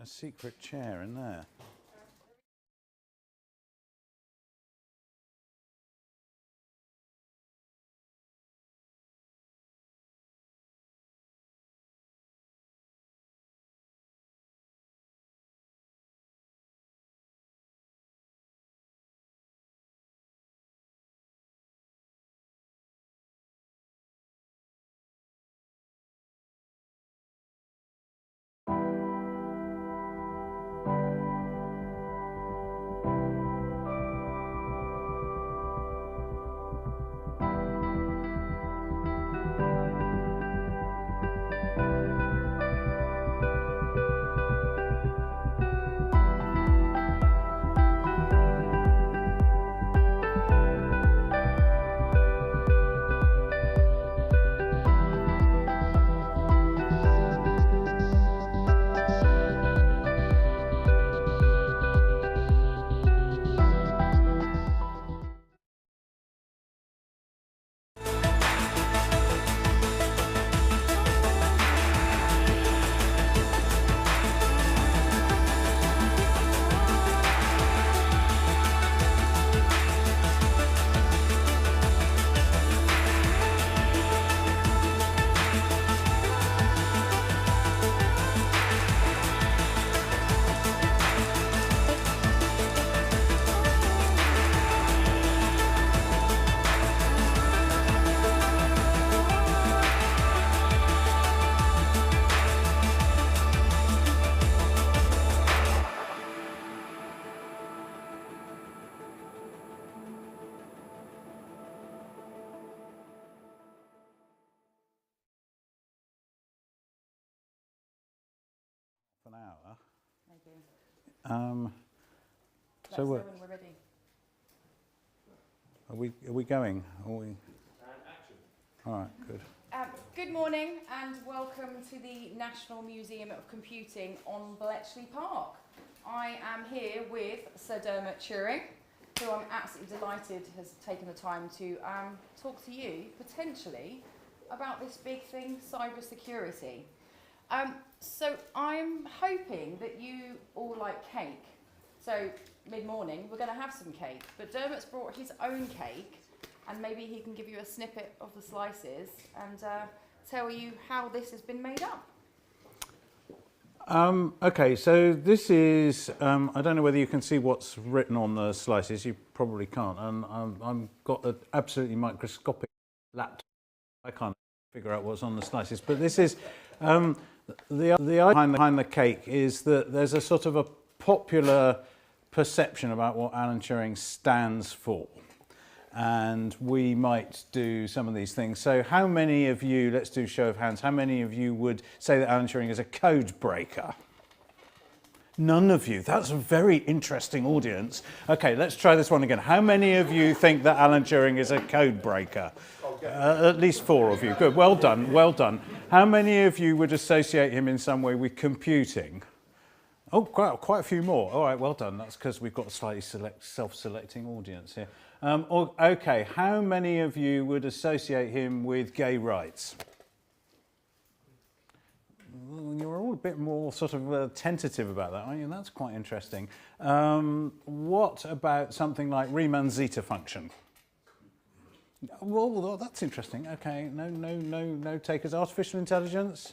a secret chair in there. An hour. Maybe. So when we're ready. Are we going? Are we? Action. All right, good. Good morning and welcome to the National Museum of Computing on Bletchley Park. I am here with Sir Dermot Turing, who I'm absolutely delighted has taken the time to talk to you, potentially, about this big thing, cybersecurity. So I'm hoping that you all like cake. So mid-morning, we're going to have some cake. But Dermot's brought his own cake, and maybe he can give you a snippet of the slices and tell you how this has been made up. Okay, so this is, I don't know whether you can see what's written on the slices. You probably can't. And I've got an absolutely microscopic laptop. I can't figure out what's on the slices. But this is, the idea behind the cake is that there's a sort of a popular perception about what Alan Turing stands for. And we might do some of these things. So how many of you, let's do show of hands, how many of you would say that Alan Turing is a code breaker? None of you. That's a very interesting audience. Okay, let's try this one again. How many of you think that Alan Turing is a code breaker? At least 4 of you. Good, well done, well done. How many of you would associate him in some way with computing? Oh, quite a few more. All right, well done. That's because we've got a slightly self-selecting audience here. Okay, how many of you would associate him with gay rights? You're all a bit more sort of tentative about that, aren't you? That's quite interesting. What about something like Riemann's zeta function? Well, that's interesting. Okay, no takers. Artificial intelligence?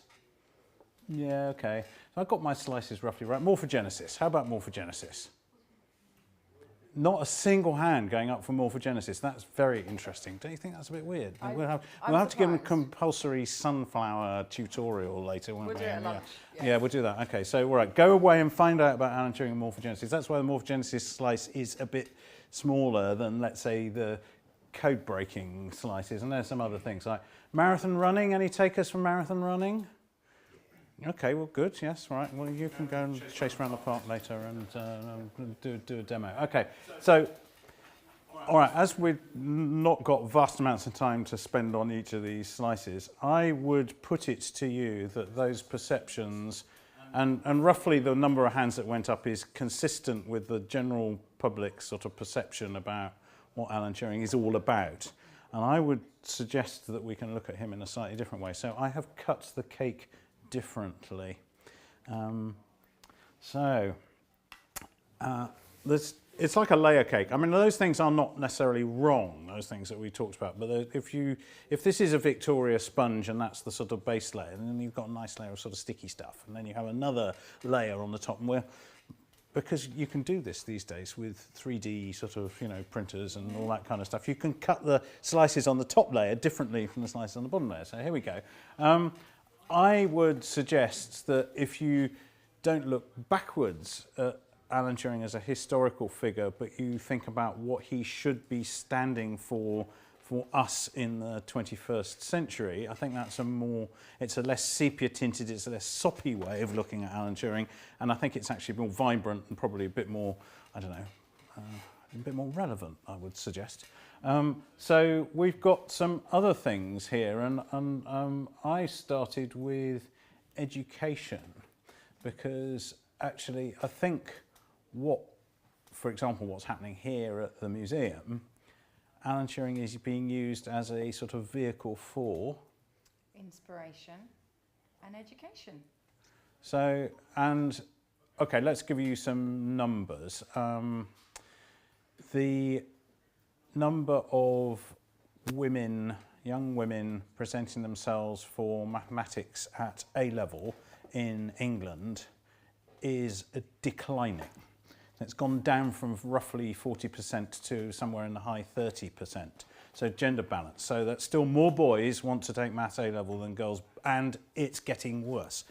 Yeah, okay. So I've got my slices roughly right. Morphogenesis. How about morphogenesis? Not a single hand going up for morphogenesis. That's very interesting. Don't you think that's a bit weird? We'll have to give them a compulsory sunflower tutorial later, won't we? We'll do it at lunch. Yes. Yeah, we'll do that. Okay, so all right, go away and find out about Alan Turing and morphogenesis. That's why the morphogenesis slice is a bit smaller than, let's say, the code breaking slices. And there's some other things like marathon running. Any takers from marathon running? Okay, well, good. Yes, right. Well, you can go and chase around the park later and do a demo. Okay, so, all right, as we've not got vast amounts of time to spend on each of these slices, I would put it to you that those perceptions, and roughly the number of hands that went up is consistent with the general public sort of perception about what Alan Turing is all about. And I would suggest that we can look at him in a slightly different way. So I have cut the cake differently. So, it's like a layer cake. I mean, those things are not necessarily wrong, those things that we talked about, but if this is a Victoria sponge and that's the sort of base layer, then you've got a nice layer of sort of sticky stuff, and then you have another layer on the top, and because you can do this these days with 3D sort of, printers and all that kind of stuff, you can cut the slices on the top layer differently from the slices on the bottom layer. So here we go. I would suggest that if you don't look backwards at Alan Turing as a historical figure, but you think about what he should be standing for us in the 21st century, I think it's a less sepia tinted, it's a less soppy way of looking at Alan Turing, and I think it's actually more vibrant and probably a bit more, a bit more relevant, I would suggest. So we've got some other things here, and I started with education, because actually I think for example, what's happening here at the museum, Alan Turing is being used as a sort of vehicle for inspiration and education. So, okay, let's give you some numbers. The number of young women presenting themselves for mathematics at A level in England is declining. It's gone down from roughly 40% to somewhere in the high 30%. So gender balance. So that still more boys want to take maths A level than girls, and it's getting worse.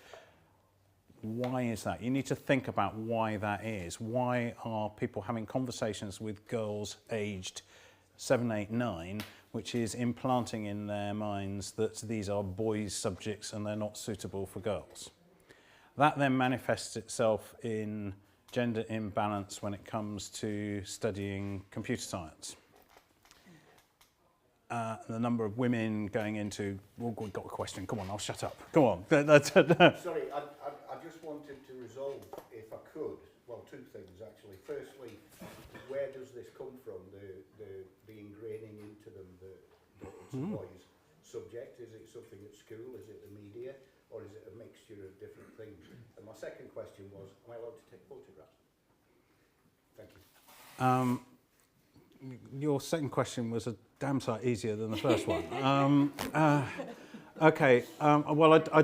Why is that? You need to think about why that is. Why are people having conversations with girls aged 7, 8, 9, which is implanting in their minds that these are boys' subjects and they're not suitable for girls? That then manifests itself in gender imbalance when it comes to studying computer science. The number of women going into... we've got a question. Come on, I'll shut up. Go on. Sorry, I just wanted to resolve, if I could, well, two things actually. Firstly, where does this come from, the ingraining into them that it's a boys' subject? Is it something at school? Is it the media? Or is it a mixture of different things? And my second question was, am I allowed to take photographs? Thank you. Your second question was a damn sight easier than the first one. Okay, well, I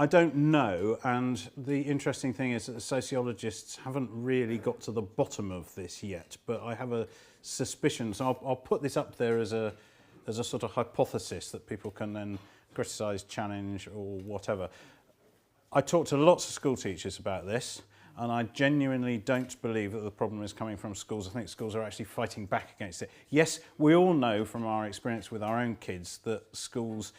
don't know, and the interesting thing is that the sociologists haven't really got to the bottom of this yet, but I have a suspicion, so I'll put this up there as a sort of hypothesis that people can then criticise, challenge, or whatever. I talked to lots of school teachers about this, and I genuinely don't believe that the problem is coming from schools. I think schools are actually fighting back against it. Yes, we all know from our experience with our own kids that schools,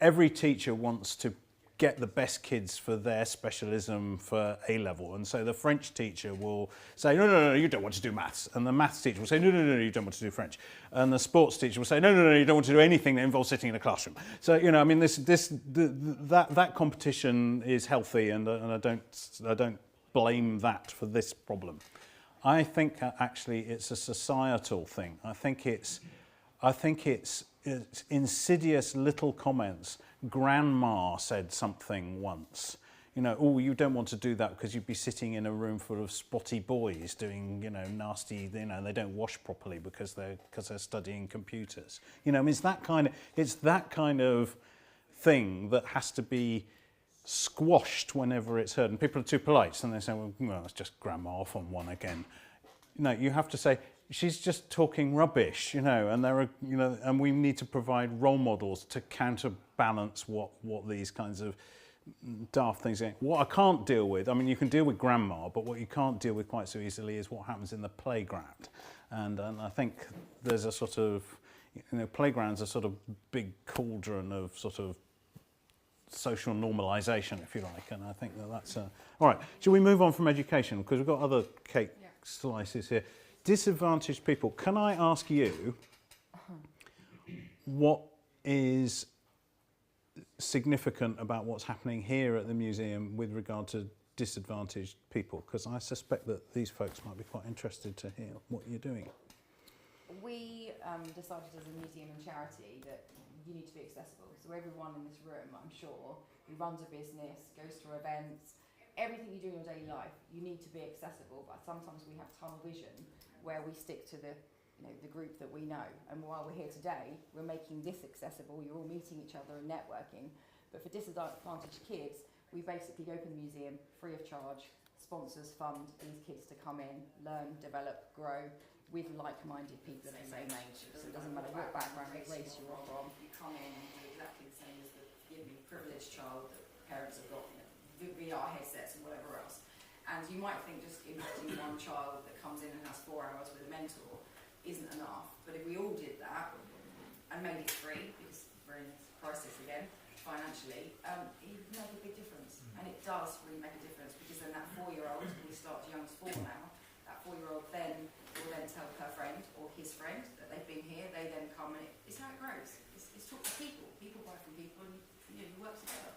every teacher wants to get the best kids for their specialism for A level, and so the French teacher will say, no, you don't want to do maths, and the maths teacher will say, no, you don't want to do French, and the sports teacher will say, no, you don't want to do anything that involves sitting in a classroom. So I mean, that competition is healthy, and I don't blame that for this problem. I think actually it's a societal thing. I think it's insidious little comments. Grandma said something once, oh, you don't want to do that because you'd be sitting in a room full of spotty boys doing, nasty, they don't wash properly because they're studying computers. I mean, it's that kind of thing that has to be squashed whenever it's heard. And people are too polite, and they say, well, it's just grandma off on one again. You have to say, she's just talking rubbish, and there are, and we need to provide role models to counterbalance what these kinds of daft things are. What I can't deal with, I mean, you can deal with grandma, but what you can't deal with quite so easily is what happens in the playground. And I think there's a sort of, playgrounds are sort of big cauldron of sort of social normalisation, if you like, and I think that's all right. Shall we move on from education, because we've got other cake slices here. Disadvantaged people. Can I ask you what is significant about what's happening here at the museum with regard to disadvantaged people? Because I suspect that these folks might be quite interested to hear what you're doing. We decided as a museum and charity that you need to be accessible. So everyone in this room, I'm sure, who runs a business, goes to events, everything you do in your daily life, you need to be accessible, but sometimes we have tunnel vision where we stick to the group that we know. And while we're here today, we're making this accessible. You're all meeting each other and networking. But for disadvantaged kids, we basically open the museum free of charge. Sponsors fund these kids to come in, learn, develop, grow with like-minded people of the same age. So it doesn't matter what background, what race you're from. You come in and do exactly the same as the privileged child that parents have got, VR headsets and whatever else. And you might think just investing one child that comes in and has 4 hours with a mentor isn't enough. But if we all did that and made it free, because we're in this crisis again, financially, it would make a big difference. And it does really make a difference, because then that 4-year-old, we start as young as 4 now, that 4-year-old then will then tell her friend or his friend that they've been here, they then come, and it's how it grows. It's talk to people. People buy from people, and you work together.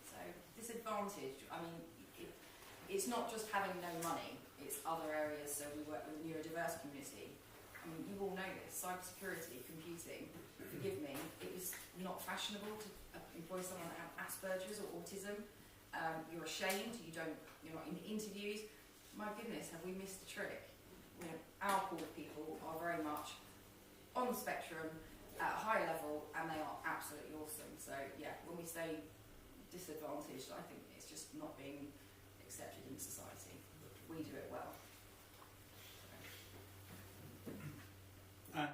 So disadvantage, I mean, it's not just having no money, it's other areas. So we work with a neurodiverse community. I mean, you all know this, cybersecurity, computing, forgive me, it was not fashionable to employ someone that had Asperger's or autism. You're ashamed, you're not in interviews. My goodness, have we missed the trick? Our poor people are very much on the spectrum at a high level, and they are absolutely awesome. So yeah, when we say disadvantaged, I think it's just not being accepted in society. We do it well. And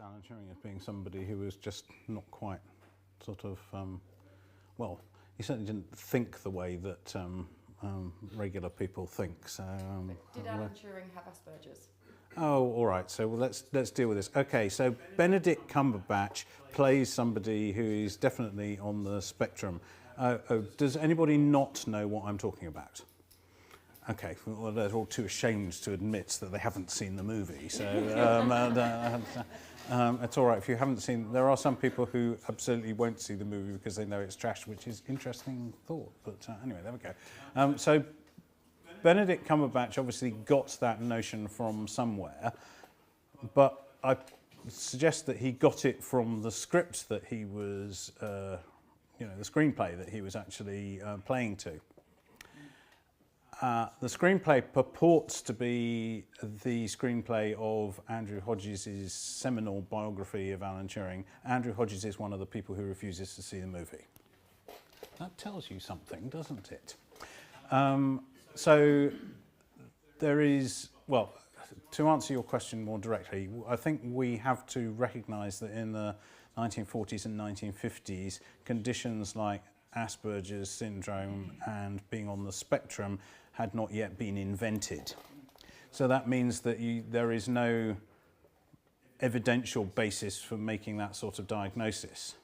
Alan Turing as being somebody who was just not quite sort of, well, he certainly didn't think the way that regular people think. So, did Alan Turing have Asperger's? Oh, all right. So let's deal with this. Okay. So Benedict Cumberbatch plays somebody who is definitely on the spectrum. Does anybody not know what I'm talking about? Okay. Well, they're all too ashamed to admit that they haven't seen the movie. So it's all right if you haven't seen. There are some people who absolutely won't see the movie because they know it's trash, which is interesting thought. But anyway, there we go. So Benedict Cumberbatch obviously got that notion from somewhere, but I suggest that he got it from the script that he was, the screenplay that he was actually playing to. The screenplay purports to be the screenplay of Andrew Hodges' seminal biography of Alan Turing. Andrew Hodges is one of the people who refuses to see the movie. That tells you something, doesn't it? So there is, well, to answer your question more directly, I think we have to recognise that in the 1940s and 1950s, conditions like Asperger's syndrome and being on the spectrum had not yet been invented. So that means that there is no evidential basis for making that sort of diagnosis.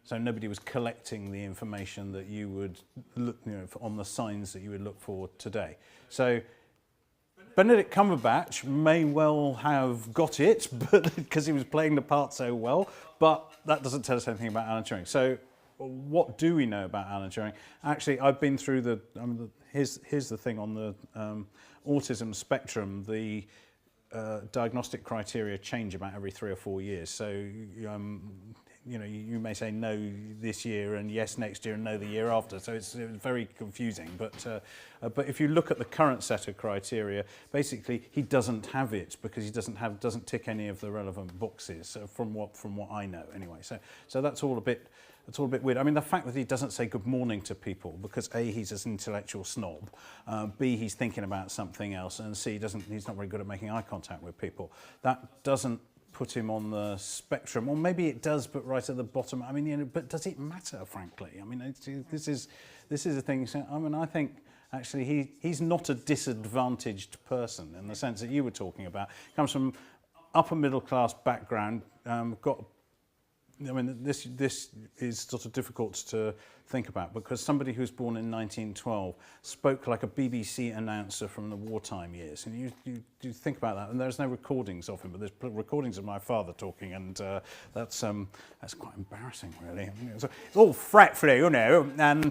So nobody was collecting the information that you would look, on the signs that you would look for today. So Benedict Cumberbatch may well have got it, but because he was playing the part so well, but that doesn't tell us anything about Alan Turing. So what do we know about Alan Turing? Actually, I've been through here's the thing on the autism spectrum. The diagnostic criteria change about every 3 or 4 years. So you may say no this year and yes next year and no the year after. So it's very confusing. But if you look at the current set of criteria, basically he doesn't have it because he doesn't tick any of the relevant boxes from what I know anyway. So that's all a bit weird. I mean, the fact that he doesn't say good morning to people because A, he's an intellectual snob, B, he's thinking about something else, and C, he's not very good at making eye contact with people. That doesn't put him on the spectrum, or maybe it does, but right at the bottom. I mean, but does it matter? Frankly, I mean, this is a thing. I mean, I think actually he's not a disadvantaged person in the sense that you were talking about. Comes from upper middle class background, I mean, this is sort of difficult to think about because somebody who was born in 1912 spoke like a BBC announcer from the wartime years, and you think about that, and there's no recordings of him, but there's recordings of my father talking, and that's quite embarrassing, really. I mean, it's all fretful, and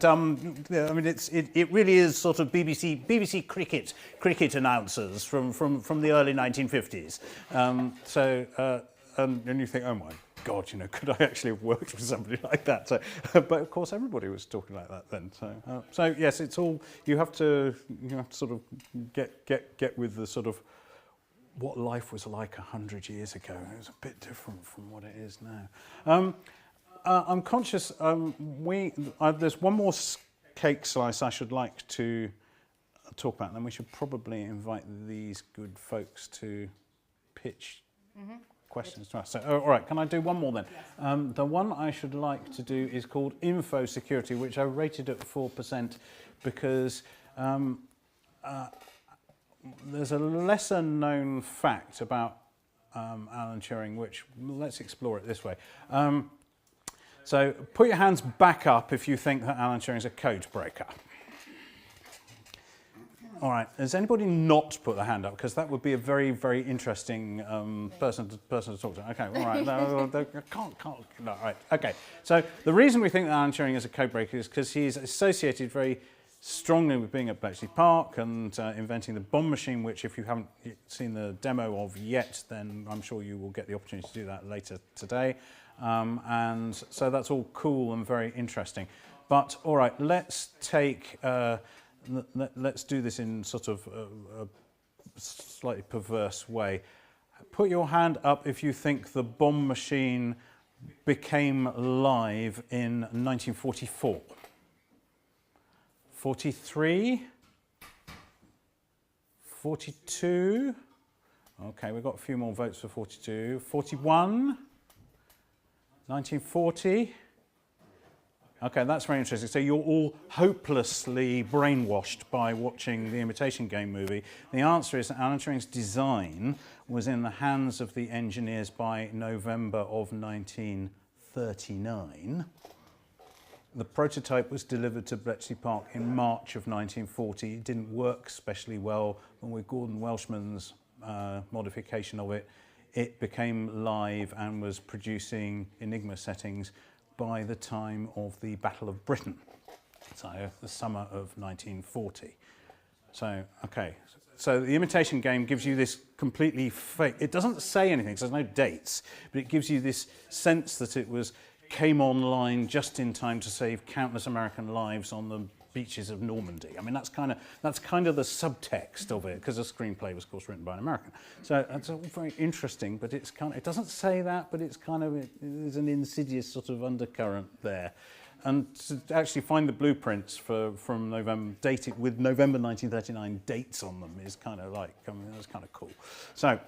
I mean, it really is sort of BBC cricket announcers from the early 1950s. And you think, oh my God, you know, could I actually have worked with somebody like that? So, but of course, everybody was talking like that then. So yes, it's all you have to sort of get with the sort of what life was like 100 years ago. It was a bit different from what it is now. I'm conscious. There's one more cake slice I should like to talk about, and then we should probably invite these good folks to pitch questions to us. So, all right, can I do one more then? Yes. The one I should like to do is called info security, which I rated at 4% because there's a lesser known fact about Alan Turing, which let's explore it this way. So put your hands back up if you think that Alan Turing is a code breaker. All right, has anybody not put their hand up? Because that would be a very, very interesting person to talk to. Okay, all right, no, all right, okay. So the reason we think that Alan Turing is a code breaker is because he's associated very strongly with being at Bletchley Park and inventing the bomb machine, which if you haven't seen the demo of yet, then I'm sure you will get the opportunity to do that later today. And so that's all cool and very interesting. But all right, let's take... let's do this in sort of a slightly perverse way. Put your hand up if you think the bomb machine became live in 1944. 43? 42? Okay, we've got a few more votes for 42. 41? 1940? Okay, that's very interesting. So you're all hopelessly brainwashed by watching the Imitation Game movie. The answer is that Alan Turing's design was in the hands of the engineers by November of 1939. The prototype was delivered to Bletchley Park in March of 1940. It didn't work especially well, but with Gordon Welshman's modification of it, it became live and was producing Enigma settings by the time of the Battle of Britain, so the summer of 1940. So, okay, so the Imitation Game gives you this completely fake, it doesn't say anything, so there's no dates, but it gives you this sense that it came online just in time to save countless American lives on the beaches of Normandy. I mean, that's kind of the subtext of it, because the screenplay was, of course, written by an American. So it's all very interesting, but it doesn't say that, but there's an insidious sort of undercurrent there. And to actually find the blueprints from November, dated with November 1939 dates on them is kind of like, that's kind of cool. So,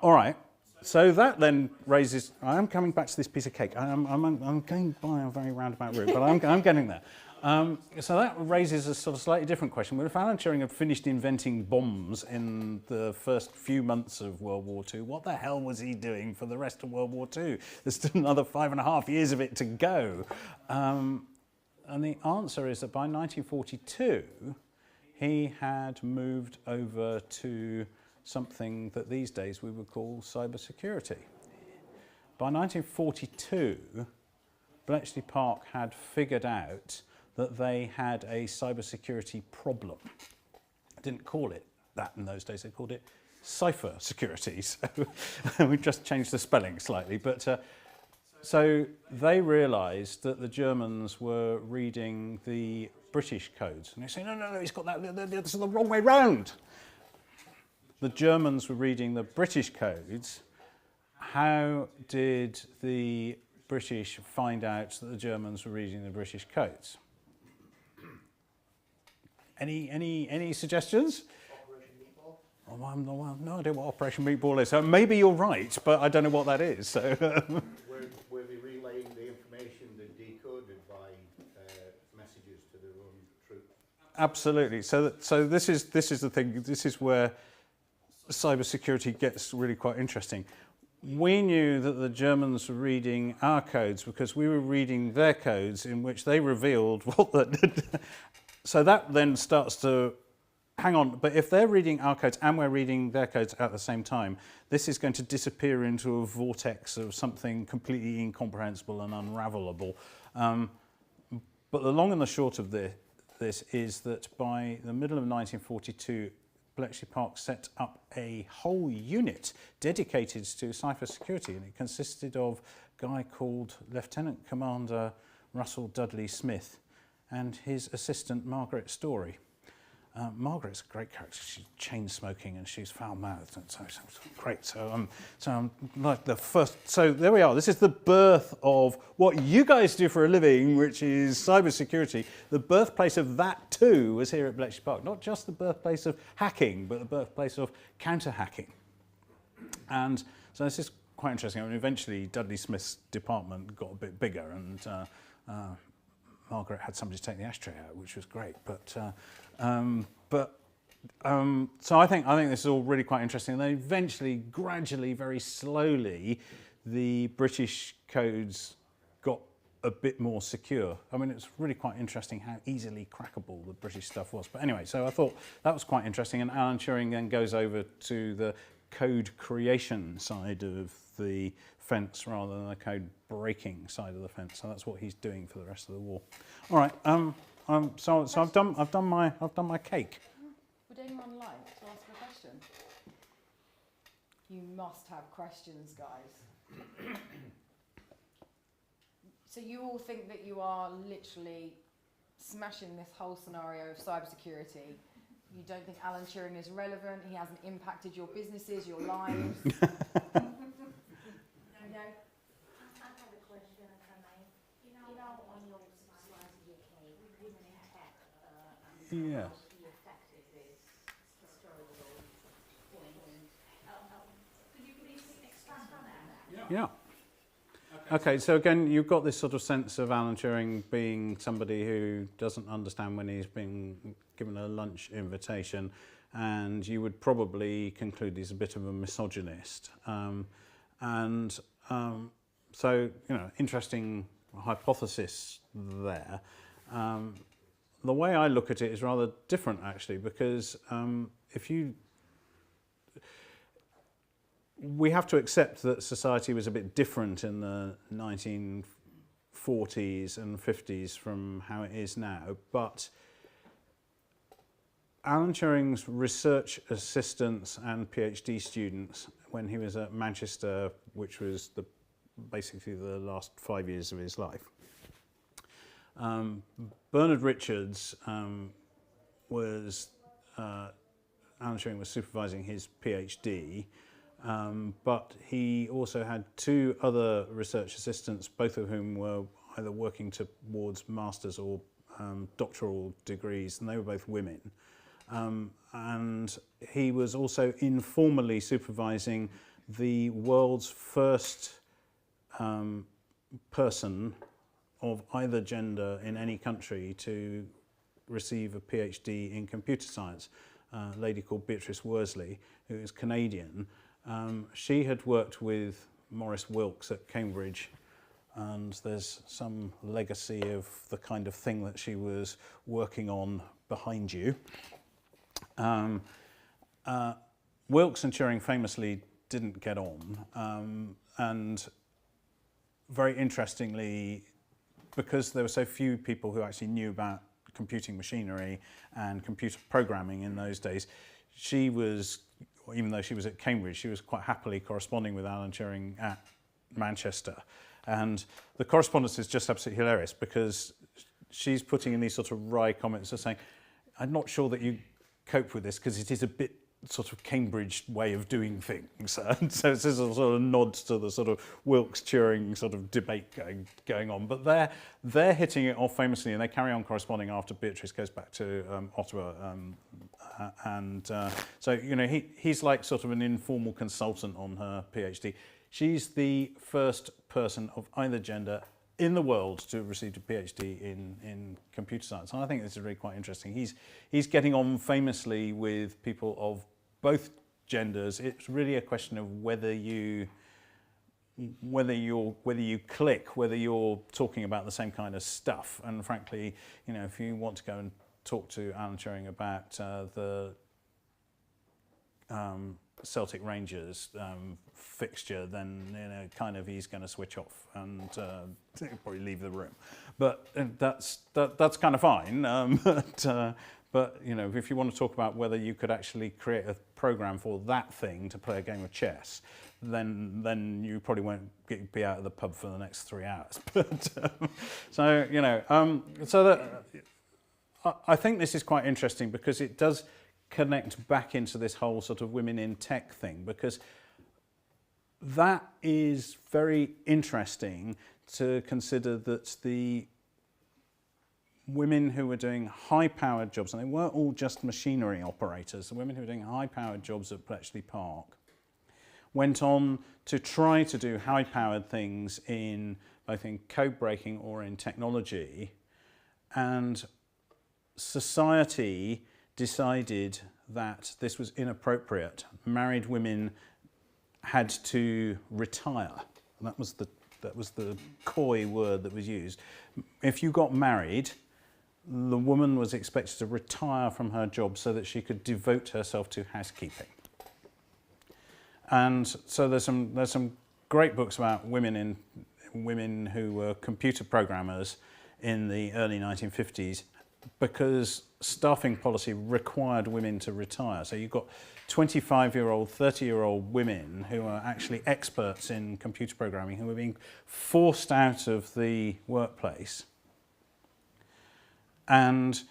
all right. So that then raises, I am coming back to this piece of cake. I'm going by a very roundabout route, but I'm getting there. So that raises a sort of slightly different question. Well, if Alan Turing had finished inventing bombs in the first few months of World War II, what the hell was he doing for the rest of World War II? There's still another 5.5 years of it to go. And the answer is that by 1942, he had moved over to something that these days we would call cybersecurity. By 1942, Bletchley Park had figured out that they had a cybersecurity problem. I didn't call it that in those days, they called it cipher security. So we just changed the spelling slightly. But so they realized that the Germans were reading the British codes. And they say, no, he's got that, this is the wrong way round. The Germans were reading the British codes. How did the British find out that the Germans were reading the British codes? Any suggestions? Operation Meatball? Oh, I've no idea what Operation Meatball is. So maybe you're right, but I don't know what that is. So Were they relaying the information that decoded by messages to their own troops? Absolutely. So this is the thing. This is where cybersecurity gets really quite interesting. We knew that the Germans were reading our codes because we were reading their codes in which they revealed what the... So that then starts to, hang on, but if they're reading our codes and we're reading their codes at the same time, this is going to disappear into a vortex of something completely incomprehensible and unravelable. But the long and the short of this is that by the middle of 1942, Bletchley Park set up a whole unit dedicated to cybersecurity, and it consisted of a guy called Lieutenant Commander Russell Dudley Smith and his assistant Margaret Story. Margaret's a great character. She's chain smoking and she's foul mouthed, and so great. So I'm like the first. So there we are. This is the birth of what you guys do for a living, which is cybersecurity. The birthplace of that too was here at Bletchley Park. Not just the birthplace of hacking, but the birthplace of counter hacking. And so this is quite interesting. I mean, eventually Dudley Smith's department got a bit bigger, and Margaret had somebody to take the ashtray out, which was great. So I think this is all really quite interesting. And then eventually, gradually, very slowly, the British codes got a bit more secure. I mean, it's really quite interesting how easily crackable the British stuff was. But anyway, so I thought that was quite interesting. And Alan Turing then goes over to the code creation side of the fence rather than the code breaking side of the fence. So that's what he's doing for the rest of the war. All right. So I've done my cake. Would anyone like to ask a question? You must have questions, guys. So you all think that you are literally smashing this whole scenario of cybersecurity. You don't think Alan Turing is relevant? He hasn't impacted your businesses, your lives? No. I have a question, if I may. You know, on your slides of your cake, women in tech, Yeah. how the effective is historical point. Could you please expand on that? Yeah. Okay, so again, you've got this sort of sense of Alan Turing being somebody who doesn't understand when he's been given a lunch invitation, and you would probably conclude he's a bit of a misogynist. So, interesting hypothesis there. The way I look at it is rather different, actually, because we have to accept that society was a bit different in the 1940s and 50s from how it is now. But Alan Turing's research assistants and PhD students, when he was at Manchester, which was basically the last 5 years of his life, Bernard Richards was Alan Turing was supervising his PhD. But he also had two other research assistants, both of whom were either working towards master's or doctoral degrees, and they were both women. And he was also informally supervising the world's first person of either gender in any country to receive a PhD in computer science, a lady called Beatrice Worsley, who is Canadian. She had worked with Maurice Wilkes at Cambridge, and there's some legacy of the kind of thing that she was working on behind you. Wilkes and Turing famously didn't get on, and very interestingly, because there were so few people who actually knew about computing machinery and computer programming in those days, she was, even though she was at Cambridge, she was quite happily corresponding with Alan Turing at Manchester. And the correspondence is just absolutely hilarious, because she's putting in these sort of wry comments of saying, I'm not sure that you cope with this because it is a bit sort of Cambridge way of doing things. And so it's this sort of nods to the sort of Wilkes-Turing sort of debate going on. But they're hitting it off famously, and they carry on corresponding after Beatrice goes back to Ottawa. So, he's like sort of an informal consultant on her PhD. She's the first person of either gender in the world to have received a PhD in computer science. And I think this is really quite interesting. He's getting on famously with people of both genders. It's really a question of whether you click, whether you're talking about the same kind of stuff. And frankly, if you want to go and talk to Alan Turing about the Celtic Rangers fixture, then kind of he's going to switch off and probably leave the room. But that's kind of fine. But if you want to talk about whether you could actually create a program for that thing to play a game of chess, then you probably won't be out of the pub for the next 3 hours. But I think this is quite interesting because it does connect back into this whole sort of women in tech thing, because that is very interesting to consider that the women who were doing high-powered jobs, and they weren't all just machinery operators, the women who were doing high-powered jobs at Bletchley Park went on to try to do high-powered things in both in code breaking or in technology, and society decided that this was inappropriate. Married women had to retire. And that was the coy word that was used. If you got married, the woman was expected to retire from her job so that she could devote herself to housekeeping. And so there's some great books about women who were computer programmers in the early 1950s, because staffing policy required women to retire. So you've got 25-year-old, 30-year-old women who are actually experts in computer programming who are being forced out of the workplace. And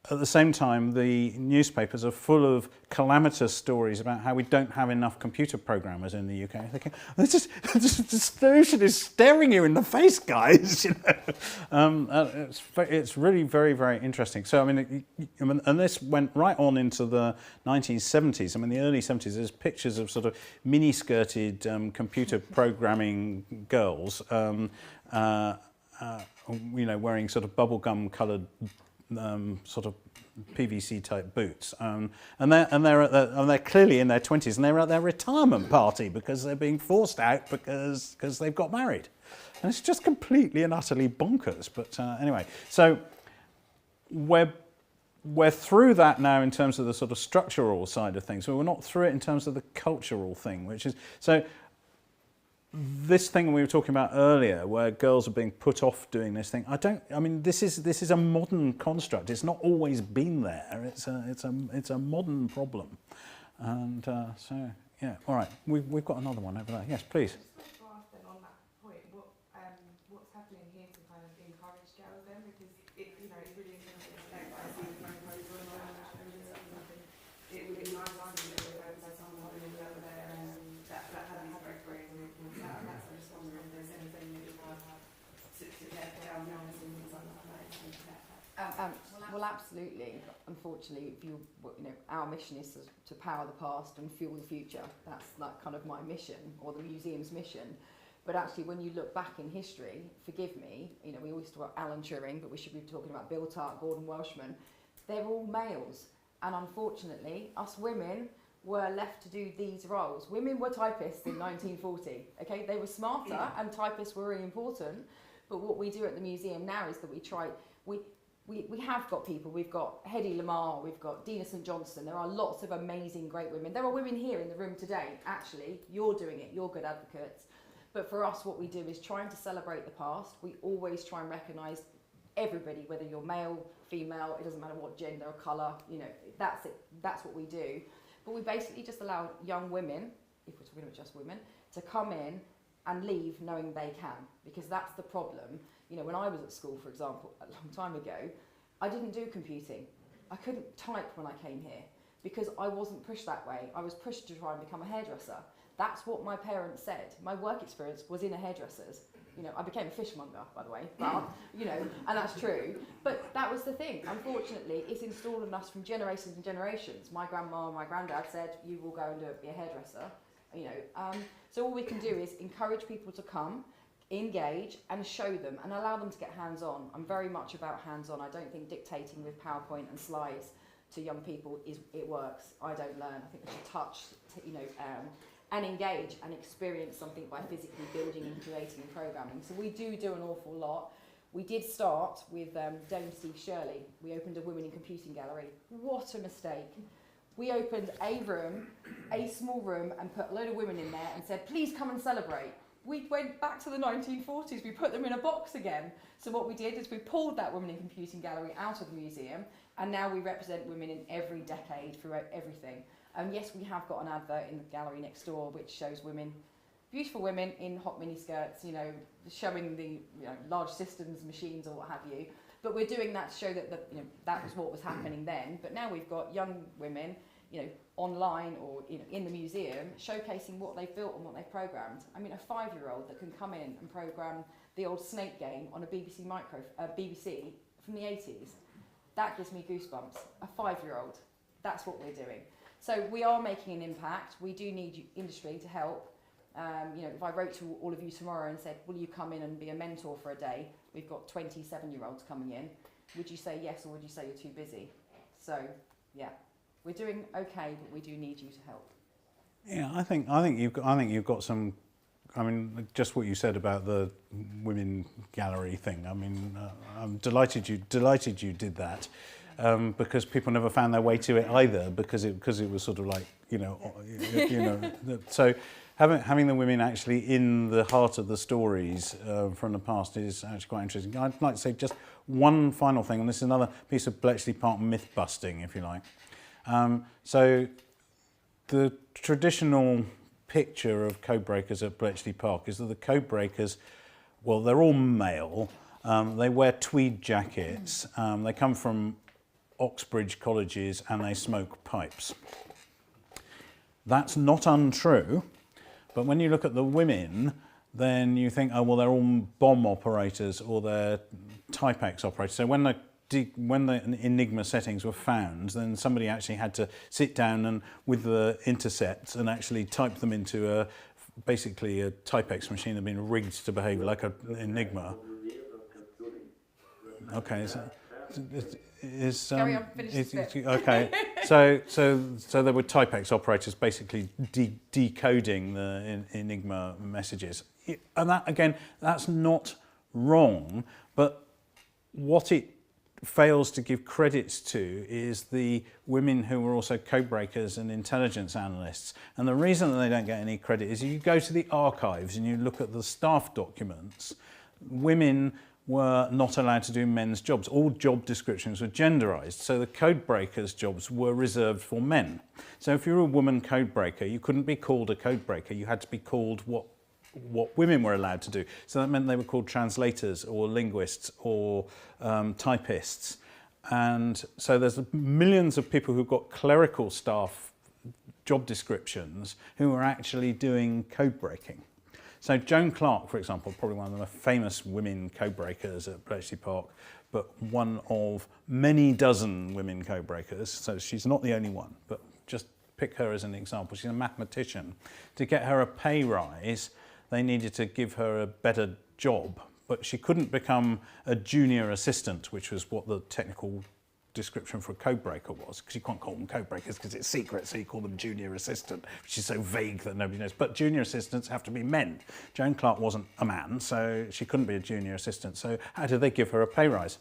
at the same time, the newspapers are full of calamitous stories about how we don't have enough computer programmers in the UK. Thinking, the solution is staring you in the face, guys. It's really very, very interesting. So, and this went right on into the 1970s. the early 70s, there's pictures of sort of mini-skirted computer programming girls, wearing sort of bubblegum-coloured sort of PVC type boots, and they're clearly in their 20s, and they're at their retirement party because they're being forced out because they've got married, and it's just completely and utterly bonkers. But anyway, so we're through that now in terms of the sort of structural side of things, but we're not through it in terms of the cultural thing, which is so. This thing we were talking about earlier, where girls are being put off doing this thing, this is a modern construct. It's not always been there. It's a modern problem, and so yeah. All right, we've got another one over there. Yes, please. Just to ask then on that point, what's happening here to kind of encourage girls then, because it's really interesting. It would be nice to see that there's someone over there that hasn't had experience and that's I'm just wondering if there's anything that you want to get down now and things like that. Well, absolutely. Unfortunately, our mission is to power the past and fuel the future. That's like kind of my mission, or the museum's mission. But actually, when you look back in history, forgive me, we always talk about Alan Turing, but we should be talking about Bill Tuck, Gordon Welshman. They're all males. And unfortunately, us women were left to do these roles. Women were typists in 1940, okay? They were smarter and typists were really important. But what we do at the museum now is that we have got people. We've got Hedy Lamarr, we've got Dina St Johnson. There are lots of amazing, great women. There are women here in the room today, actually. You're doing it, you're good advocates. But for us, what we do is trying to celebrate the past. We always try and recognise everybody, whether you're male, female, it doesn't matter what gender or colour, that's it, that's what we do. But we basically just allow young women, if we're talking about just women, to come in and leave knowing they can, because that's the problem. When I was at school, for example, a long time ago, I didn't do computing. I couldn't type when I came here because I wasn't pushed that way. I was pushed to try and become a hairdresser. That's what my parents said. My work experience was in a hairdresser's. I became a fishmonger, by the way, but, and that's true. But that was the thing. Unfortunately, it's installed in us from generations and generations. My grandma and my granddad said, you will go and be a hairdresser, So all we can do is encourage people to come, engage and show them and allow them to get hands-on. I'm very much about hands-on. I don't think dictating with PowerPoint and slides to young people it works. I don't learn. I think they should touch, and engage and experience something by physically building and creating and programming. So we do an awful lot. We did start with Dame Steve Shirley. We opened a Women in Computing gallery. What a mistake. We opened a small room, and put a load of women in there and said, please come and celebrate. We went back to the 1940s, we put them in a box again. So what we did is we pulled that Women in Computing gallery out of the museum, and now we represent women in every decade throughout everything. Yes, we have got an advert in the gallery next door which shows women, beautiful women in hot miniskirts, you know, showing the large systems, machines or what have you. But we're doing that to show that that was what was happening then. But now we've got young women, online or in the museum, showcasing what they've built and what they've programmed. I mean, a 5-year-old that can come in and program the old Snake game on a BBC from the 80s, that gives me goosebumps. A 5-year-old, that's what we're doing. So we are making an impact. We do need industry to help. If I wrote to all of you tomorrow and said, will you come in and be a mentor for a day? We've got 27-year-olds coming in. Would you say yes, or would you say you're too busy? So, yeah, we're doing okay, but we do need you to help. Yeah, I think you've got some. I mean, just what you said about the women gallery thing. I mean, I'm delighted you did that, because people never found their way to it either, because it was sort of like so. Having the women actually in the heart of the stories from the past is actually quite interesting. I'd like to say just one final thing, and this is another piece of Bletchley Park myth busting, if you like. So the traditional picture of code breakers at Bletchley Park is that the code breakers, well, they're all male, they wear tweed jackets, they come from Oxbridge colleges, and they smoke pipes. That's not untrue. But when you look at the women, then you think, oh, well, they're all bomb operators or they're Type-X operators. So when the Enigma settings were found, then somebody actually had to sit down and with the intercepts and actually type them into basically a Type-X machine that had been rigged to behave like an Enigma. Okay, so Carry on, finish this bit. okay. So there were Type-X operators basically decoding the Enigma messages, and that again, that's not wrong. But what it fails to give credits to is the women who were also code breakers and intelligence analysts. And the reason that they don't get any credit is if you go to the archives and you look at the staff documents, women were not allowed to do men's jobs. All job descriptions were genderized, so the code breakers' jobs were reserved for men. So if you were a woman code breaker, you couldn't be called a code breaker, you had to be called what women were allowed to do. So that meant they were called translators or linguists or typists. And so there's millions of people who've got clerical staff job descriptions who are actually doing code breaking. So Joan Clark, for example, probably one of the most famous women code breakers at Bletchley Park, but one of many dozen women code breakers. So she's not the only one, but just pick her as an example. She's a mathematician. To get her a pay rise, they needed to give her a better job, but she couldn't become a junior assistant, which was what the technical description for a code breaker was, because you can't call them code breakers because it's secret, so you call them junior assistant, which is so vague that nobody knows. But junior assistants have to be men. Joan Clark wasn't a man, so she couldn't be a junior assistant. So how did they give her a pay rise?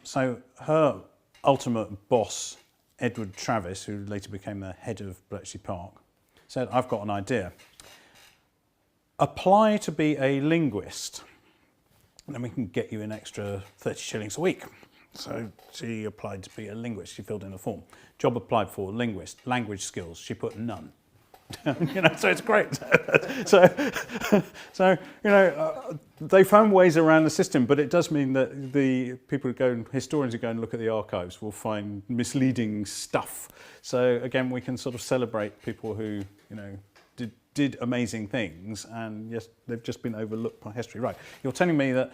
So her ultimate boss, Edward Travis, who later became the head of Bletchley Park, said, I've got an idea. Apply to be a linguist, and then we can get you an extra 30 shillings a week. So she applied to be a linguist. She filled in a form. Job applied for linguist. Language skills, she put none. So it's great. so they found ways around the system, but it does mean that the people who go, historians who go and look at the archives, will find misleading stuff. So again, we can sort of celebrate people who did amazing things, and yes, they've just been overlooked by history. Right, you're telling me that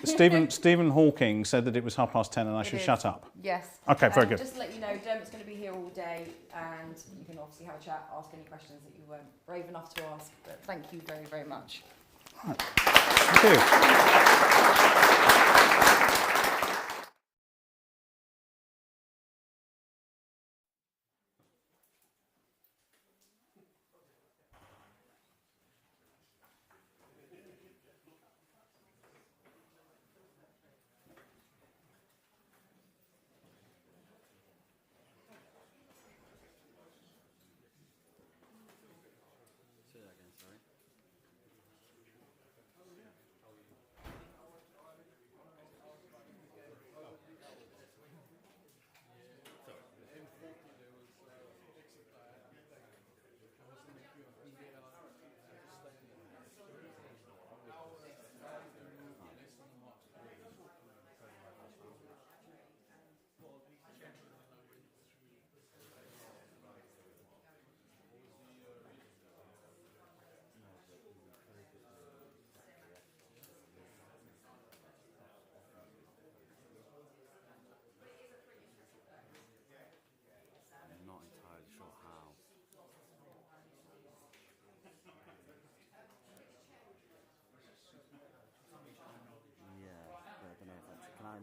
Stephen Hawking said that it was 10:30 and I should shut up. Yes. Okay, very good. Just to let you know, Dermot's going to be here all day, and you can obviously have a chat, ask any questions that you weren't brave enough to ask. But thank you very, very much. Right. Thank you.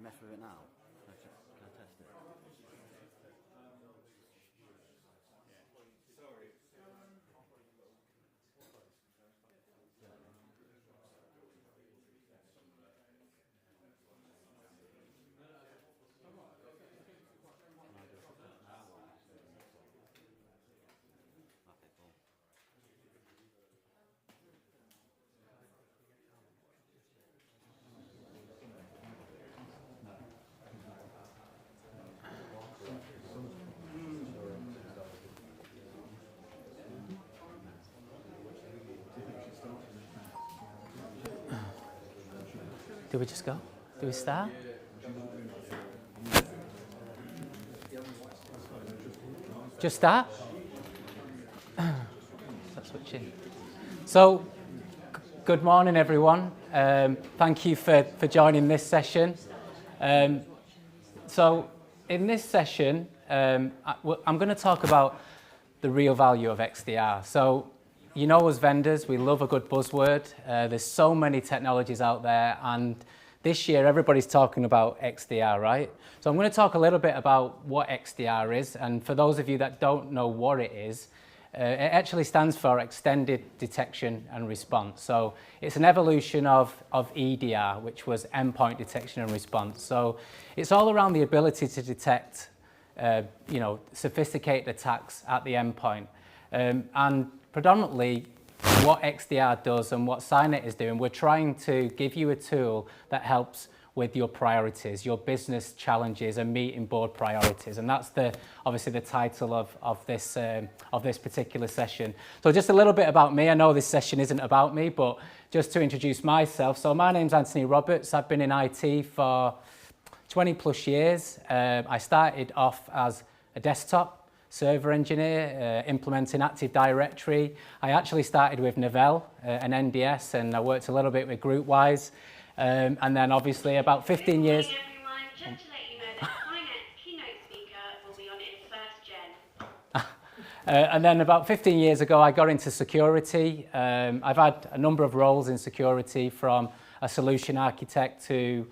mess with it now? Can I test it? Okay, cool. Do we just go? Do we start? Just start? That's switching. So, good morning, everyone. Thank you for joining this session. So, in this session, I'm going to talk about the real value of XDR. So, you know, as vendors, we love a good buzzword. There's so many technologies out there, and this year everybody's talking about XDR, right? So I'm going to talk a little bit about what XDR is, and for those of you that don't know what it is, it actually stands for Extended Detection and Response. So it's an evolution of EDR, which was Endpoint Detection and Response. So it's all around the ability to detect, sophisticated attacks at the endpoint. And predominantly, what XDR does and what Cynet is doing, we're trying to give you a tool that helps with your priorities, your business challenges and meeting board priorities. And that's obviously the title of this particular session. So just a little bit about me. I know this session isn't about me, but just to introduce myself. So my name's Anthony Roberts. I've been in IT for 20 plus years. I started off as a desktop server engineer, implementing Active Directory. I actually started with Novell, an NDS, and I worked a little bit with GroupWise. And then obviously about 15 years... Good morning, everyone. Just to let you know that Cynet's keynote speaker will be on its first gen. And then about 15 years ago, I got into security. I've had a number of roles in security, from a solution architect to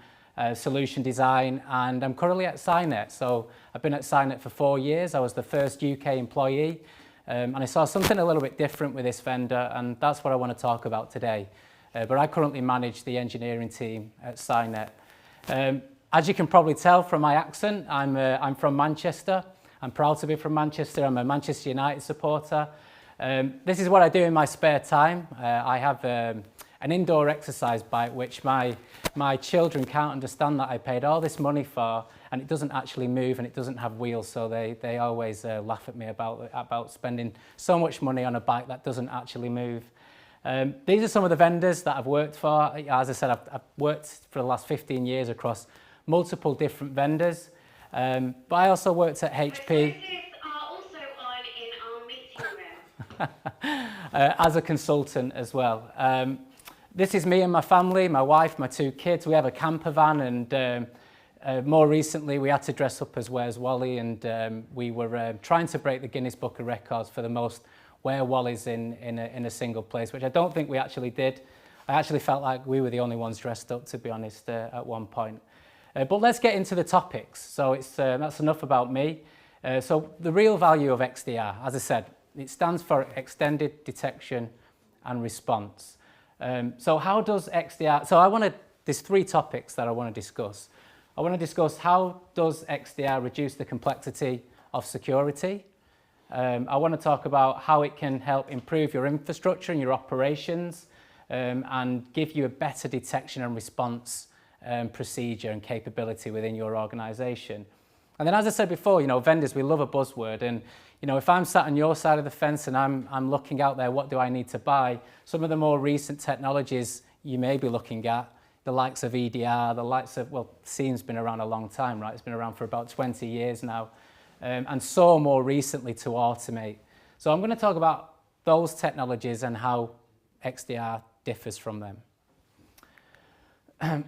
solution design, and I'm currently at Cynet. So I've been at Cynet for 4 years. I was the first UK employee, and I saw something a little bit different with this vendor, and that's what I want to talk about today. But I currently manage the engineering team at Cynet. As you can probably tell from my accent, I'm from Manchester. I'm proud to be from Manchester. I'm a Manchester United supporter. This is what I do in my spare time. I have an indoor exercise bike, which my children can't understand that I paid all this money for, and it doesn't actually move and it doesn't have wheels, so they always laugh at me about spending so much money on a bike that doesn't actually move. These are some of the vendors that I've worked for. As I said, I've worked for the last 15 years across multiple different vendors, but I also worked at HP. Are also on in our meeting room. As a consultant as well. This is me and my family, my wife, my 2 kids. We have a camper van, and more recently we had to dress up as Where's Wally, and we were trying to break the Guinness Book of Records for the most Where Wally's in a single place, which I don't think we actually did. I actually felt like we were the only ones dressed up, to be honest, at one point. But let's get into the topics. So that's enough about me. So the real value of XDR, as I said, it stands for Extended Detection and Response. So how does XDR... So there's 3 topics that I want to discuss. I want to discuss how does XDR reduce the complexity of security. I want to talk about how it can help improve your infrastructure and your operations, and give you a better detection and response procedure and capability within your organization. And then, as I said before, vendors, we love a buzzword, and if I'm sat on your side of the fence and I'm looking out there, what do I need to buy? Some of the more recent technologies you may be looking at, the likes of EDR, the likes of, SIEM's been around a long time, right? It's been around for about 20 years now, and so more recently to automate. So I'm going to talk about those technologies and how XDR differs from them.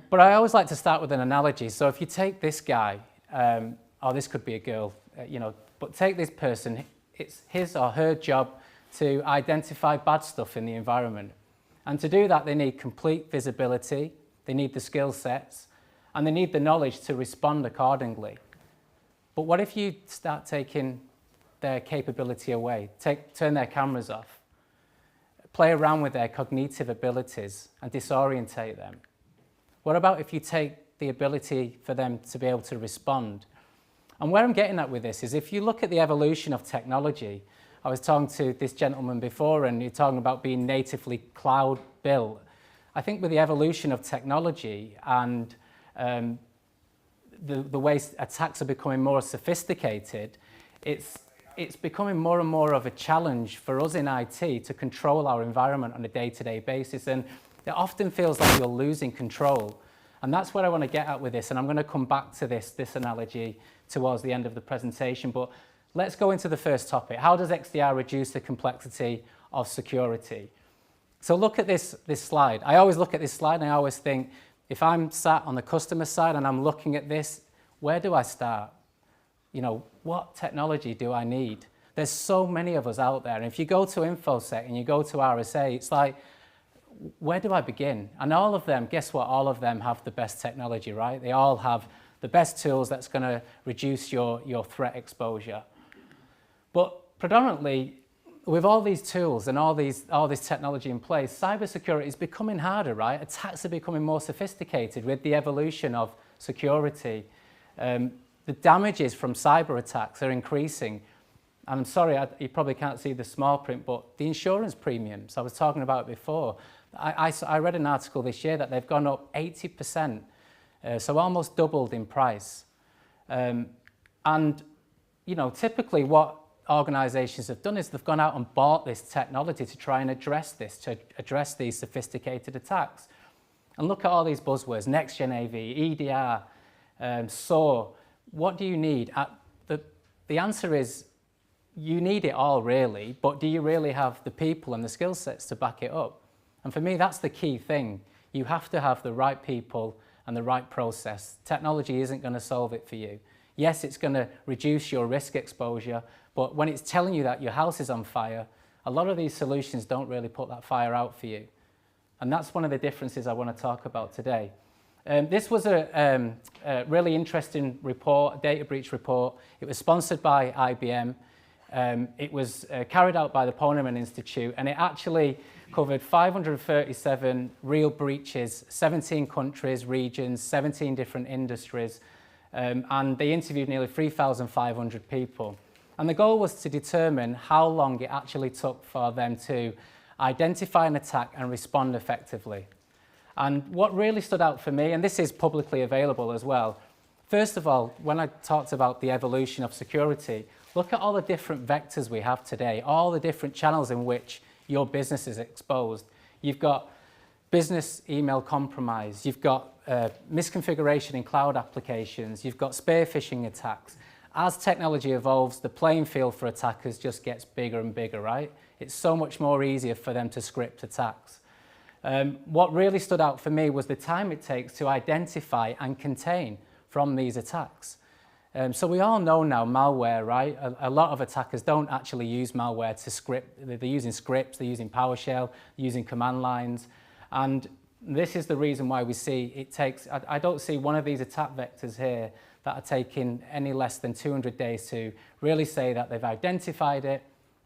But I always like to start with an analogy. So if you take this guy, or this could be a girl, but take this person, it's his or her job to identify bad stuff in the environment. And to do that, they need complete visibility, they need the skill sets, and they need the knowledge to respond accordingly. But what if you start taking their capability away, turn their cameras off, play around with their cognitive abilities and disorientate them? What about if you take the ability for them to be able to respond? And where I'm getting at with this is if you look at the evolution of technology, I was talking to this gentleman before and you're talking about being natively cloud built. I think with the evolution of technology and the way attacks are becoming more sophisticated, it's becoming more and more of a challenge for us in IT to control our environment on a day-to-day basis, and it often feels like you're losing control. And that's what I want to get at with this, and I'm going to come back to this analogy towards the end of the presentation. But let's go into the first topic. How does XDR reduce the complexity of security? So look at this slide. I always look at this slide and I always think, if I'm sat on the customer side and I'm looking at this, where do I start? You know, what technology do I need? There's so many of us out there. And if you go to InfoSec and you go to RSA, it's like, where do I begin? And all of them, guess what? All of them have the best technology, right? They all have the best tools that's going to reduce your threat exposure. But predominantly, with all these tools and all this technology in place, cybersecurity is becoming harder, right? Attacks are becoming more sophisticated with the evolution of security. The damages from cyber attacks are increasing. I'm sorry, you probably can't see the small print, but the insurance premiums, I was talking about it before. I read an article this year that they've gone up 80%, so almost doubled in price. And, you know, typically what organizations have done is they've gone out and bought this technology to try and address this, to address these sophisticated attacks. And look at all these buzzwords, next-gen AV, EDR, SOAR. What do you need? The answer is you need it all, really, but do you really have the people and the skill sets to back it up? And for me, that's the key thing. You have to have the right people and the right process. Technology isn't going to solve it for you. Yes, it's going to reduce your risk exposure, but when it's telling you that your house is on fire, a lot of these solutions don't really put that fire out for you. And that's one of the differences I want to talk about today. This was a really interesting report, a data breach report. It was sponsored by IBM. It was carried out by the Ponemon Institute, and it actually covered 537 real breaches, 17 countries, regions, 17 different industries, and they interviewed nearly 3,500 people. And the goal was to determine how long it actually took for them to identify an attack and respond effectively. And what really stood out for me, and this is publicly available as well, first of all, when I talked about the evolution of security, look at all the different vectors we have today, all the different channels in which your business is exposed. You've got business email compromise, you've got misconfiguration in cloud applications, you've got spear phishing attacks. As technology evolves, the playing field for attackers just gets bigger and bigger, right? It's so much more easier for them to script attacks. What really stood out for me was the time it takes to identify and contain from these attacks. So we all know now malware, right? A lot of attackers don't actually use malware to script. They're using scripts, they're using PowerShell, they're using command lines. And this is the reason why we see it takes, I don't see one of these attack vectors here that are taking any less than 200 days to really say that they've identified it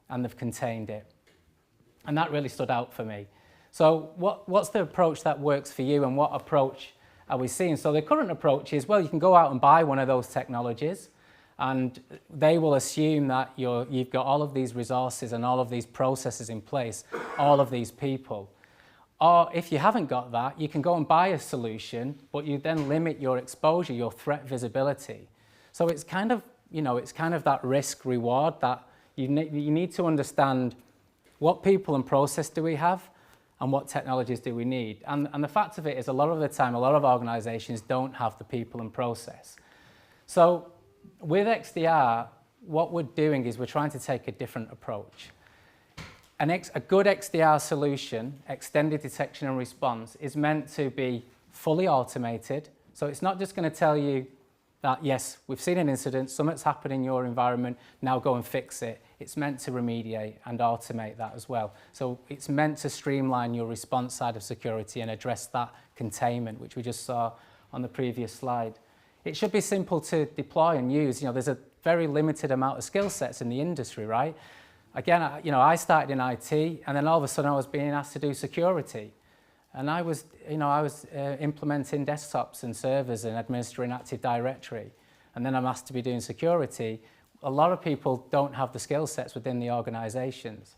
and they've contained it. And that really stood out for me. So what's the approach that works for you, and what approach are we seeing? So the current approach is, well, you can go out and buy one of those technologies and they will assume that you've got all of these resources and all of these processes in place, all of these people. Or if you haven't got that, you can go and buy a solution, but you then limit your exposure, your threat visibility. So it's kind of, you know, it's kind of that risk reward that you need to understand what people and process do we have, and what technologies do we need. And the fact of it is, a lot of the time, a lot of organizations don't have the people and process. So with XDR, what we're doing is we're trying to take a different approach. A good XDR solution, extended detection and response, is meant to be fully automated. So it's not just going to tell you that, yes, we've seen an incident, something's happened in your environment, now go and fix it. It's meant to remediate and automate that as well. So it's meant to streamline your response side of security and address that containment, which we just saw on the previous slide. It should be simple to deploy and use. You know, there's a very limited amount of skill sets in the industry, right? Again, I started in IT, and then all of a sudden I was being asked to do security. And I was implementing desktops and servers and administering Active Directory. And then I'm asked to be doing security. A lot of people don't have the skill sets within the organizations.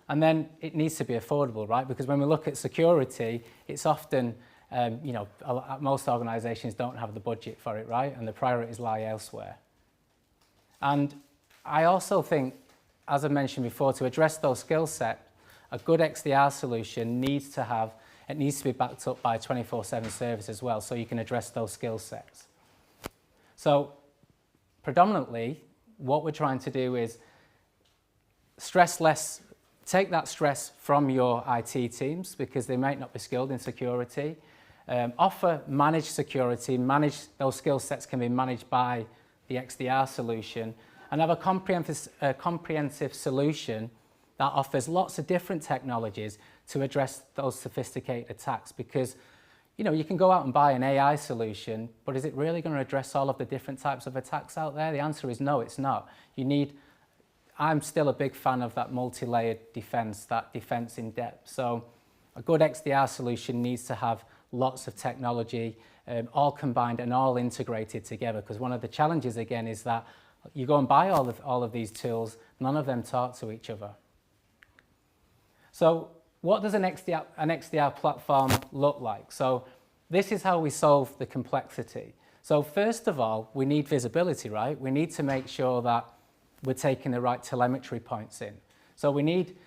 And then it needs to be affordable, right? Because when we look at security, it's often, most organizations don't have the budget for it, right? And the priorities lie elsewhere. And I also think, as I mentioned before, to address those skill sets, a good XDR solution needs to be backed up by 24/7 service as well, so you can address those skill sets. So predominantly, what we're trying to do is take that stress from your IT teams, because they might not be skilled in security. Offer managed security, those skill sets can be managed by the XDR solution, and have a comprehensive solution that offers lots of different technologies to address those sophisticated attacks. Because you can go out and buy an AI solution, but is it really going to address all of the different types of attacks out there? The answer is no, it's not. I'm still a big fan of that multi-layered defense, that defense in depth. So a good XDR solution needs to have lots of technology, all combined and all integrated together. Because one of the challenges, again, is that you go and buy all of these tools, none of them talk to each other. So what does an XDR platform look like? So this is how we solve the complexity. So first of all, we need visibility, right? We need to make sure that we're taking the right telemetry points in. So we need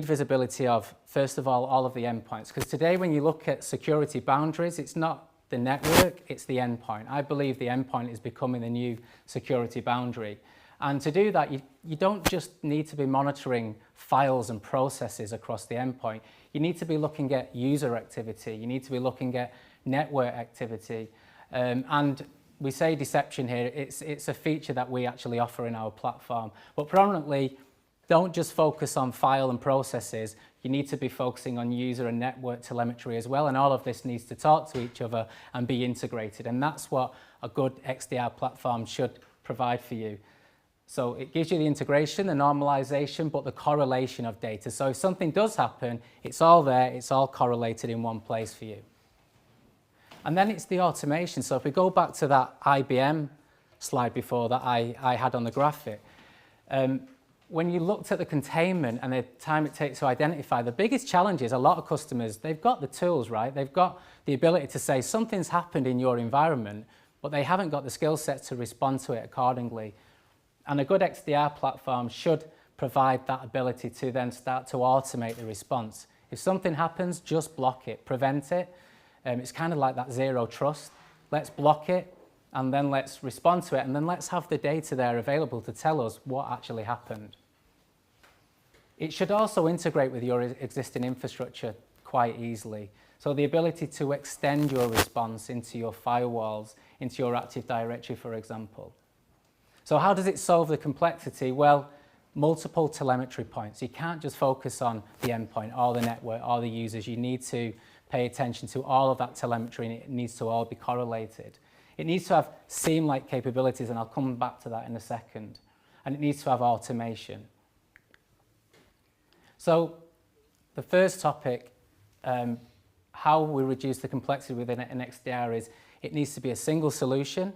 visibility of, first of all of the endpoints. Because today when you look at security boundaries, it's not the network, it's the endpoint. I believe the endpoint is becoming the new security boundary. And to do that, you don't just need to be monitoring files and processes across the endpoint. You need to be looking at user activity. You need to be looking at network activity. And we say deception here, it's a feature that we actually offer in our platform. But predominantly, don't just focus on file and processes. You need to be focusing on user and network telemetry as well. And all of this needs to talk to each other and be integrated. And that's what a good XDR platform should provide for you. So it gives you the integration, the normalization, but the correlation of data. So if something does happen, it's all there, it's all correlated in one place for you. And then it's the automation. So if we go back to that IBM slide before that I had on the graphic, when you looked at the containment and the time it takes to identify, the biggest challenge is a lot of customers, they've got the tools, right? They've got the ability to say something's happened in your environment, but they haven't got the skill set to respond to it accordingly. And a good XDR platform should provide that ability to then start to automate the response. If something happens, just block it, prevent it. It's kind of like that zero trust. Let's block it, and then let's respond to it, and then let's have the data there available to tell us what actually happened. It should also integrate with your existing infrastructure quite easily. So the ability to extend your response into your firewalls, into your Active Directory, for example. So how does it solve the complexity? Well, multiple telemetry points. You can't just focus on the endpoint or the network or the users. You need to pay attention to all of that telemetry, and it needs to all be correlated. It needs to have SIEM-like capabilities, and I'll come back to that in a second. And it needs to have automation. So the first topic, how we reduce the complexity within an XDR, is it needs to be a single solution.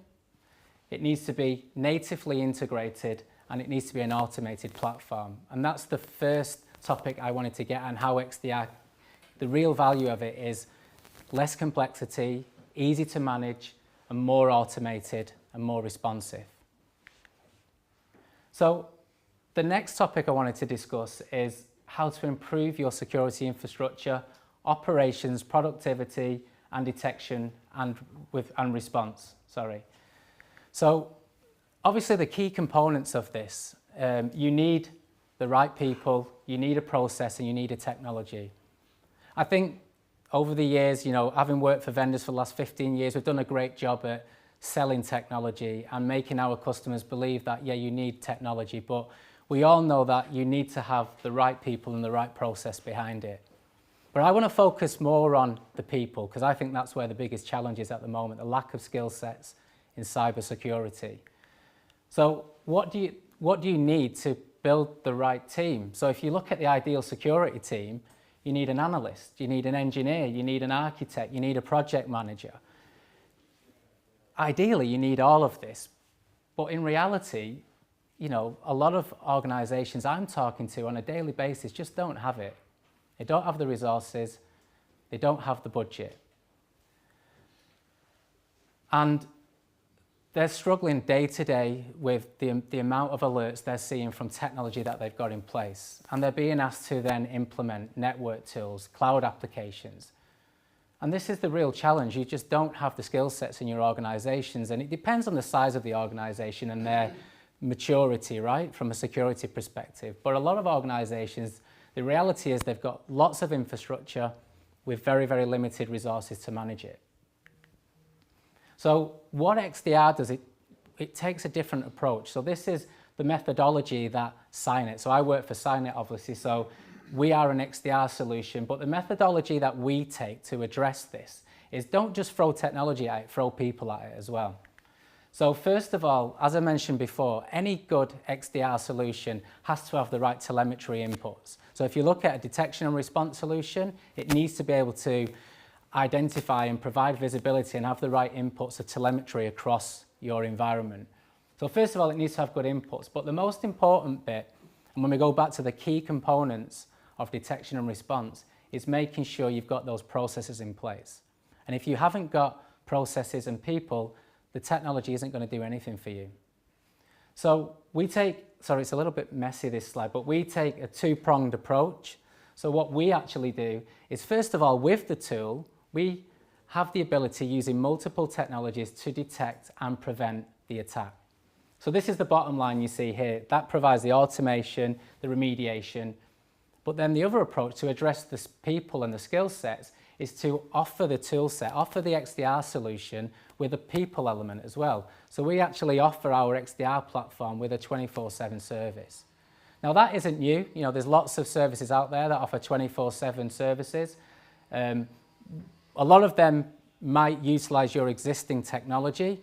It needs to be natively integrated, and it needs to be an automated platform. And that's the first topic I wanted to get on, how XDR, the real value of it is less complexity, easy to manage, and more automated and more responsive. So the next topic I wanted to discuss is how to improve your security infrastructure, operations, productivity, and detection and response. So obviously the key components of this, you need the right people, you need a process, and you need a technology. I think over the years, having worked for vendors for the last 15 years, we've done a great job at selling technology and making our customers believe that, yeah, you need technology, but we all know that you need to have the right people and the right process behind it. But I want to focus more on the people, because I think that's where the biggest challenge is at the moment, the lack of skill sets in cybersecurity. So what do you need to build the right team? So if you look at the ideal security team, you need an analyst, you need an engineer, you need an architect, you need a project manager. Ideally, you need all of this. But in reality, you know, a lot of organizations I'm talking to on a daily basis just don't have it. They don't have the resources, they don't have the budget. And they're struggling day to day with the amount of alerts they're seeing from technology that they've got in place. And they're being asked to then implement network tools, cloud applications. And this is the real challenge. You just don't have the skill sets in your organizations. And it depends on the size of the organization and their maturity, right, from a security perspective. But a lot of organizations, the reality is they've got lots of infrastructure with very, very limited resources to manage it. So what XDR does, it takes a different approach. So this is the methodology that Cynet, so I work for Cynet obviously, so we are an XDR solution, but the methodology that we take to address this is don't just throw technology at it, throw people at it as well. So first of all, as I mentioned before, any good XDR solution has to have the right telemetry inputs. So if you look at a detection and response solution, it needs to be able to identify and provide visibility and have the right inputs of telemetry across your environment. So first of all, it needs to have good inputs, but the most important bit, and when we go back to the key components of detection and response, is making sure you've got those processes in place. And if you haven't got processes and people, the technology isn't going to do anything for you. So we take, sorry, it's a little bit messy this slide, but we take a two-pronged approach. So what we actually do is, first of all, with the tool, we have the ability using multiple technologies to detect and prevent the attack. So this is the bottom line you see here. That provides the automation, the remediation. But then the other approach to address the people and the skill sets is to offer the tool set, offer the XDR solution with a people element as well. So we actually offer our XDR platform with a 24/7 service. Now that isn't new. You know, there's lots of services out there that offer 24/7 services. A lot of them might utilize your existing technology,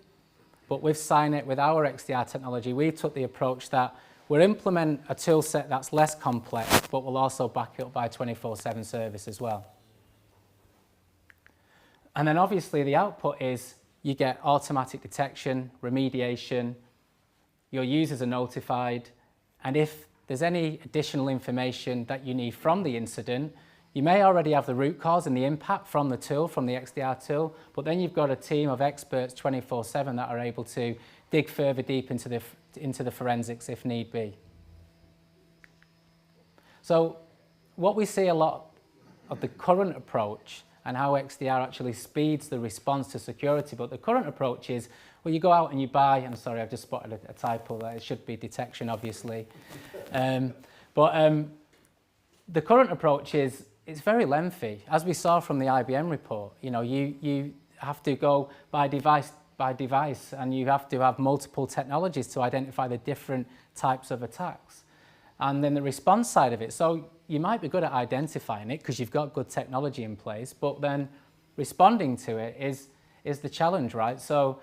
but with Cynet, with our XDR technology, we took the approach that we'll implement a tool set that's less complex, but we'll also back it up by a 24/7 service as well. And then obviously the output is you get automatic detection, remediation, your users are notified, and if there's any additional information that you need from the incident, you may already have the root cause and the impact from the tool, from the XDR tool, but then you've got a team of experts 24/7 that are able to dig further deep into the forensics if need be. So what we see a lot of the current approach and how XDR actually speeds the response to security, but the current approach is, well, you go out and you buy, and sorry, I've just spotted a typo there, it should be detection, obviously. The current approach is, it's very lengthy. As we saw from the IBM report, you know, you have to go by device, and you have to have multiple technologies to identify the different types of attacks. And then the response side of it, so you might be good at identifying it because you've got good technology in place, but then responding to it is the challenge, right? So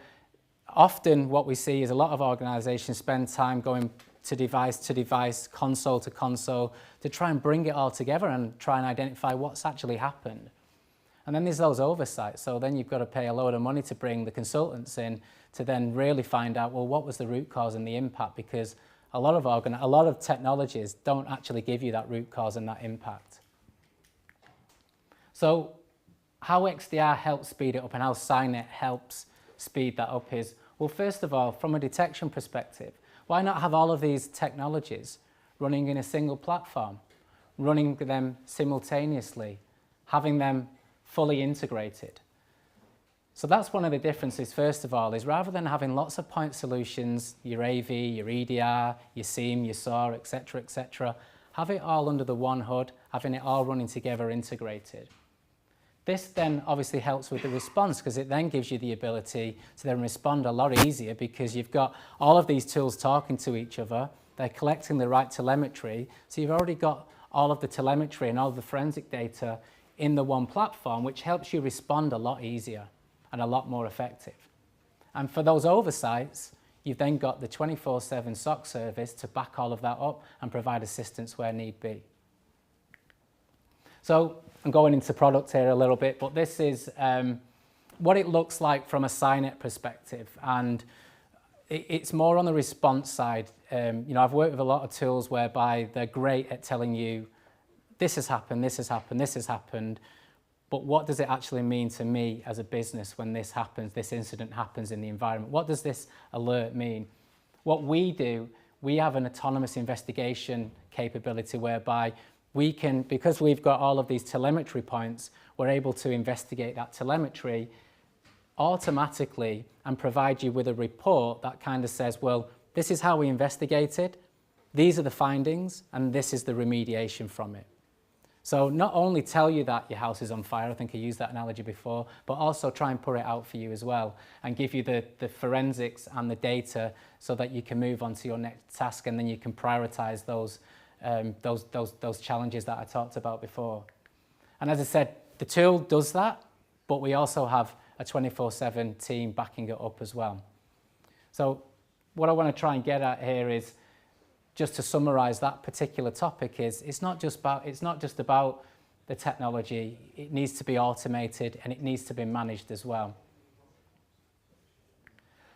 often what we see is a lot of organizations spend time going to device, console to console, to try and bring it all together and try and identify what's actually happened. And then there's those oversights. So then you've got to pay a load of money to bring the consultants in to then really find out, well, what was the root cause and the impact? Because a lot of technologies don't actually give you that root cause and that impact. So how XDR helps speed it up and how Cynet helps speed that up is, well, first of all, from a detection perspective, why not have all of these technologies running in a single platform, running them simultaneously, having them fully integrated? So that's one of the differences, first of all, is rather than having lots of point solutions, your AV, your EDR, your SIEM, your SOAR, etc., have it all under the one hood, having it all running together integrated. This then obviously helps with the response because it then gives you the ability to then respond a lot easier because you've got all of these tools talking to each other, they're collecting the right telemetry, so you've already got all of the telemetry and all of the forensic data in the one platform, which helps you respond a lot easier and a lot more effective. And for those oversights, you've then got the 24/7 SOC service to back all of that up and provide assistance where need be. So I'm going into product here a little bit, but this is what it looks like from a Cynet perspective. And it's more on the response side. You know, I've worked with a lot of tools whereby they're great at telling you, this has happened, this has happened, this has happened, but what does it actually mean to me as a business when this happens, this incident happens in the environment? What does this alert mean? What we do, we have an autonomous investigation capability whereby we can, because we've got all of these telemetry points, we're able to investigate that telemetry automatically and provide you with a report that kind of says, well, this is how we investigated, these are the findings, and this is the remediation from it. So not only tell you that your house is on fire, I think I used that analogy before, but also try and put it out for you as well and give you the forensics and the data so that you can move on to your next task, and then you can prioritize those challenges that I talked about before. And as I said, the tool does that, but we also have a 24/7 team backing it up as well. So what I want to try and get at here is, just to summarize that particular topic, is it's not just about the technology. It needs to be automated and it needs to be managed as well.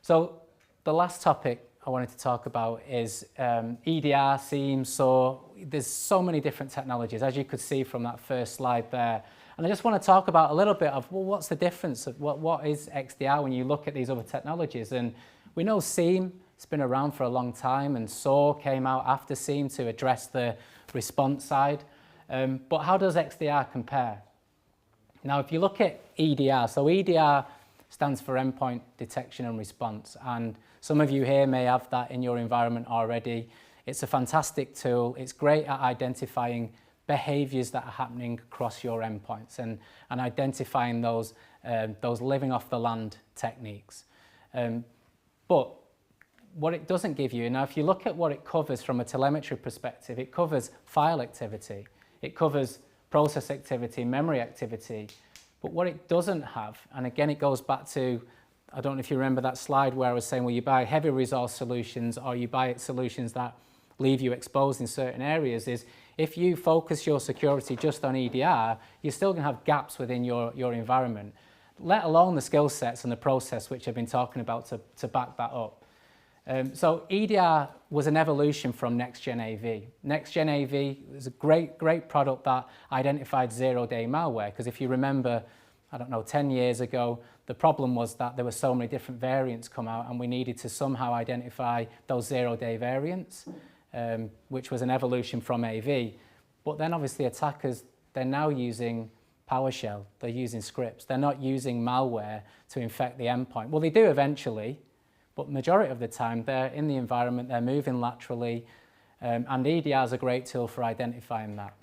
So the last topic I wanted to talk about is EDR, SIEM, SOAR. There's so many different technologies, as you could see from that first slide there. And I just want to talk about a little bit of, well, what's the difference of what is XDR when you look at these other technologies? And we know SIEM, it's been around for a long time, and SOAR came out after SIEM to address the response side. But how does XDR compare? Now, if you look at EDR, so EDR stands for Endpoint Detection and Response, and some of you here may have that in your environment already. It's a fantastic tool. It's great at identifying behaviors that are happening across your endpoints and identifying those living off the land techniques. But what it doesn't give you, now if you look at what it covers from a telemetry perspective, it covers file activity, it covers process activity, memory activity, but what it doesn't have, and again it goes back to, I don't know if you remember that slide where I was saying, well, you buy heavy resource solutions or you buy solutions that leave you exposed in certain areas, is if you focus your security just on EDR, you're still going to have gaps within your environment, let alone the skill sets and the process which I've been talking about to back that up. So EDR was an evolution from Next-Gen AV. Next-Gen AV was a great product that identified zero-day malware, because if you remember, I don't know, 10 years ago, the problem was that there were so many different variants come out and we needed to somehow identify those zero-day variants, which was an evolution from AV. But then obviously attackers, they're now using PowerShell, they're using scripts, they're not using malware to infect the endpoint. Well, they do eventually, but majority of the time they're in the environment, they're moving laterally, and EDR is a great tool for identifying that.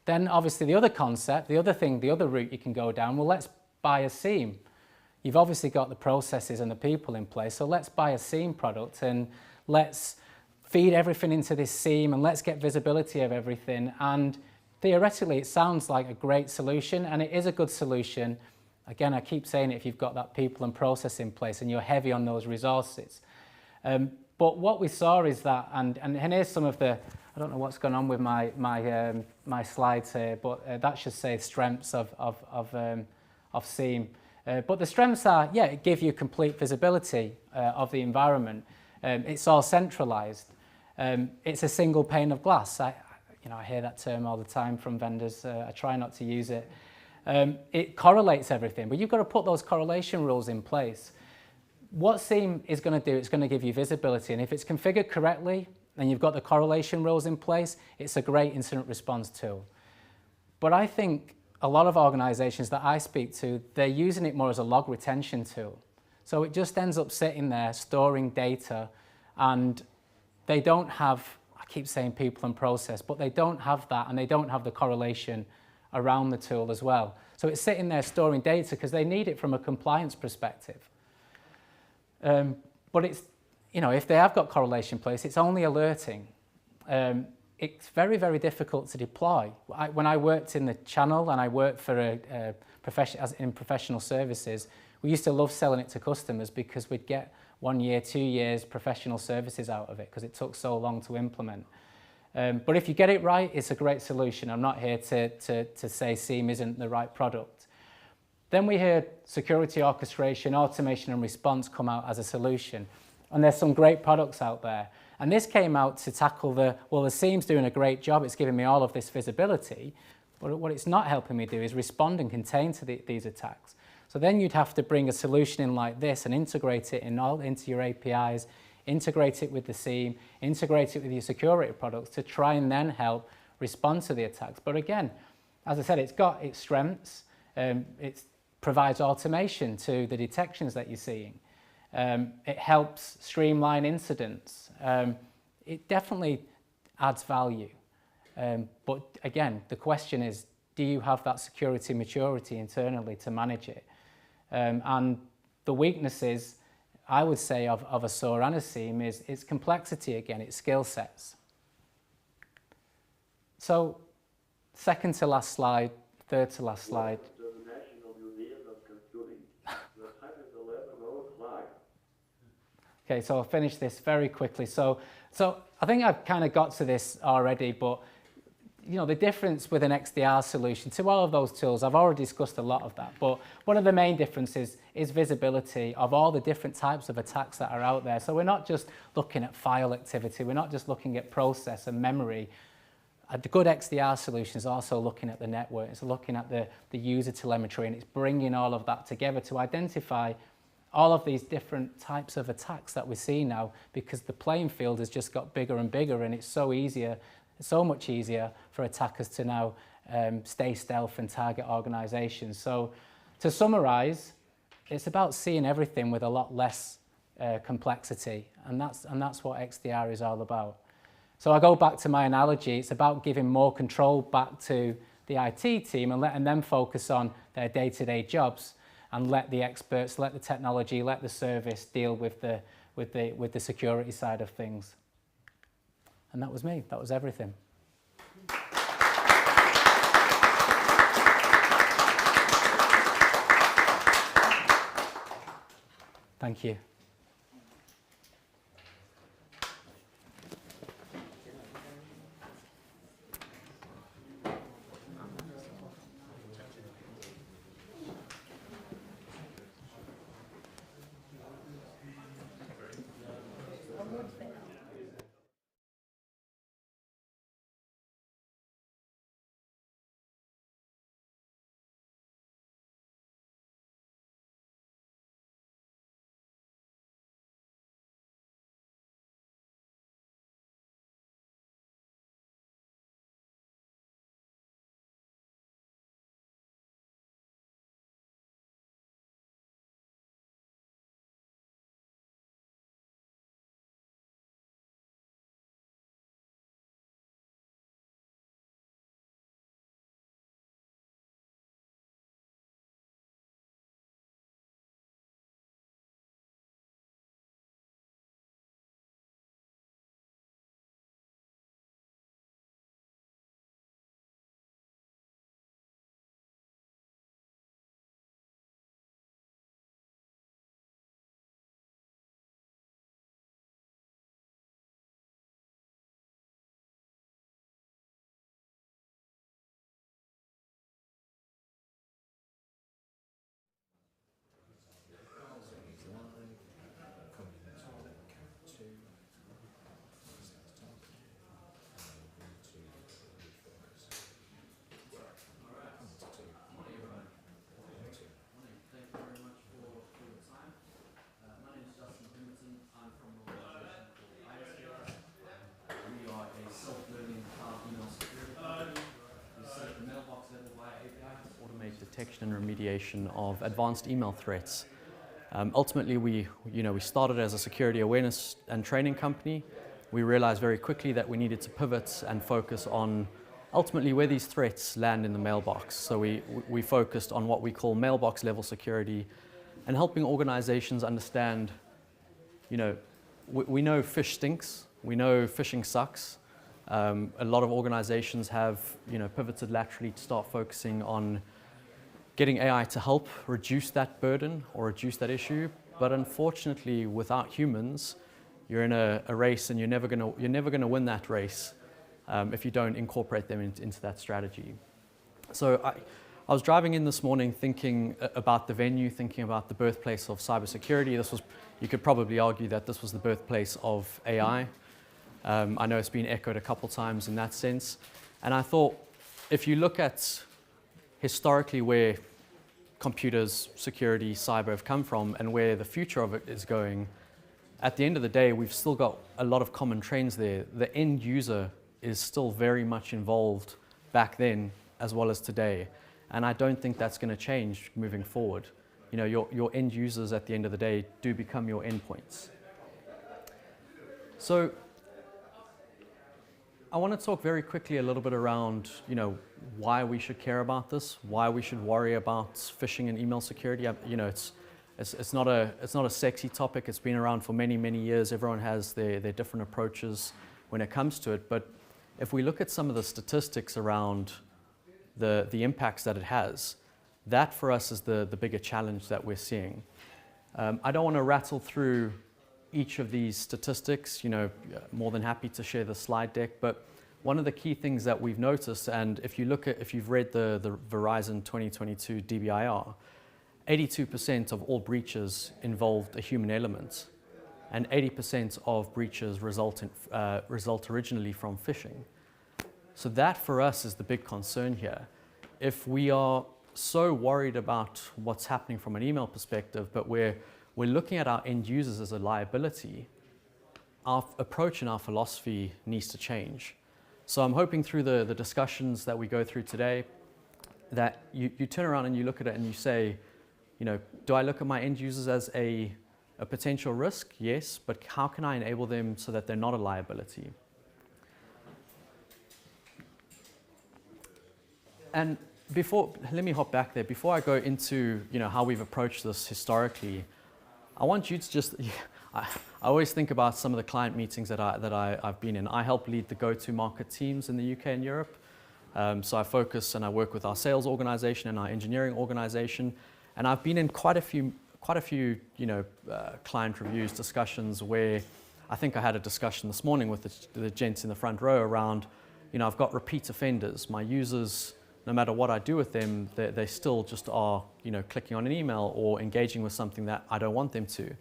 Then obviously the other concept, the other route you can go down, well, let's buy a SIEM. You've obviously got the processes and the people in place, so let's buy a SIEM product and let's feed everything into this SIEM and let's get visibility of everything. And theoretically it sounds like a great solution, and it is a good solution. Again, I keep saying it, if you've got that people and process in place and you're heavy on those resources. But what we saw is that, and here's some of the, I don't know what's going on with my slides here, but that should say strengths of SIEM. But the strengths are, yeah, it gives you complete visibility of the environment. It's all centralized. It's a single pane of glass. I hear that term all the time from vendors. I try not to use it. It correlates everything, but you've got to put those correlation rules in place. What SIEM is going to do, it's going to give you visibility, and if it's configured correctly and you've got the correlation rules in place, it's a great incident response tool. But I think a lot of organizations that I speak to, they're using it more as a log retention tool. So it just ends up sitting there storing data, and they don't have, I keep saying people and process, but they don't have that, and they don't have the correlation around the tool as well. So it's sitting there storing data because they need it from a compliance perspective. But it's, if they have got correlation in place, it's only alerting. it's very, very difficult to deploy. When I worked in the channel and I worked for in professional services, we used to love selling it to customers because we'd get 1 year, 2 years professional services out of it because it took so long to implement. But if you get it right, it's a great solution. I'm not here to say SIEM isn't the right product. Then we heard security orchestration, automation and response come out as a solution. And there's some great products out there. And this came out to tackle the SIEM's doing a great job, it's giving me all of this visibility, but what it's not helping me do is respond and contain to these attacks. So then you'd have to bring a solution in like this and integrate it into your APIs, integrate it with the SIEM, integrate it with your security products to try and then help respond to the attacks. But again, as I said, it's got its strengths. It provides automation to the detections that you're seeing. It helps streamline incidents. It definitely adds value. But again, the question is, do you have that security maturity internally to manage it? And the weaknesses, I would say, of a SOAR and a SIEM is its complexity again, its skill sets. So, second to last slide, third to last slide. Okay, so I'll finish this very quickly. So I think I've kind of got to this already, but you know, the difference with an XDR solution to all of those tools, I've already discussed a lot of that, but one of the main differences is visibility of all the different types of attacks that are out there. So we're not just looking at file activity, we're not just looking at process and memory. A good XDR solution is also looking at the network, it's looking at the user telemetry, and it's bringing all of that together to identify all of these different types of attacks that we see now, because the playing field has just got bigger and bigger, and it's so much easier for attackers to now stay stealth and target organizations. So to summarize, it's about seeing everything with a lot less complexity, and that's what XDR is all about. So I go back to my analogy, it's about giving more control back to the IT team and letting them focus on their day-to-day jobs, and let the experts, let the technology, let the service deal with the security side of things. And that was me, that was everything. Thank you. Detection and remediation of advanced email threats. Ultimately, we started as a security awareness and training company. We realized very quickly that we needed to pivot and focus on ultimately where these threats land in the mailbox. So we focused on what we call mailbox level security and helping organizations understand, we know phish stinks, we know phishing sucks, A lot of organizations have, pivoted laterally to start focusing on getting AI to help reduce that burden or reduce that issue. But unfortunately, without humans, you're in a race, and you're never gonna win that race if you don't incorporate them into that strategy. So I was driving in this morning thinking about the venue, thinking about the birthplace of cybersecurity. You could probably argue that this was the birthplace of AI. I know it's been echoed a couple times in that sense. And I thought, if you look at historically where computers, security, cyber have come from and where the future of it is going, at the end of the day, we've still got a lot of common trends there. The end user is still very much involved back then as well as today. And I don't think that's going to change moving forward. Your end users at the end of the day do become your endpoints. So I want to talk very quickly a little bit around, why we should care about this, why we should worry about phishing and email security. It's not a sexy topic. It's been around for many, many years. Everyone has their different approaches when it comes to it. But if we look at some of the statistics around the impacts that it has, that for us is the bigger challenge that we're seeing. I don't want to rattle through each of these statistics, more than happy to share the slide deck, but one of the key things that we've noticed, and if you've read the Verizon 2022 DBIR, 82% of all breaches involved a human element, and 80% of breaches result originally from phishing. So that for us is the big concern here. If we are so worried about what's happening from an email perspective, but we're looking at our end users as a liability, our approach and our philosophy needs to change. So I'm hoping through the discussions that we go through today that you turn around and you look at it and you say, do I look at my end users as a potential risk? Yes, but how can I enable them so that they're not a liability? And let me hop back there. Before I go into how we've approached this historically, I want you to just, I always think about some of the client meetings that I've been in. I help lead the go-to-market teams in the UK and Europe. So I focus and I work with our sales organization and our engineering organization. And I've been in quite a few client reviews, discussions where I think I had a discussion this morning with the gents in the front row around, I've got repeat offenders. My users, no matter what I do with them, they still just are, clicking on an email or engaging with something that I don't want them to.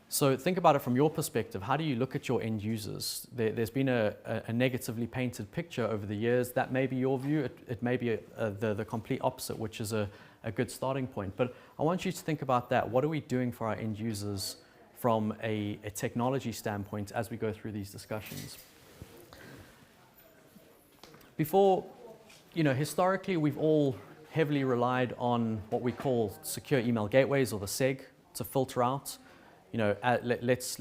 So think about it from your perspective. How do you look at your end users? There's been a negatively painted picture over the years. That may be your view. It may be the complete opposite, which is a good starting point. But I want you to think about that. What are we doing for our end users from a technology standpoint as we go through these discussions? Historically, we've all heavily relied on what we call secure email gateways, or the SEG, to filter out. Let's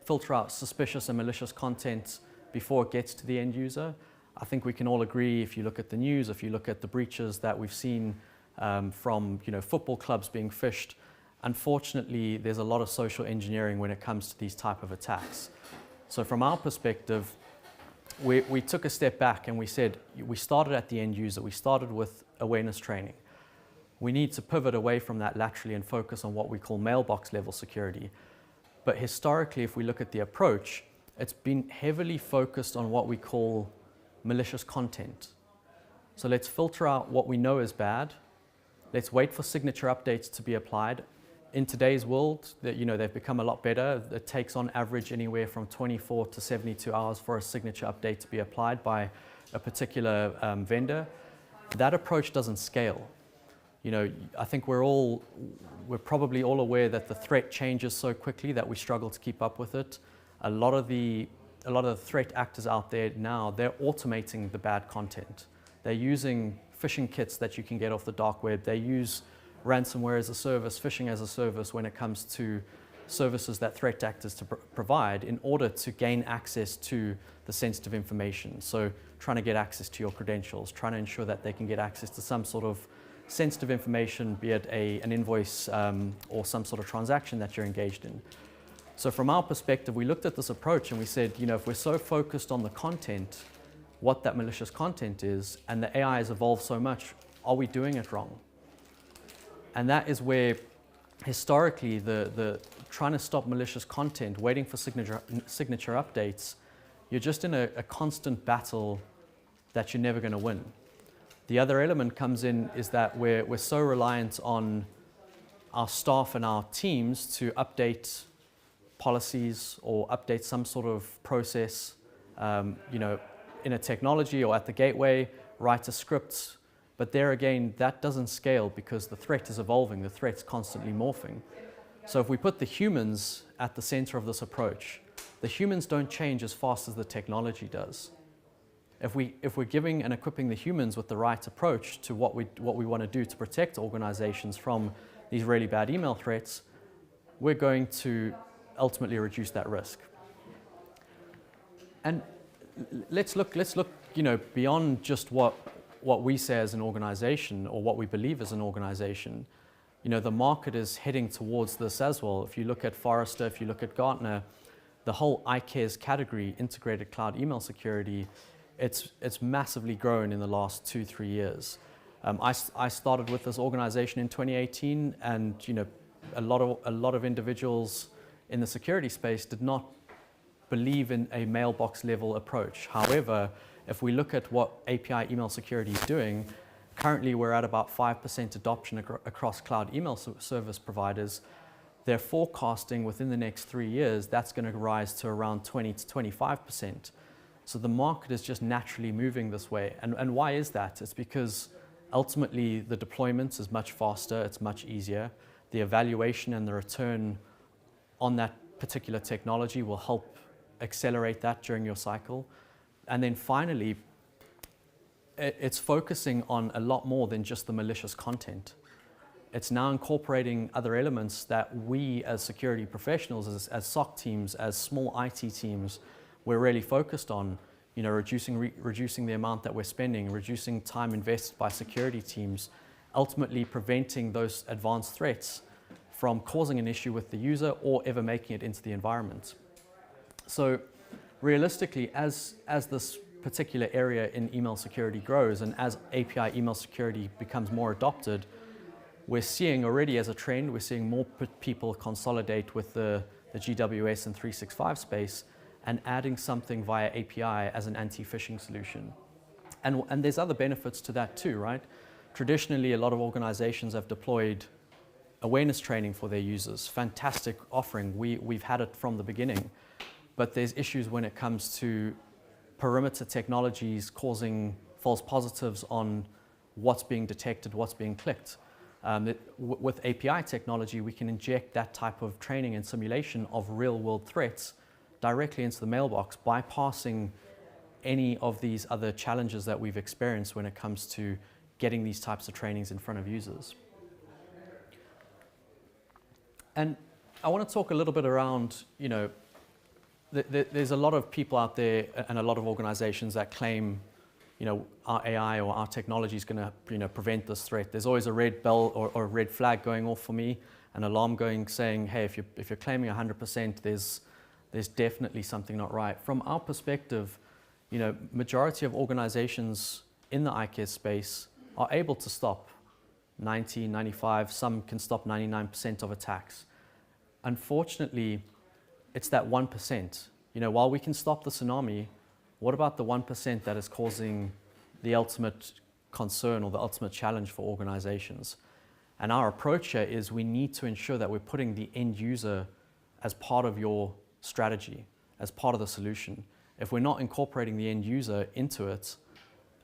filter out suspicious and malicious content before it gets to the end user. I think we can all agree, if you look at the news, if you look at the breaches that we've seen from football clubs being phished, unfortunately, there's a lot of social engineering when it comes to these type of attacks. So from our perspective, we took a step back and we said, we started at the end user. We started with awareness training. We need to pivot away from that laterally and focus on what we call mailbox level security. But historically, if we look at the approach, it's been heavily focused on what we call malicious content. So let's filter out what we know is bad. Let's wait for signature updates to be applied. In today's world, they've become a lot better. It takes on average anywhere from 24 to 72 hours for a signature update to be applied by a particular vendor. That approach doesn't scale. I think we're probably all aware that the threat changes so quickly that we struggle to keep up with it. A lot of the threat actors out there now, they're automating the bad content. They're using phishing kits that you can get off the dark web. They use ransomware as a service, phishing as a service when it comes to services that threat actors provide in order to gain access to the sensitive information. So trying to get access to your credentials, trying to ensure that they can get access to some sort of sensitive information, be it an invoice or some sort of transaction that you're engaged in. So from our perspective, we looked at this approach and we said, you know, if we're so focused on the content, what that malicious content is, and the AI has evolved so much, are we doing it wrong? And that is where historically the trying to stop malicious content, waiting for signature updates, you're just in a constant battle that you're never going to win. The other element comes in is that we're so reliant on our staff and our teams to update policies or update some sort of process, you know, in a technology or at the gateway, write a script. But there again, that doesn't scale because the threat is evolving, the threat's constantly morphing. So if we put the humans at the center of this approach, the humans don't change as fast as the technology does. If we're giving and equipping the humans with the right approach to what we want to do to protect organizations from these really bad email threats, we're going to ultimately reduce that risk. And let's look, you know, beyond just what we say as an organization or what we believe as an organization. You know, the market is heading towards this as well. If you look at Forrester, if you look at Gartner, the whole ICARES category, integrated cloud email security, it's massively grown in the last 2-3 years. I started with this organization in 2018, and you know, a lot of individuals in the security space did not believe in a mailbox level approach. However, if we look at what API email security is doing, currently we're at about 5% adoption across cloud email service providers. They're forecasting within the next 3 years that's going to rise to around 20 to 25%. So the market is just naturally moving this way. And why is that? It's because ultimately the deployment is much faster, it's much easier. The evaluation and the return on that particular technology will help accelerate that during your cycle. And then finally, it's focusing on a lot more than just the malicious content. It's now incorporating other elements that we as security professionals, as SOC teams, as small IT teams, we're really focused on, you know, reducing the amount that we're spending, reducing time invested by security teams, ultimately preventing those advanced threats from causing an issue with the user or ever making it into the environment. So realistically, as this particular area in email security grows and as API email security becomes more adopted, we're seeing already as a trend, we're seeing more people consolidate with the GWS and 365 space and adding something via API as an anti-phishing solution. And there's other benefits to that too, right? Traditionally, a lot of organizations have deployed awareness training for their users. Fantastic offering. We've had it from the beginning. But there's issues when it comes to perimeter technologies causing false positives on what's being detected, what's being clicked. With API technology, we can inject that type of training and simulation of real-world threats directly into the mailbox, bypassing any of these other challenges that we've experienced when it comes to getting these types of trainings in front of users. And I want to talk a little bit around, you know, there's a lot of people out there and a lot of organizations that claim, you know, our AI or our technology is going to, you know, prevent this threat. There's always a red bell or a red flag going off for me, an alarm going saying, hey, if you're claiming 100%, there's definitely something not right. From our perspective, you know, majority of organizations in the ICARES space are able to stop 90, 95, some can stop 99% of attacks. Unfortunately, it's that 1%. You know, while we can stop the tsunami, what about the 1% that is causing the ultimate concern or the ultimate challenge for organizations? And our approach here is we need to ensure that we're putting the end user as part of your strategy, as part of the solution. If we're not incorporating the end user into it,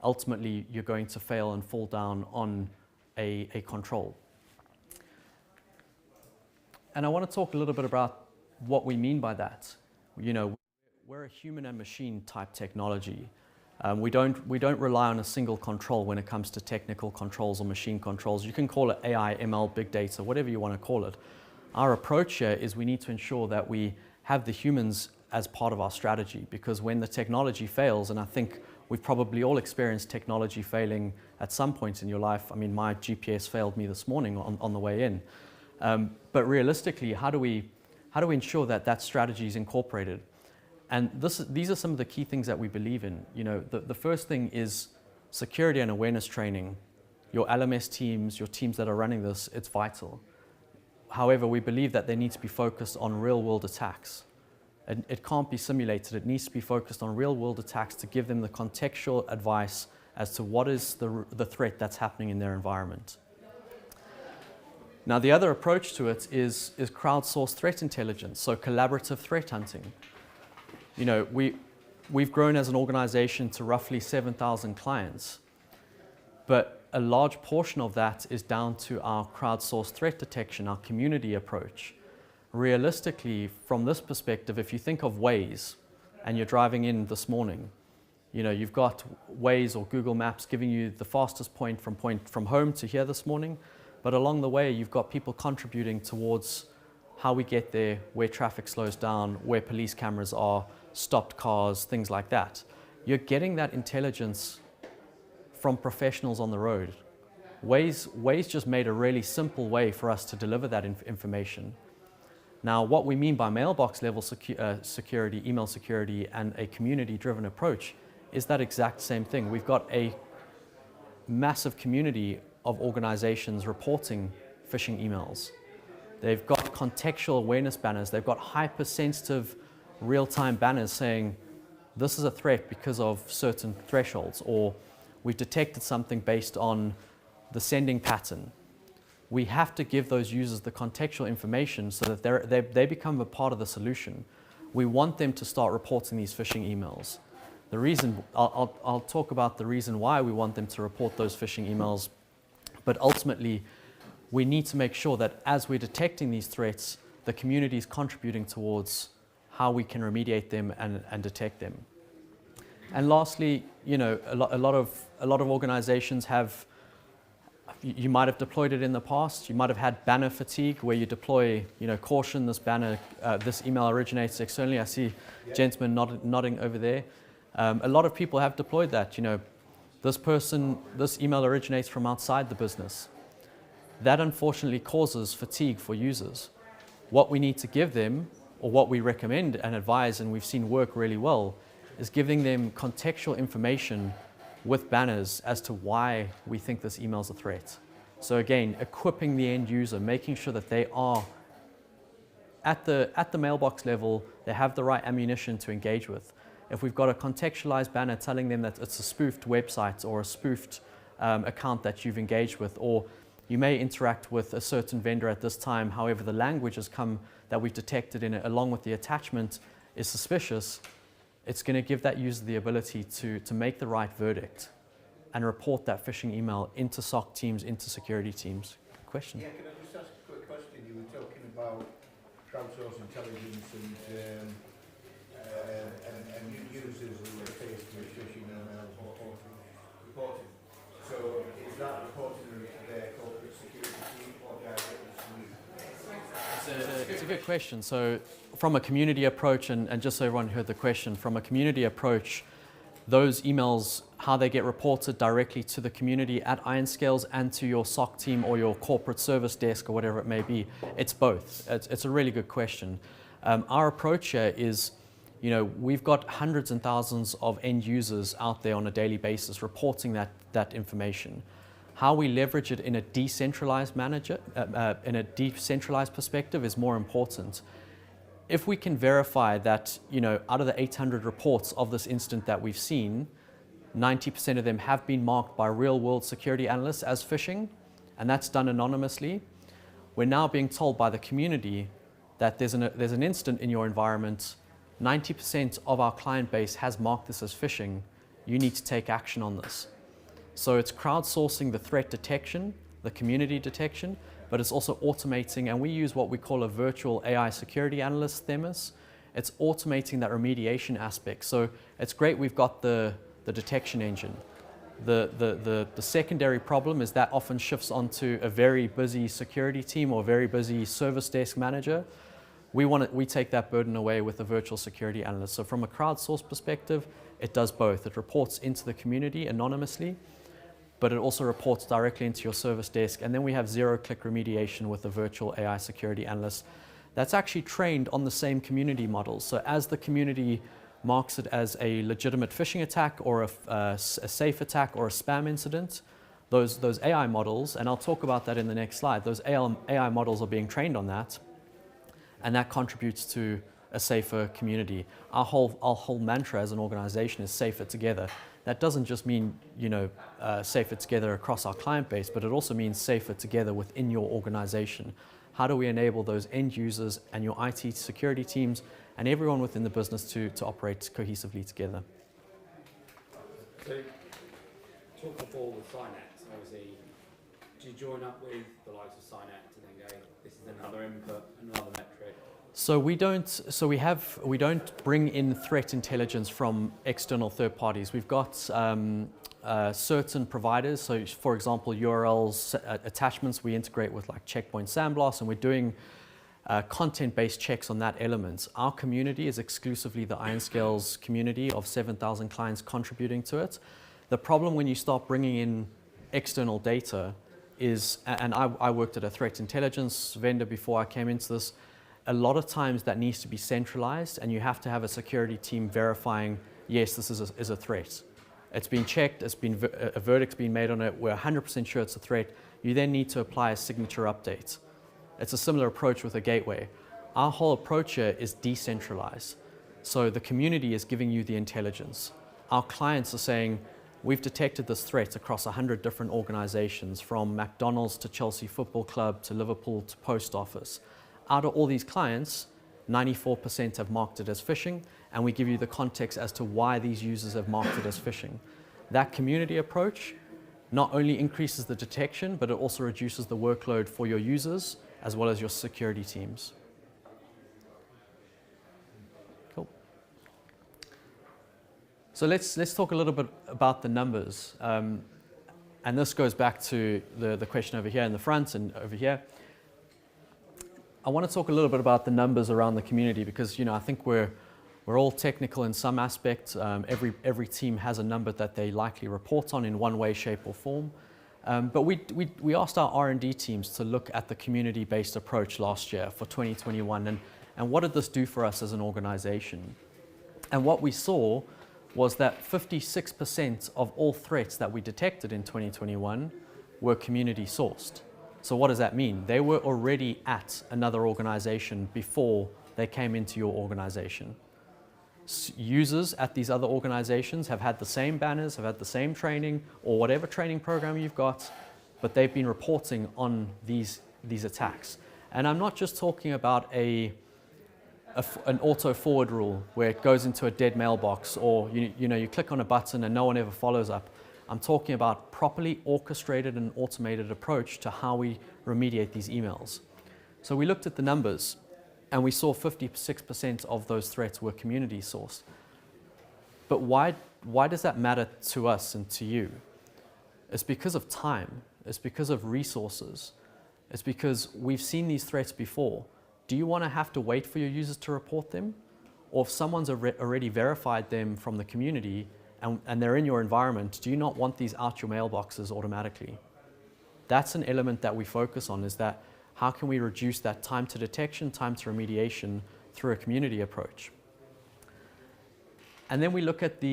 ultimately you're going to fail and fall down on a control. And I want to talk a little bit about what we mean by that. You know, we're a human and machine type technology. We don't rely on a single control when it comes to technical controls or machine controls. You can call it AI, ML, big data, whatever you want to call it. Our approach here is we need to ensure that we have the humans as part of our strategy, because when the technology fails, and I think we've probably all experienced technology failing at some point in your life. I mean, my GPS failed me this morning on the way in. But realistically, how do we how do we ensure that that strategy is incorporated? And these are some of the key things that we believe in. You know, the first thing is security and awareness training. Your LMS teams, your teams that are running this, it's vital. However, we believe that they need to be focused on real-world attacks. And it can't be simulated. It needs to be focused on real-world attacks to give them the contextual advice as to what is the threat that's happening in their environment. Now, the other approach to it is crowdsourced threat intelligence, so collaborative threat hunting. You know, we've grown as an organization to roughly 7,000 clients, but a large portion of that is down to our crowdsourced threat detection, our community approach. Realistically, from this perspective, if you think of Waze and you're driving in this morning, you know, you've got Waze or Google Maps giving you the fastest point from home to here this morning, but along the way, you've got people contributing towards how we get there, where traffic slows down, where police cameras are, stopped cars, things like that. You're getting that intelligence from professionals on the road. Waze just made a really simple way for us to deliver that information. Now, what we mean by mailbox level security, email security, and a community-driven approach is that exact same thing. We've got a massive community of organizations reporting phishing emails. They've got contextual awareness banners. They've got hypersensitive real-time banners saying, this is a threat because of certain thresholds, or we've detected something based on the sending pattern. We have to give those users the contextual information so that they become a part of the solution. We want them to start reporting these phishing emails. The reason, I'll talk about the reason why we want them to report those phishing emails, but ultimately, we need to make sure that as we're detecting these threats, the community is contributing towards how we can remediate them and detect them. And lastly, you know, a lot of organizations have, you might have deployed it in the past. You might have had banner fatigue where you deploy, you know, caution, this banner, this email originates externally. I see gentlemen nodding over there. A lot of people have deployed that. You know, this email originates from outside the business. That unfortunately causes fatigue for users. What we need to give them, or what we recommend and advise, and we've seen work really well, is giving them contextual information with banners as to why we think this email is a threat. So again, equipping the end user, making sure that they are at the mailbox level, they have the right ammunition to engage with. If we've got a contextualized banner telling them that it's a spoofed website or a spoofed account that you've engaged with, or you may interact with a certain vendor at this time, however the language has come that we've detected in it along with the attachment is suspicious, it's going to give that user the ability to make the right verdict and report that phishing email into SOC teams, into security teams. Good question. Yeah, can I just ask a quick question? You were talking about crowdsourced intelligence and users who are faced with phishing emails or reporting. So is that reporting to their corporate security team or directly to you? It's a good question. So from a community approach, and just so everyone heard the question, from a community approach, those emails, how they get reported directly to the community at IronScales and to your SOC team or your corporate service desk or whatever it may be, it's both. It's a really good question. Our approach here is, you know, we've got hundreds and thousands of end users out there on a daily basis reporting that information. How we leverage it in a decentralized in a decentralized perspective is more important. If we can verify that, you know, out of the 800 reports of this incident that we've seen, 90% of them have been marked by real-world security analysts as phishing, and that's done anonymously, we're now being told by the community that there's an incident in your environment, 90% of our client base has marked this as phishing, you need to take action on this. So it's crowdsourcing the threat detection, the community detection, but it's also automating, and we use what we call a virtual AI security analyst, Themis. It's automating that remediation aspect. So it's great we've got the detection engine. The secondary problem is that often shifts onto a very busy security team or very busy service desk manager. We take that burden away with a virtual security analyst. So from a crowdsourced perspective, it does both. It reports into the community anonymously, but it also reports directly into your service desk. And then we have zero-click remediation with a virtual AI security analyst. that's actually trained on the same community models. So as the community marks it as a legitimate phishing attack or a safe attack or a spam incident, those AI models, and I'll talk about that in the next slide, those AI models are being trained on that, and that contributes to a safer community. Our whole mantra as an organization is safer together. That doesn't just mean, safer together across our client base, but it also means safer together within your organization. How do we enable those end users and your IT security teams and everyone within the business to operate cohesively together? So, talk before with Cynet. Obviously, do you join up with the likes of Cynet and then go, this is another input, another metric? So we don't bring in threat intelligence from external third parties. We've got certain providers. So for example, URLs, attachments, we integrate with like Checkpoint Sandblast, and we're doing content-based checks on that element. Our community is exclusively the IronScales community of 7,000 clients contributing to it. The problem when you start bringing in external data is, and I worked at a threat intelligence vendor before I came into this, a lot of times that needs to be centralized, and you have to have a security team verifying, yes, this is a threat. It's been checked, a verdict's been made on it, we're 100% sure it's a threat. You then need to apply a signature update. It's a similar approach with a gateway. Our whole approach here is decentralized. So the community is giving you the intelligence. Our clients are saying, we've detected this threat across 100 different organizations, from McDonald's to Chelsea Football Club to Liverpool to Post Office. Out of all these clients, 94% have marked it as phishing, and we give you the context as to why these users have marked it as phishing. That community approach not only increases the detection, but it also reduces the workload for your users as well as your security teams. Cool. So let's talk a little bit about the numbers. And this goes back to the question over here in the front and over here. I want to talk a little bit about the numbers around the community because, I think we're all technical in some aspects. Every team has a number that they likely report on in one way, shape, or form. But we asked our R&D teams to look at the community-based approach last year for 2021, and what did this do for us as an organization? And what we saw was that 56% of all threats that we detected in 2021 were community sourced. So what does that mean? They were already at another organization before they came into your organization. Users at these other organizations have had the same banners, have had the same training, or whatever training program you've got, but they've been reporting on these attacks. And I'm not just talking about an auto forward rule where it goes into a dead mailbox, or you click on a button and no one ever follows up. I'm talking about properly orchestrated and automated approach to how we remediate these emails. So we looked at the numbers, and we saw 56% of those threats were community sourced. But why does that matter to us and to you? It's because of time. It's because of resources. It's because we've seen these threats before. Do you want to have to wait for your users to report them? Or if someone's already verified them from the community and they're in your environment, do you not want these out your mailboxes automatically? That's an element that we focus on, is that how can we reduce that time to detection, time to remediation through a community approach? And then we look at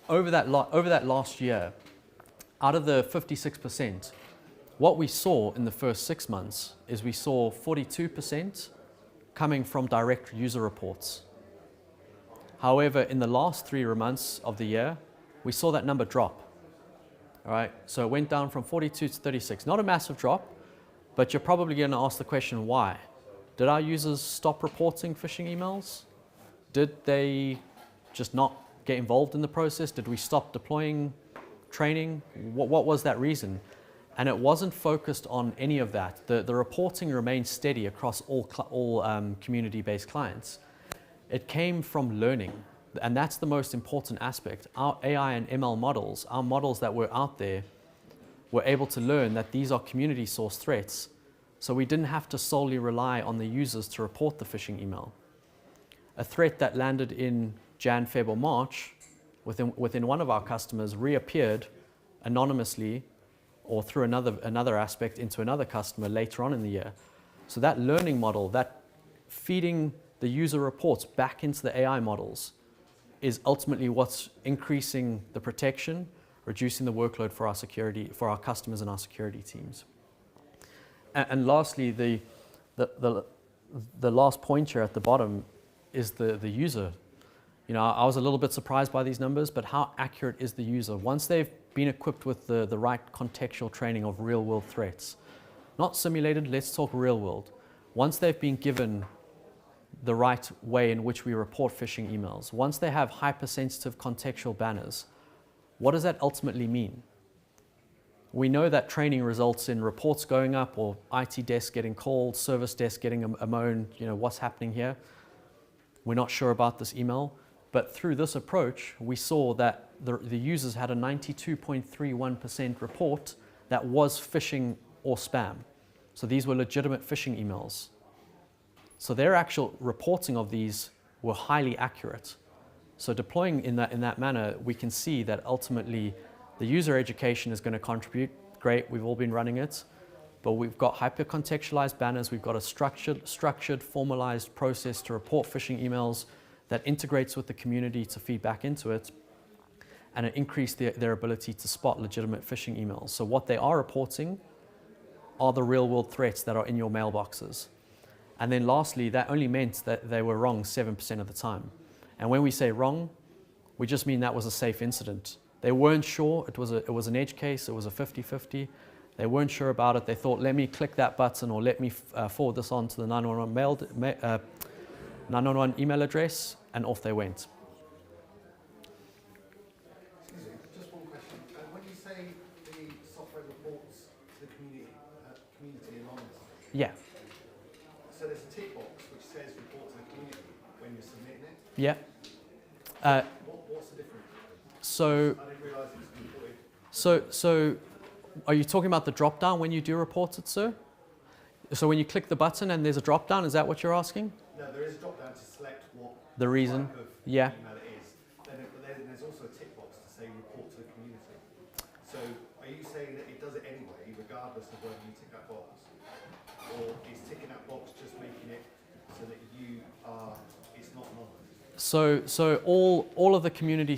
over that last year, out of the 56%, what we saw in the first 6 months is we saw 42% coming from direct user reports. However, in the last 3 months of the year, we saw that number drop. All right, so it went down from 42 to 36. Not a massive drop, but you're probably going to ask the question, why? Did our users stop reporting phishing emails? Did they just not get involved in the process? Did we stop deploying training? What was that reason? And it wasn't focused on any of that. The reporting remained steady across all community-based clients. It came from learning, and that's the most important aspect. Our AI and ML models, our models that were out there, were able to learn that these are community source threats, so we didn't have to solely rely on the users to report the phishing email. A threat that landed in Jan, Feb, or March within one of our customers reappeared anonymously or through another aspect into another customer later on in the year. So that learning model, that feeding the user reports back into the AI models is ultimately what's increasing the protection, reducing the workload for our security, for our customers and our security teams. And lastly, the last point here at the bottom is the user. You know, I was a little bit surprised by these numbers, but how accurate is the user? Once they've been equipped with the right contextual training of real world threats, not simulated, let's talk real world. Once they've been given the right way in which we report phishing emails, once they have hypersensitive contextual banners, what does that ultimately mean? We know that training results in reports going up or IT desk getting called, service desk getting a moan, you know, what's happening here? We're not sure about this email, but through this approach, we saw that the users had a 92.31% report that was phishing or spam. So these were legitimate phishing emails. So their actual reporting of these were highly accurate. So deploying in that manner, we can see that ultimately the user education is going to contribute. Great, we've all been running it, but we've got hyper-contextualized banners. We've got a structured, formalized process to report phishing emails that integrates with the community to feed back into it, and it increased their ability to spot legitimate phishing emails. So what they are reporting are the real-world threats that are in your mailboxes. And then lastly, that only meant that they were wrong 7% of the time. And when we say wrong, we just mean that was a safe incident. They weren't sure, it was an edge case, it was a 50-50. They weren't sure about it. They thought, let me click that button or let me forward this on to the 911 email address, and off they went. Excuse me, just one question. When you say the software reports to the community anonymously, Yeah. so there's a tick box which says report to the community when you're submitting it? Yeah. What's the difference? So, I didn't realise it was reported. so are you talking about the drop down when you do report it, sir? So when you click the button and there's a drop down, is that what you're asking? No, there is a drop down to select what The reason? type of Yeah. email it is. Then there's also a tick box to say report to the community. So are you saying that it does it anyway, regardless of whether you tick that box? Or is ticking that box just making it so that it's not anonymous? So all of the community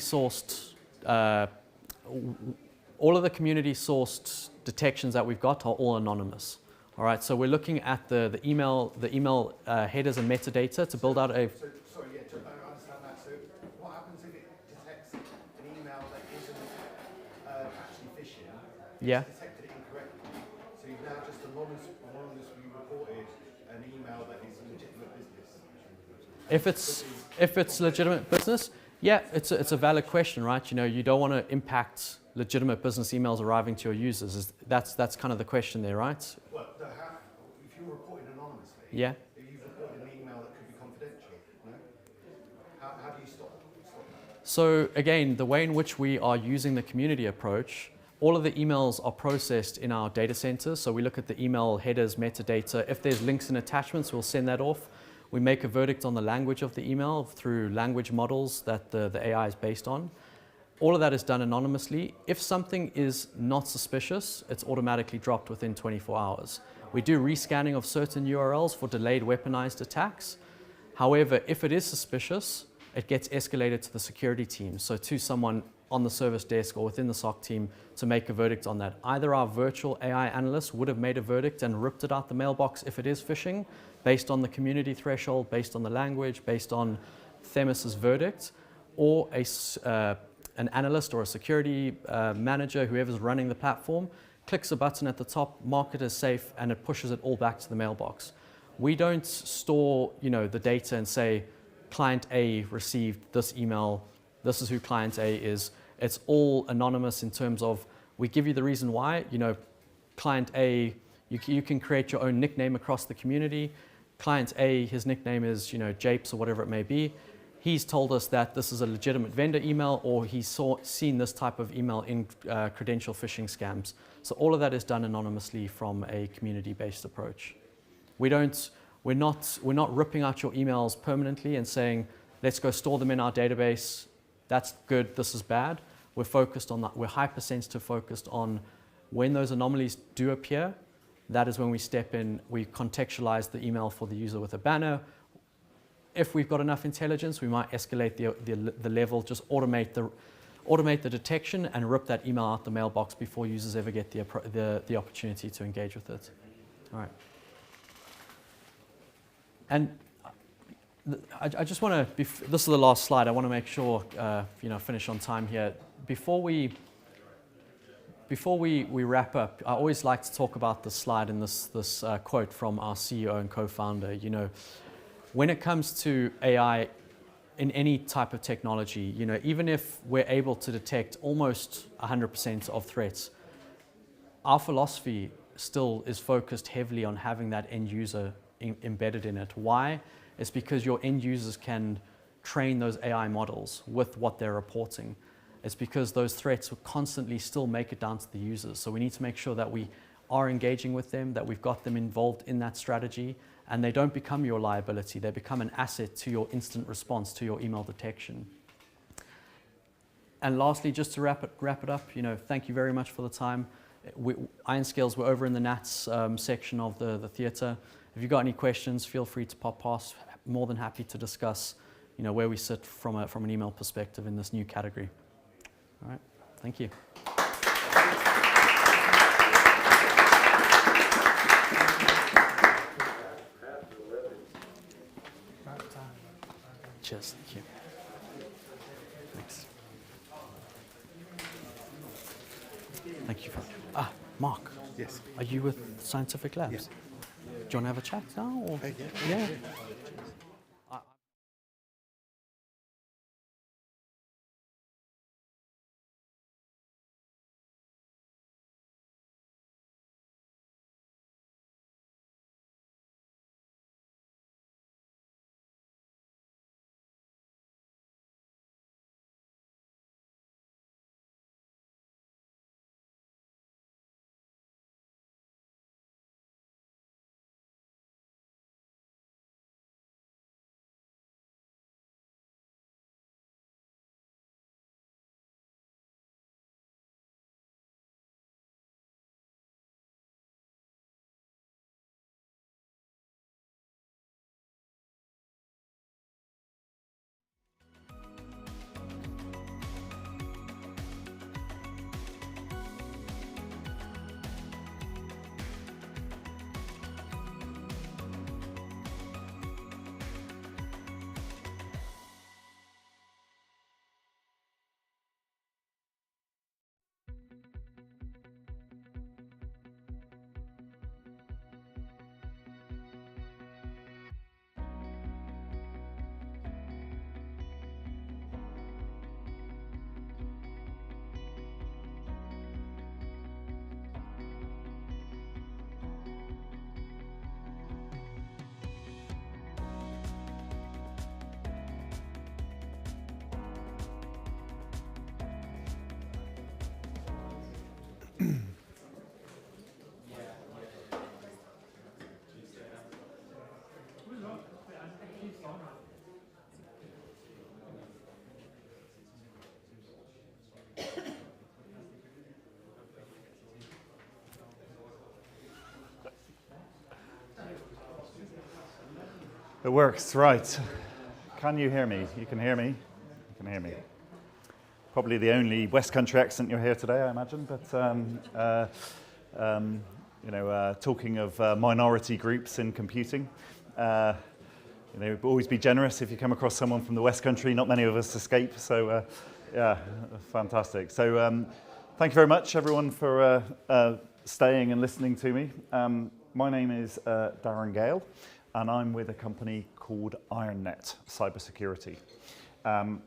sourced detections that we've got are all anonymous. All right, so we're looking at the email headers and metadata to build out a. So sorry, yeah, I understand that. So what happens if it detects an email that isn't actually phishing? Yeah. It's detected it incorrectly. So you've now just anonymously reported an email that is a legitimate business. If it's legitimate business, yeah, it's a valid question, right? You know, you don't want to impact legitimate business emails arriving to your users. That's kind of the question there, right? Well, if you're reporting anonymously, Yeah. if you've reported an email that could be confidential, no? How do you stop that? So again, the way in which we are using the community approach, all of the emails are processed in our data centers. So we look at the email headers, metadata. If there's links and attachments, we'll send that off. We make a verdict on the language of the email through language models that the AI is based on. All of that is done anonymously. If something is not suspicious, it's automatically dropped within 24 hours. We do rescanning of certain URLs for delayed weaponized attacks. However, if it is suspicious, it gets escalated to the security team, so to someone on the service desk or within the SOC team to make a verdict on that. Either our virtual AI analyst would have made a verdict and ripped it out the mailbox if it is phishing, based on the community threshold, based on the language, based on Themis's verdict, or an analyst or a security manager, whoever's running the platform, clicks a button at the top, mark it as safe, and it pushes it all back to the mailbox. We don't store, the data and say, client A received this email, this is who client A is. It's all anonymous in terms of, we give you the reason why, client A, you can create your own nickname across the community. Client A, his nickname is, Japes or whatever it may be. He's told us that this is a legitimate vendor email, or he's seen this type of email in credential phishing scams. So all of that is done anonymously from a community-based approach. We're not ripping out your emails permanently and saying, let's go store them in our database. That's good, this is bad. We're focused on that. We're hypersensitive focused on when those anomalies do appear, That is when we step in, we contextualize the email for the user with a banner. If we've got enough intelligence, we might escalate the level, just automate the detection and rip that email out the mailbox before users ever get the opportunity to engage with it. All right. And I just want to, this is the last slide, I want to make sure, finish on time here. Before we wrap up, I always like to talk about this slide and this quote from our CEO and co-founder. When it comes to AI in any type of technology, even if we're able to detect almost 100% of threats, our philosophy still is focused heavily on having that end user embedded in it. Why? It's because your end users can train those AI models with what they're reporting. It's because those threats will constantly still make it down to the users. So we need to make sure that we are engaging with them, that we've got them involved in that strategy, and they don't become your liability. They become an asset to your instant response, to your email detection. And lastly, just to wrap it up, thank you very much for the time. IronScales, we're over in the Nats section of the theatre. If you've got any questions, feel free to pop past. More than happy to discuss, where we sit from an email perspective in this new category. All right, thank you. Cheers, thank you. Thanks. Thank you. Mark. Yes. Are you with Scientific Labs? Yes. Do you want to have a chat now? Or? Yeah. It works, right. Can you hear me? You can hear me? You can hear me. Probably the only West Country accent you'll hear today, I imagine, but talking of minority groups in computing, always be generous if you come across someone from the West Country. Not many of us escape, so yeah, fantastic. So thank you very much, everyone, for staying and listening to me. My name is Darren Gale, and I'm with a company called IronNet Cybersecurity. Well,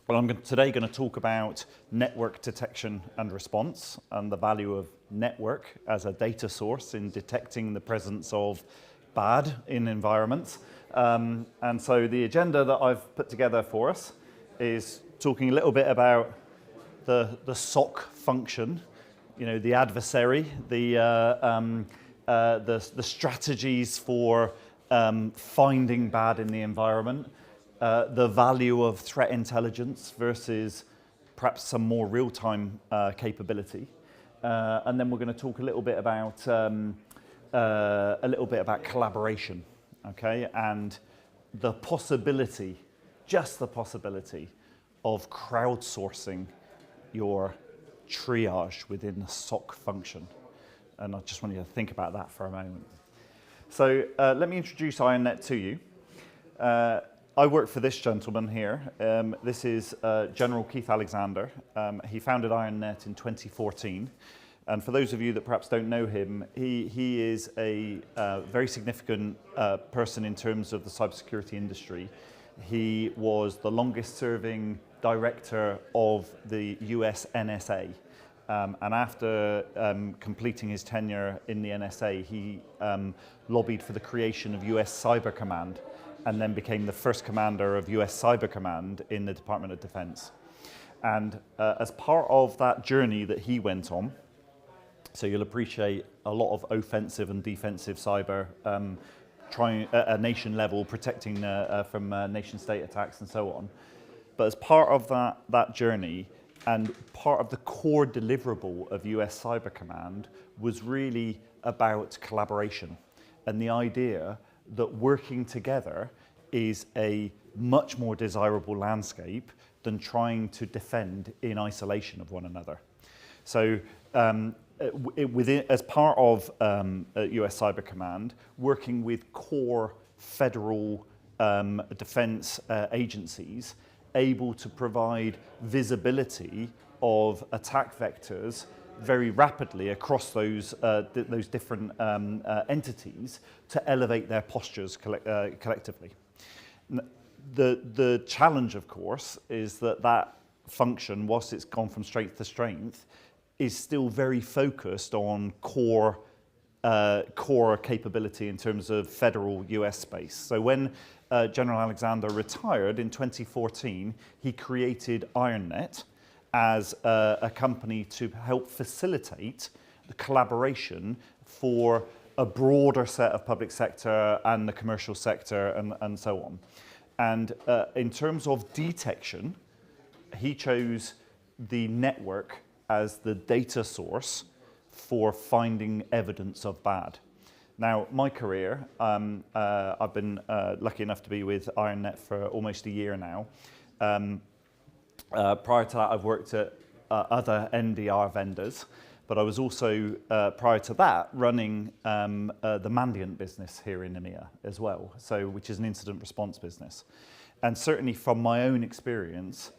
I'm today going to talk about network detection and response and the value of network as a data source in detecting the presence of bad in environments. And so the agenda that I've put together for us is talking a little bit about the SOC function, the adversary, the strategies for finding bad in the environment, the value of threat intelligence versus perhaps some more real-time capability. And then we're going to talk a little bit about a little bit about collaboration, okay, and the possibility, just the possibility, of crowdsourcing your triage within the SOC function. And I just want you to think about that for a moment. So let me introduce IronNet to you. I work for this gentleman here. This is General Keith Alexander. He founded IronNet in 2014. And for those of you that perhaps don't know him, he is a very significant person in terms of the cybersecurity industry. He was the longest serving director of the US NSA. And after completing his tenure in the NSA, he lobbied for the creation of US Cyber Command and then became the first commander of US Cyber Command in the Department of Defense. And as part of that journey that he went on, so you'll appreciate a lot of offensive and defensive cyber, trying at a nation level, protecting from nation state attacks and so on. But as part of that journey, and part of the core deliverable of US Cyber Command was really about collaboration and the idea that working together is a much more desirable landscape than trying to defend in isolation of one another. So as part of US Cyber Command, working with core federal defense agencies able to provide visibility of attack vectors very rapidly across those different entities to elevate their postures collectively. The challenge, of course, is that function, whilst it's gone from strength to strength, is still very focused on core capability in terms of federal US space. So when General Alexander retired in 2014, he created IronNet as a company to help facilitate the collaboration for a broader set of public sector and the commercial sector and so on. And in terms of detection, he chose the network as the data source for finding evidence of bad. Now, my career, I've been lucky enough to be with IronNet for almost a year now. Prior to that, I've worked at other NDR vendors, but I was also, prior to that, running the Mandiant business here in EMEA as well, so which is an incident response business. And certainly from my own experience,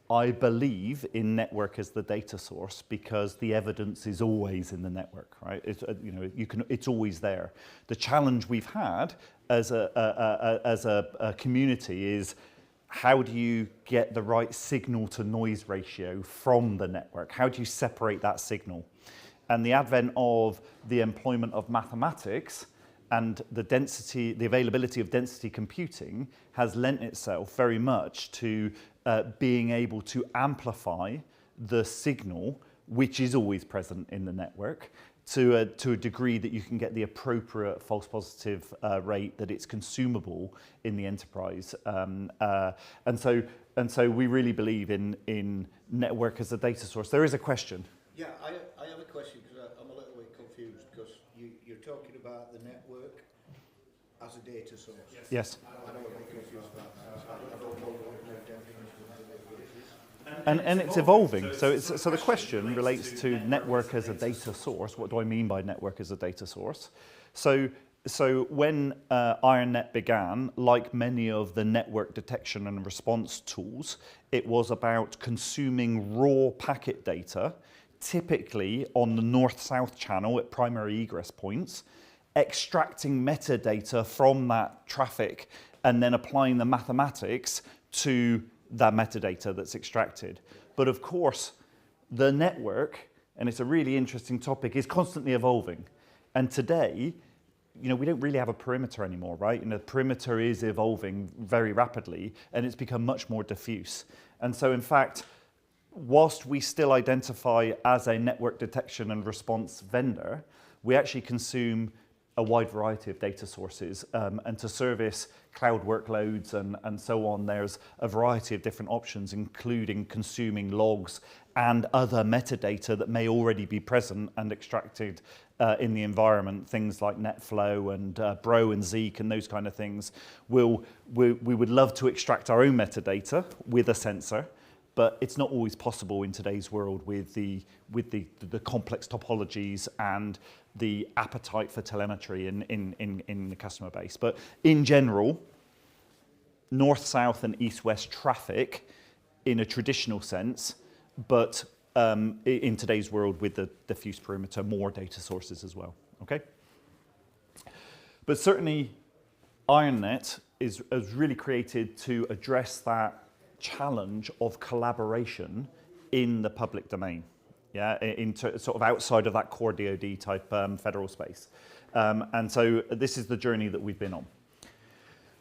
I believe in network as the data source because the evidence is always in the network, right? It's always there. The challenge we've had as a community is how do you get the right signal to noise ratio from the network? How do you separate that signal? And the advent of the employment of mathematics and the availability of density computing has lent itself very much to being able to amplify the signal, which is always present in the network, to a degree that you can get the appropriate false positive rate that it's consumable in the enterprise. And so we really believe in network as a data source. There is a question. Yeah, I have a question because I'm a little bit confused because you're talking about the network as a data source. Yes. I don't want to be confused about that. I don't know what your definition of it is. And it's evolving. So the question relates to network as a data source. What do I mean by network as a data source? So when IronNet began, like many of the network detection and response tools, it was about consuming raw packet data, typically on the north-south channel at primary egress points, extracting metadata from that traffic and then applying the mathematics to that metadata that's extracted. But of course, the network, and it's a really interesting topic, is constantly evolving. And today, we don't really have a perimeter anymore, right? The perimeter is evolving very rapidly, and it's become much more diffuse. And so, in fact, whilst we still identify as a network detection and response vendor, we actually consume a wide variety of data sources, and to service cloud workloads and so on, there's a variety of different options, including consuming logs and other metadata that may already be present and extracted in the environment. Things like NetFlow and Bro and Zeek and those kind of things. We would love to extract our own metadata with a sensor, but it's not always possible in today's world with the complex topologies and the appetite for telemetry in the customer base. But in general, north-south and east-west traffic in a traditional sense, but in today's world with the diffuse perimeter, more data sources as well, okay? But certainly IronNet is really created to address that challenge of collaboration in the public domain, yeah, sort of outside of that core DoD type federal space. And so this is the journey that we've been on.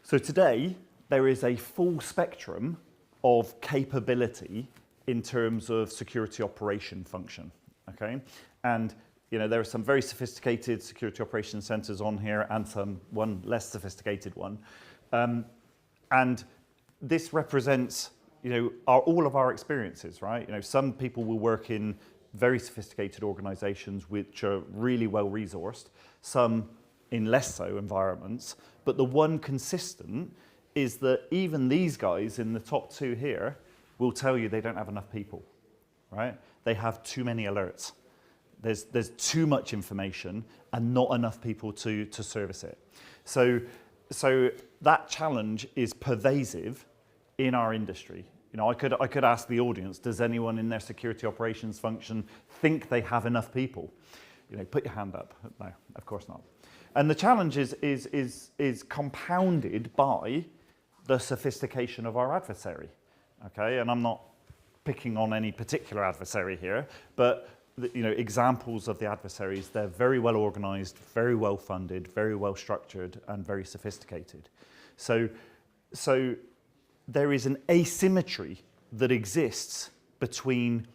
So today, there is a full spectrum of capability in terms of security operation function, okay? And you know, there are some very sophisticated security operations centers on here and one less sophisticated one. And this represents, you know, all of our experiences, right? You know, some people will work in very sophisticated organizations which are really well resourced, some in less so environments, but the one consistent is that even these guys in the top two here will tell you they don't have enough people, right? They have too many alerts. There's too much information and not enough people to service it. So that challenge is pervasive in our industry. You know, I could ask the audience, does anyone in their security operations function think they have enough people? You know, put your hand up. No, of course not. And the challenge is compounded by the sophistication of our adversary. Okay, and I'm not picking on any particular adversary here, but you know, examples of the adversaries, they're very well organized, very well funded, very well structured, and very sophisticated. So there is an asymmetry that exists between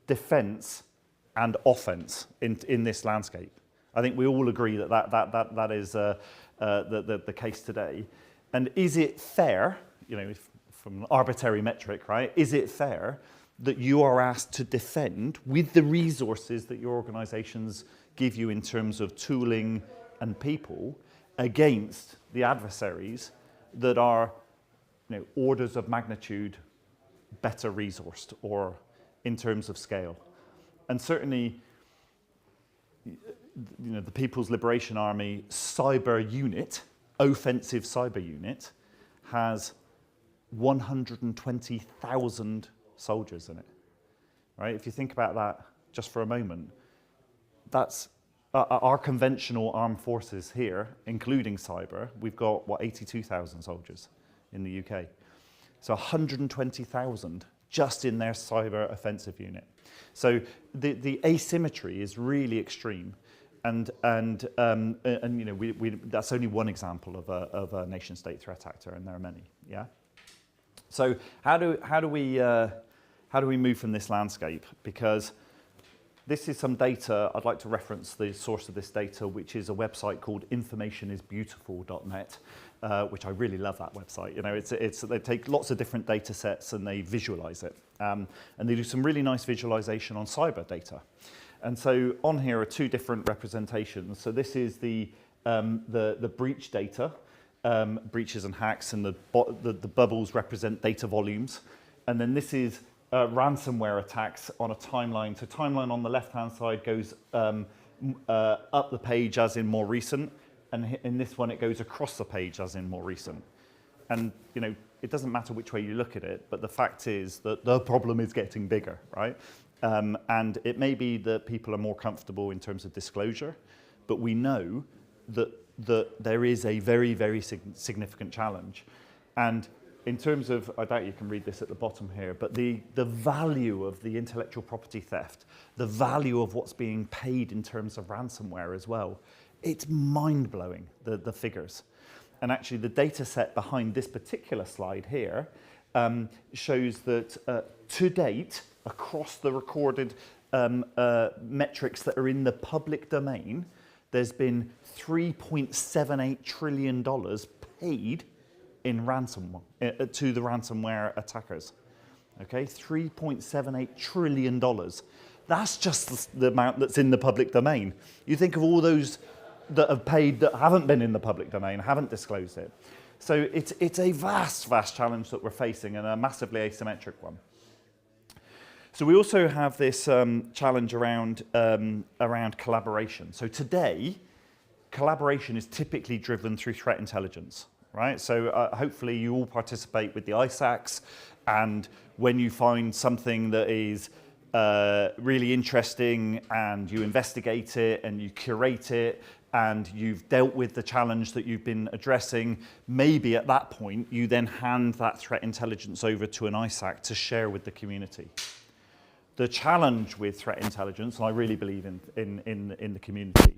defense and offense in this landscape. I think we all agree that is the case today. And is it fair, you know, from an arbitrary metric, right? Is it fair that you are asked to defend with the resources that your organizations give you in terms of tooling and people against the adversaries that are, you know, orders of magnitude better resourced or in terms of scale? And certainly, you know, the People's Liberation Army cyber unit, offensive cyber unit, has 120,000 soldiers in it, right? If you think about that just for a moment, that's our conventional armed forces here, including cyber, we've got, what, 82,000 soldiers in the UK. So 120,000 just in their cyber offensive unit. So the asymmetry is really extreme. And you know, that's only one example of a nation state threat actor, and there are many, yeah? So how do we move from this landscape? Because this is some data. I'd like to reference the source of this data, which is a website called informationisbeautiful.net, which I really love that website. You know, they take lots of different data sets and they visualize it, and they do some really nice visualization on cyber data. And so on here are two different representations. So this is the breach data. Breaches and hacks, and the bubbles represent data volumes. And then this is ransomware attacks on a timeline. So timeline on the left-hand side goes up the page as in more recent, and in this one it goes across the page as in more recent. And you know, it doesn't matter which way you look at it, but the fact is that the problem is getting bigger, right? And it may be that people are more comfortable in terms of disclosure, but we know that there is a very, very significant challenge. And in terms of, I doubt you can read this at the bottom here, but the value of the intellectual property theft, the value of what's being paid in terms of ransomware as well, it's mind-blowing, the figures. And actually the data set behind this particular slide here shows that to date, across the recorded metrics that are in the public domain, there's been $3.78 trillion paid in ransomware to the ransomware attackers. Okay, $3.78 trillion. That's just the amount that's in the public domain. You think of all those that have paid that haven't been in the public domain, haven't disclosed it. So it's a vast, vast challenge that we're facing, and a massively asymmetric one. So we also have this challenge around collaboration. So today, collaboration is typically driven through threat intelligence, right? So hopefully you all participate with the ISACs, and when you find something that is really interesting and you investigate it and you curate it and you've dealt with the challenge that you've been addressing, maybe at that point you then hand that threat intelligence over to an ISAC to share with the community. The challenge with threat intelligence, and I really believe in the community,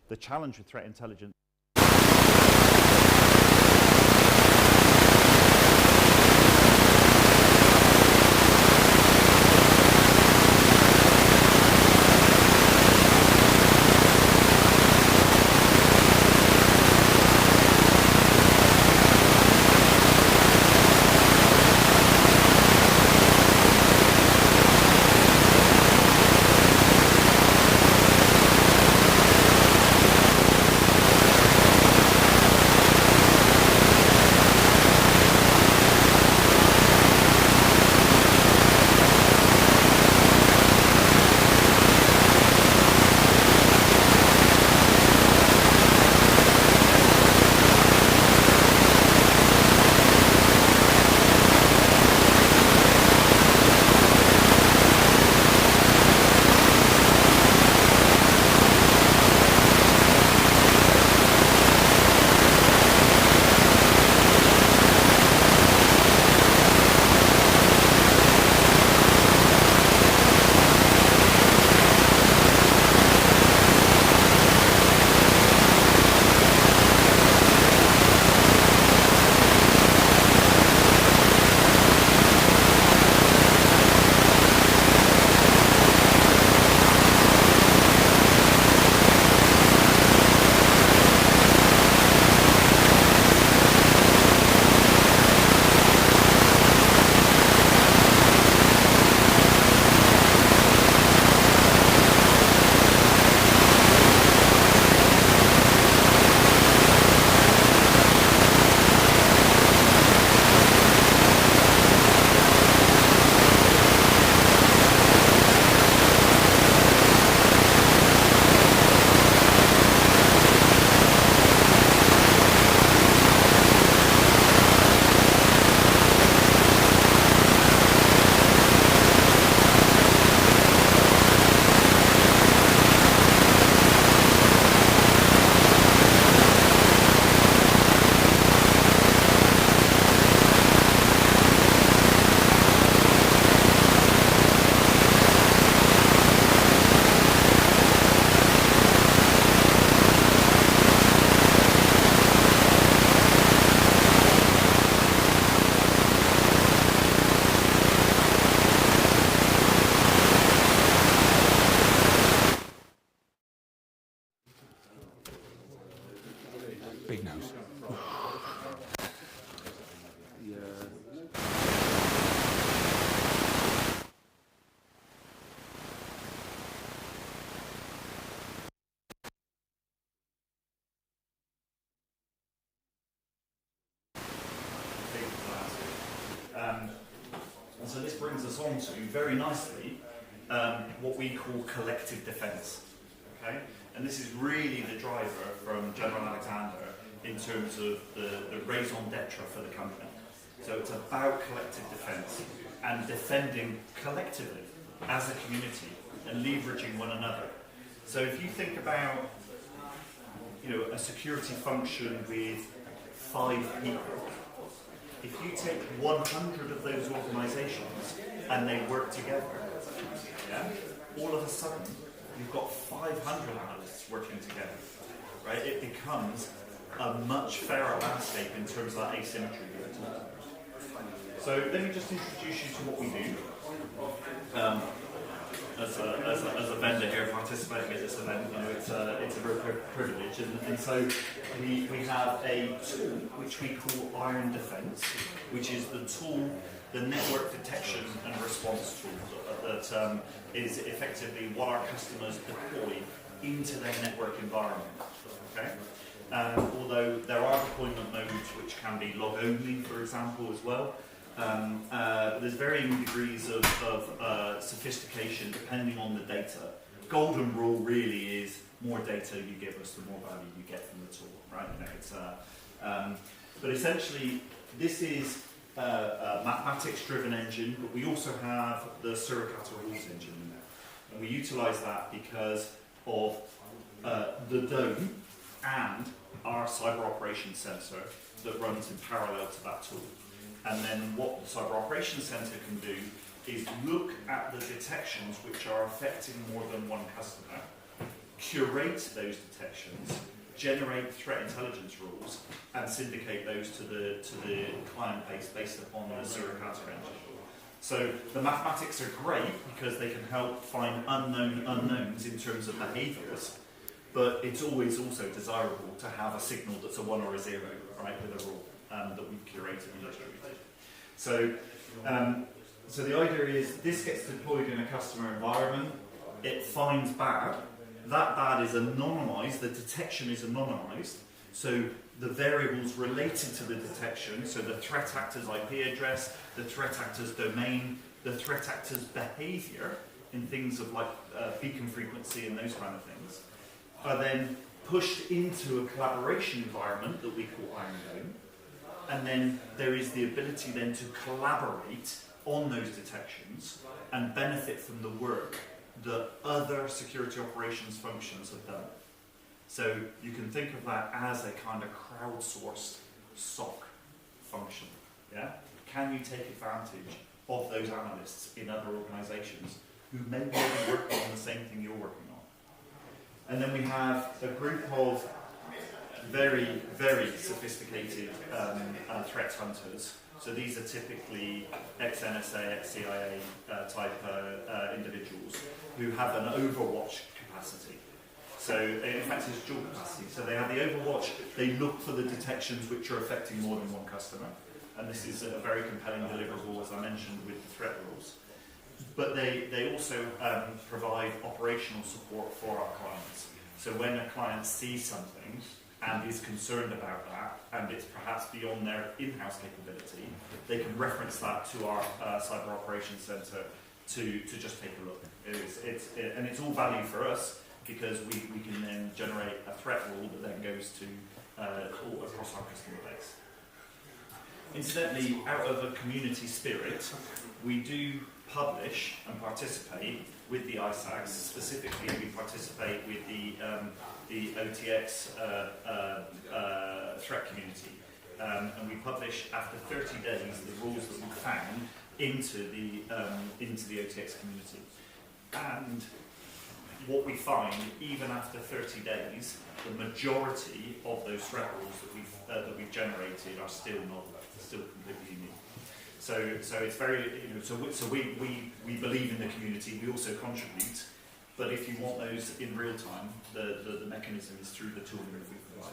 the challenge with threat intelligence And so this brings us on to, very nicely, what we call collective defence. Okay? And this is really the driver from General Alexander in terms of the raison d'etre for the company. So it's about collective defence and defending collectively as a community and leveraging one another. So if you think about, a security function with 5 people, if you take 100 of those organisations and they work together, all of a sudden you've got 500 analysts working together, right? It becomes a much fairer landscape in terms of that asymmetry we were talking about. So let me just introduce you to what we do. as a vendor here participating in this event. You know, it's a real privilege, and so we have a tool which we call Iron Defense, which is the tool, the network detection and response tool that is effectively what our customers deploy into their network environment. Okay. Although there are deployment modes which can be log only, for example, as well. There's varying degrees of sophistication depending on the data. Golden rule really is more data you give us, the more value you get from the tool, right? You know, it's, but essentially, this is a mathematics-driven engine, but we also have the Suricata rules engine in there. And we utilize that because of the dome and our cyber operations center that runs in parallel to that tool. And then what the cyber operations center can do is look at the detections which are affecting more than one customer, curate those detections, generate threat intelligence rules, and syndicate those to the client base based upon the Suricata engine. So the mathematics are great because they can help find unknown unknowns in terms of behaviors, but it's always also desirable to have a signal that's a 1 or a 0, right, with a rule that we've curated and distributed. So, so the idea is this gets deployed in a customer environment, it finds bad, that bad is anonymized, the detection is anonymized, so the variables related to the detection, so the threat actor's IP address, the threat actor's domain, the threat actor's behavior in things of like beacon frequency and those kind of things, are then pushed into a collaboration environment that we call Iron Dome, and then there is the ability then to collaborate on those detections and benefit from the work that other security operations functions have done. So you can think of that as a kind of crowdsourced SOC function. Yeah? Can you take advantage of those analysts in other organizations who may well be working on the same thing you're working on? And then we have a group of very, very sophisticated threat hunters. So these are typically ex-NSA, ex-CIA type individuals who have an overwatch capacity. So in fact it's dual capacity. So they have the overwatch, they look for the detections which are affecting more than one customer. And this is a very compelling deliverable, as I mentioned, with the threat rules. But they also provide operational support for our clients. So when a client sees something and is concerned about that, and it's perhaps beyond their in-house capability, they can reference that to our Cyber Operations Centre to just take a look. And it's all value for us because we can then generate a threat rule that then goes to all across our customer base. Incidentally, out of a community spirit, we do publish and participate with the ISACs. Specifically, we participate with the OTX threat community, and we publish after 30 days the rules that we found into the OTX community. And what we find, even after 30 days, the majority of those threat rules that we've generated are still completely unique. So it's very, so we believe in the community, we also contribute, but if you want those in real time, the mechanism is through the tooling that we provide.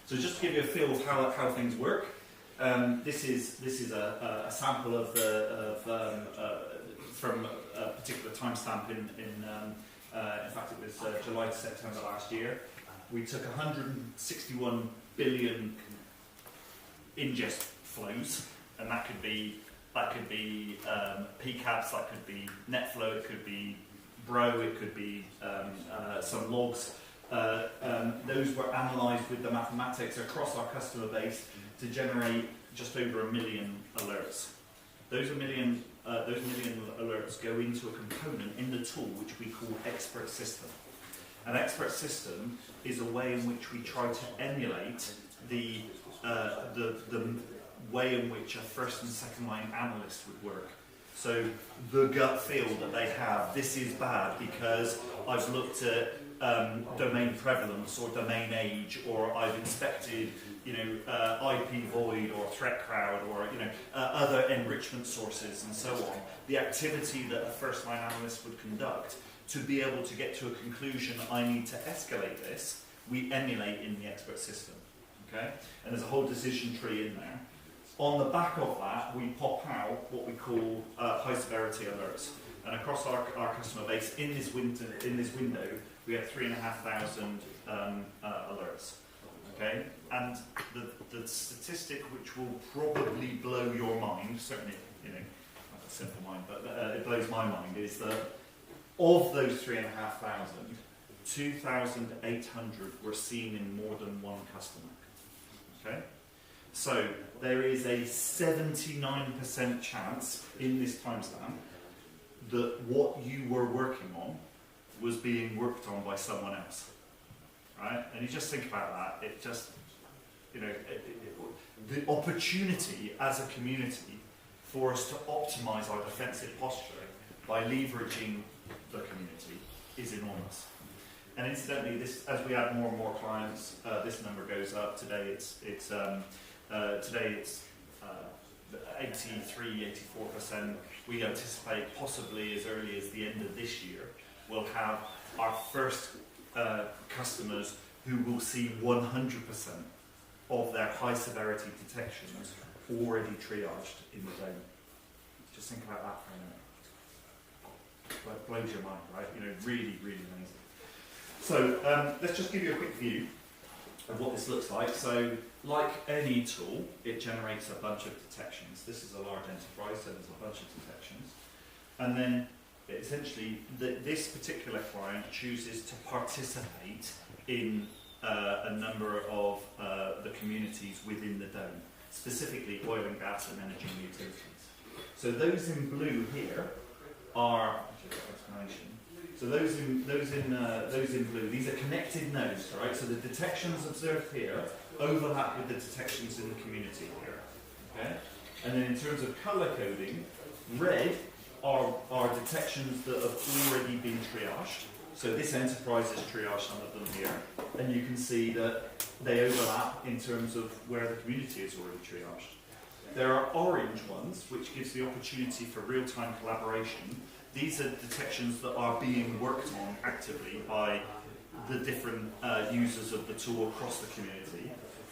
So just to give you a feel of how things work, this is a sample of from a particular timestamp in fact it was July to September last year. We took 161 billion ingest flows, and that could be PCAPs, that could be NetFlow, it could be Bro, it could be some logs. Those were analysed with the mathematics across our customer base to generate just over 1 million alerts. Those million alerts go into a component in the tool which we call Expert System. An Expert System is a way in which we try to emulate the way in which a first and second line analyst would work. So the gut feel that they have, this is bad because I've looked at domain prevalence or domain age, or I've inspected, IP void or threat crowd or, other enrichment sources and so on. The activity that a first-line analyst would conduct to be able to get to a conclusion, I need to escalate this, we emulate in the expert system, okay? And there's a whole decision tree in there. On the back of that, we pop out what we call high severity alerts. And across our customer base, in this window, we have 3,500 alerts. Okay, and the statistic which will probably blow your mind, certainly, not a simple mind, but it blows my mind, is that of those 3,500, 2,800 were seen in more than one customer. Okay, so there is a 79% chance in this timestamp that what you were working on was being worked on by someone else, right? And you just think about that, it just, the opportunity as a community for us to optimize our defensive posture by leveraging the community is enormous. And incidentally, this, as we add more and more clients, this number goes up. Today it's 83, 84%. We anticipate possibly as early as the end of this year, we'll have our first customers who will see 100% of their high severity detections already triaged in the dome. Just think about that for a minute. It blows your mind, right? Really, really amazing. So let's just give you a quick view of what this looks like. So, like any tool, it generates a bunch of detections. This is a large enterprise, so there's a bunch of detections. And then, essentially, this particular client chooses to participate in a number of the communities within the dome, specifically oil and gas and energy and utilities. So those in blue here are, so those in blue, these are connected nodes, right? So the detections observed here overlap with the detections in the community here, okay? And then in terms of color coding, red are detections that have already been triaged. So this enterprise has triaged some of them here, and you can see that they overlap in terms of where the community is already triaged. There are orange ones, which gives the opportunity for real-time collaboration. These are detections that are being worked on actively by the different users of the tool across the community.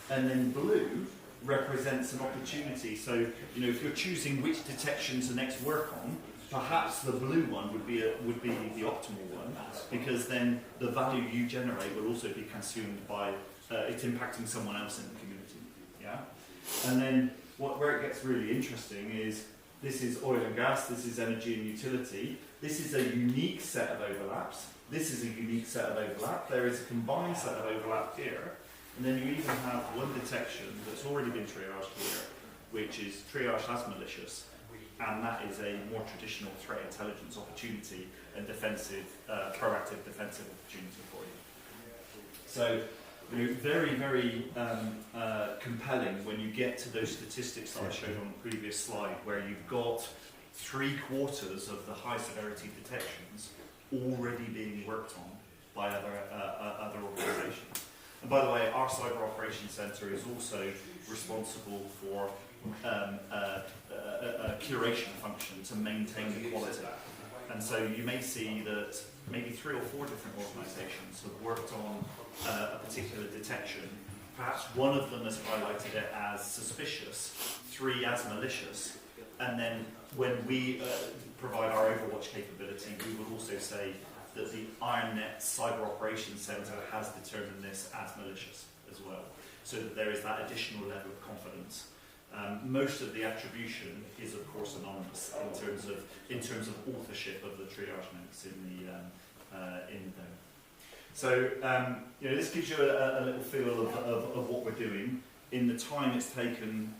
And then blue represents an opportunity. So, if you're choosing which detection to next work on, perhaps the blue one would be the optimal one, because then the value you generate will also be consumed by it's impacting someone else in the community. Yeah, and then where it gets really interesting is this is oil and gas, this is energy and utility. This is a unique set of overlaps. This is a unique set of overlap. There is a combined set of overlap here, and then you even have one detection that's already been triaged here, which is triaged as malicious. And that is a more traditional threat intelligence opportunity and defensive, proactive defensive opportunity for you. So, very, very compelling when you get to those statistics that I showed on the previous slide, where you've got 3/4 of the high severity detections already being worked on by other organisations. And by the way, our Cyber Operations Centre is also responsible for a curation function to maintain the quality. And so you may see that maybe 3 or 4 different organisations have worked on a particular detection. Perhaps one of them has highlighted it as suspicious, 3 as malicious, and then when we provide our Overwatch capability, we will also say that the IronNet Cyber Operations Centre has determined this as malicious as well, so that there is that additional level of confidence. Most of the attribution is, of course, anonymous in terms of authorship of the triage notes in the dome. So this gives you a little feel of what we're doing. In the time it's taken,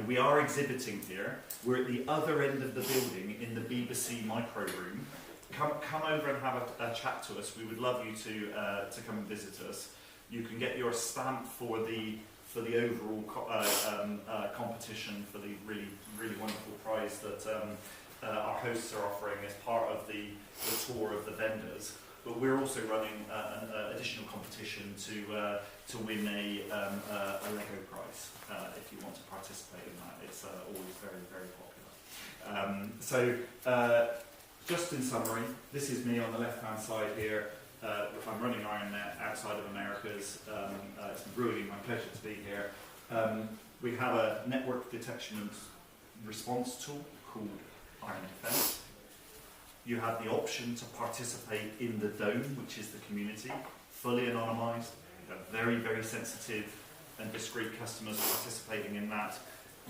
we are exhibiting here. We're at the other end of the building in the BBC micro room. Come over and have a chat to us. We would love you to come and visit us. You can get your stamp for the overall competition, for the really, really wonderful prize that our hosts are offering as part of the tour of the vendors. but we're also running an additional competition to win a Lego prize if you want to participate in that. It's always very, very popular. Just in summary, this is me on the left-hand side here. I'm running IronNet outside of Americas. It's really my pleasure to be here. We have a network detection and response tool called IronDefense. You have the option to participate in the Dome, which is the community, fully anonymized. We have very, very sensitive and discreet customers participating in that.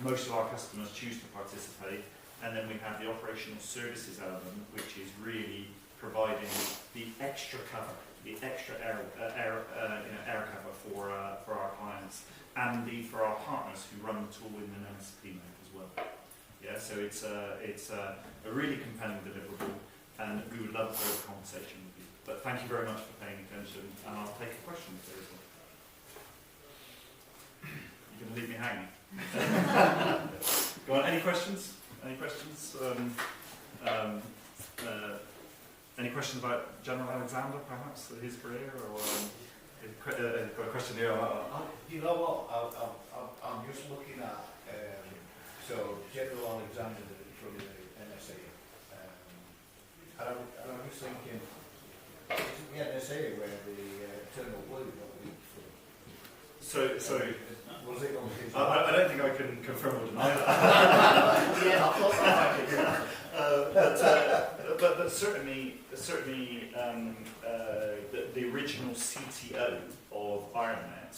Most of our customers choose to participate. And then we have the operational services element, which is really providing the extra cover, the extra air cover for our clients, and indeed for our partners who run the tool in an MSP mode as well. Yeah, so it's a really compelling deliverable, and we would love to have a conversation with you. But thank you very much for paying attention, and I'll take a question if there is one. You're going to leave me hanging. Go on, any questions? Any questions? Any questions about General Alexander, perhaps, his career, or got a question here? You know what? I'm just looking at so General Alexander from the NSA, and I'm just thinking, the NSA where the Eternal Blue got leaked from. So was it on his? I don't think I can confirm or deny that. Yeah, I thought that. But certainly the original CTO of IronNet,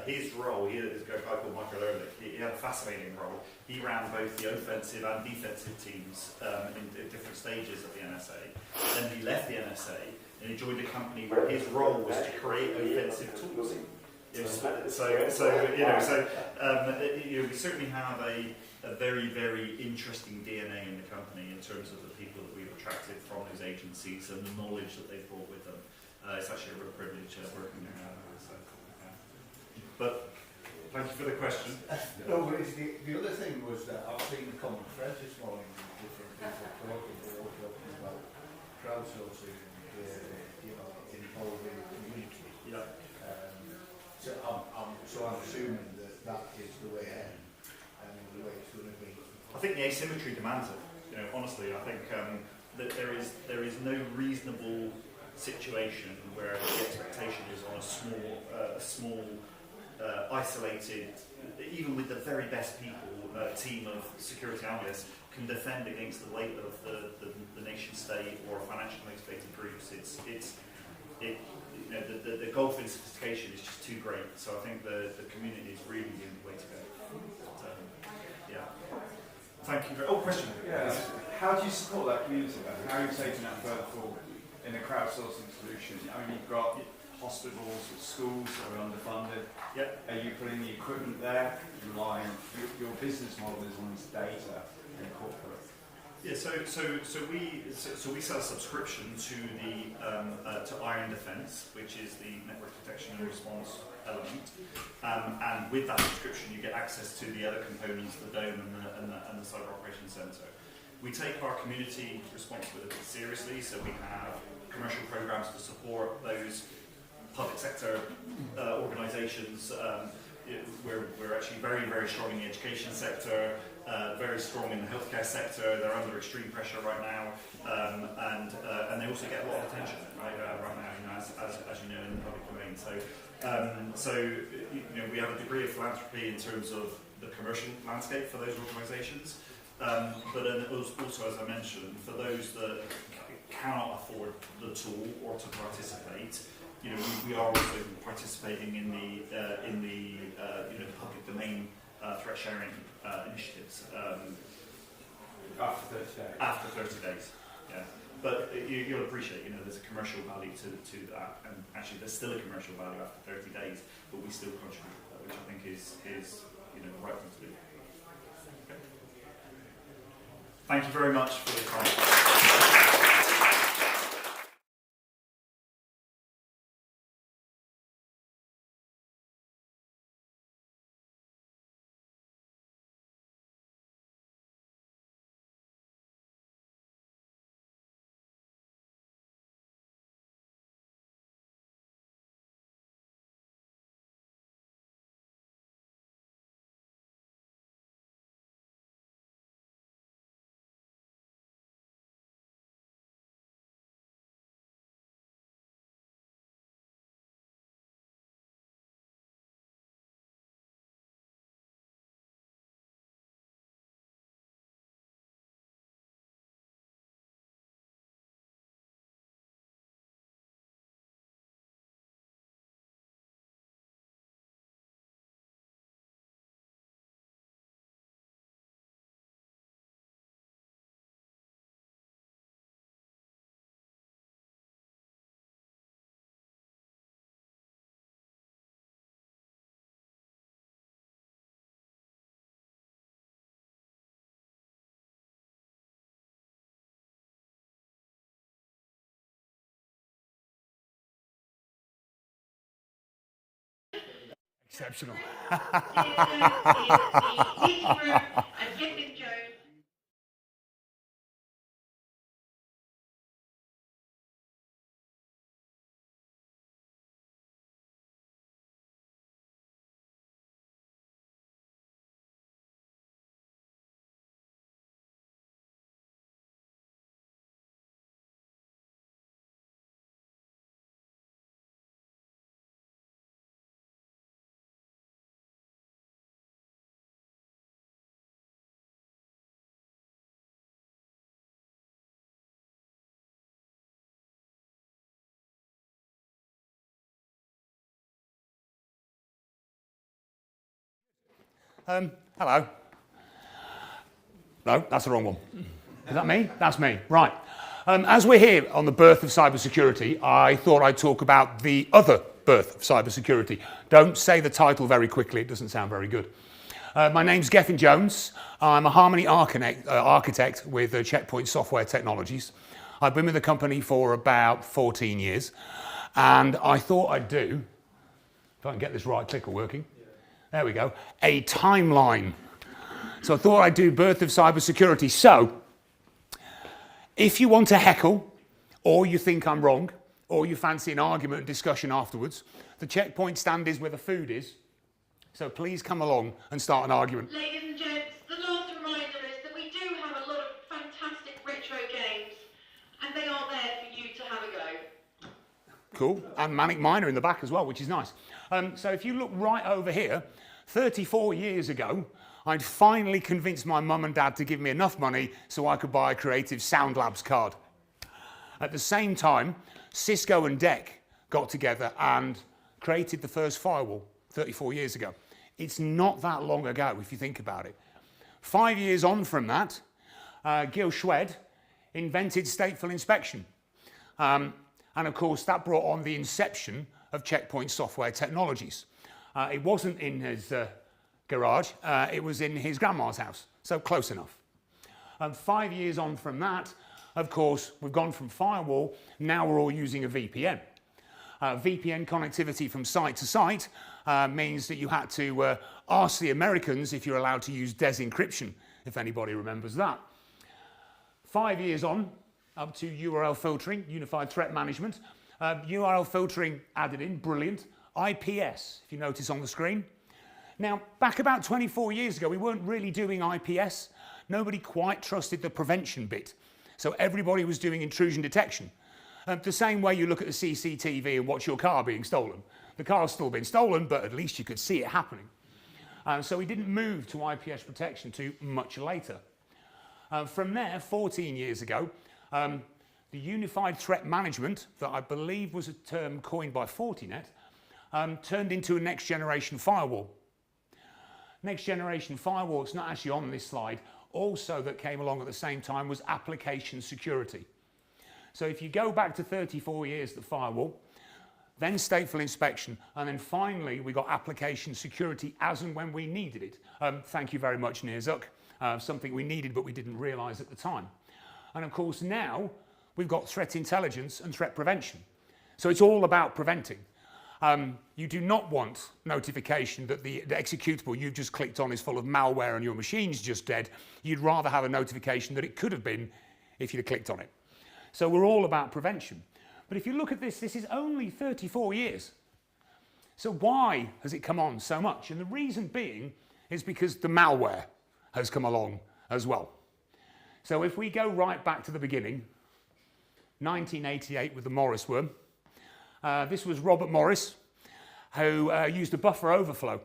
his role, he is a guy called Michael Ehrlich. He had a fascinating role. He ran both the offensive and defensive teams in different stages of the NSA. Then he left the NSA and he joined a company where his role was to create offensive tools. We certainly have a very, very interesting DNA in the company in terms of the people that we've attracted from those agencies and the knowledge that they've brought with them. It's actually a real privilege working there now. But thank you for the question. No, but the other thing was that I've seen the common thread this morning with different people talking about crowdsourcing and involving the community. Yeah. So I'm assuming that is the way ahead and the way it's going to be. I think the asymmetry demands it. Honestly, I think that there is no reasonable situation where the expectation is on a small, isolated, even with the very best people, team of security analysts can defend against the weight of the nation state or financial motivated groups. The gulf in sophistication is just too great. So I think the community is really the way to go. Yeah. Thank you very much. Question. Yeah. How do you support that community then? How are you taking that further forward in a crowdsourcing solution? I mean, you've got hospitals or schools that are underfunded. Yep. Are you putting the equipment there? Relying your business model is on this data and corporate. Yeah, so we sell a subscription to the to IronDefense, which is the network detection and response element, and with that subscription you get access to the other components, the Dome and the Cyber Operations Centre. We take our community responsibility seriously, so we have commercial programs to support those public sector organisations. We're actually very, very strong in the education sector, very strong in the healthcare sector. They're under extreme pressure right now, and they also get a lot of attention right now, as you know, in the public domain. So we have a degree of philanthropy in terms of the commercial landscape for those organisations, but then also, as I mentioned, for those that cannot afford the tool or to participate. We are also participating in the public domain threat sharing initiatives After 30 days. After 30 days, yeah. But you'll appreciate, there's a commercial value to that, and actually there's still a commercial value after 30 days, but we still contribute to that, which I think is the right thing to do. Okay. Thank you very much for the time. Exceptional. Hello. No, that's the wrong one. Is that me? That's me. Right. As we're here on the birth of cybersecurity, I thought I'd talk about the other birth of cybersecurity. Don't say the title very quickly, it doesn't sound very good. My name's Gethin Jones. I'm a Harmony architect with Checkpoint Software Technologies. I've been with the company for about 14 years, and I thought I'd do, if I can get this right clicker working, there we go, a timeline. So I thought I'd do birth of cybersecurity. So, if you want to heckle, or you think I'm wrong, or you fancy an argument and discussion afterwards, the checkpoint stand is where the food is. So please come along and start an argument. Ladies and gents, the last reminder is that we do have a lot of fantastic retro games, and they are there for you to have a go. Cool. And Manic Miner in the back as well, which is nice. So if you look right over here, 34 years ago, I'd finally convinced my mum and dad to give me enough money so I could buy a Creative Sound Labs card. At the same time, Cisco and DEC got together and created the first firewall 34 years ago. It's not that long ago, if you think about it. 5 years on from that, Gil Schwed invented stateful inspection. And of course, that brought on the inception of Checkpoint Software Technologies. It wasn't in his garage, it was in his grandma's house, so close enough. 5 years on from that, of course, we've gone from firewall, now we're all using a VPN. VPN connectivity from site to site means that you had to ask the Americans if you're allowed to use desencryption, if anybody remembers that. 5 years on, up to URL filtering, Unified Threat Management. URL filtering added in, brilliant. IPS, if you notice on the screen. Now, back about 24 years ago, we weren't really doing IPS. Nobody quite trusted the prevention bit. So everybody was doing intrusion detection. The same way you look at the CCTV and watch your car being stolen. The car's still been stolen, but at least you could see it happening. So we didn't move to IPS protection too much later. From there, 14 years ago, the Unified Threat Management, that I believe was a term coined by Fortinet, turned into a next generation firewall. Next generation firewall, it's not actually on this slide, also that came along at the same time was application security. So if you go back to 34 years, the firewall, then stateful inspection, and then finally we got application security as and when we needed it. Thank you very much, Neerzuk. Something we needed but we didn't realise at the time. And of course now we've got threat intelligence and threat prevention. So it's all about preventing. You do not want notification that the executable you've just clicked on is full of malware and your machine's just dead. You'd rather have a notification that it could have been if you'd have clicked on it. So we're all about prevention. But if you look at this, this is only 34 years. So why has it come on so much? And the reason being is because the malware has come along as well. So if we go right back to the beginning, 1988 with the Morris worm, this was Robert Morris, who used a buffer overflow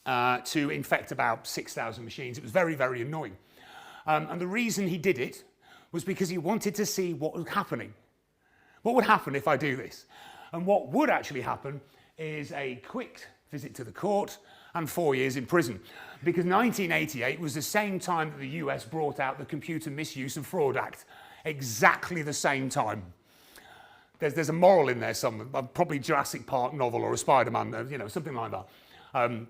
to infect about 6,000 machines. It was very, very annoying. And the reason he did it was because he wanted to see what was happening. What would happen if I do this? And what would actually happen is a quick visit to the court and 4 years in prison. Because 1988 was the same time that the US brought out the Computer Misuse and Fraud Act. Exactly the same time. There's a moral in there somewhere, probably Jurassic Park novel or a Spider-Man, you know, something like that.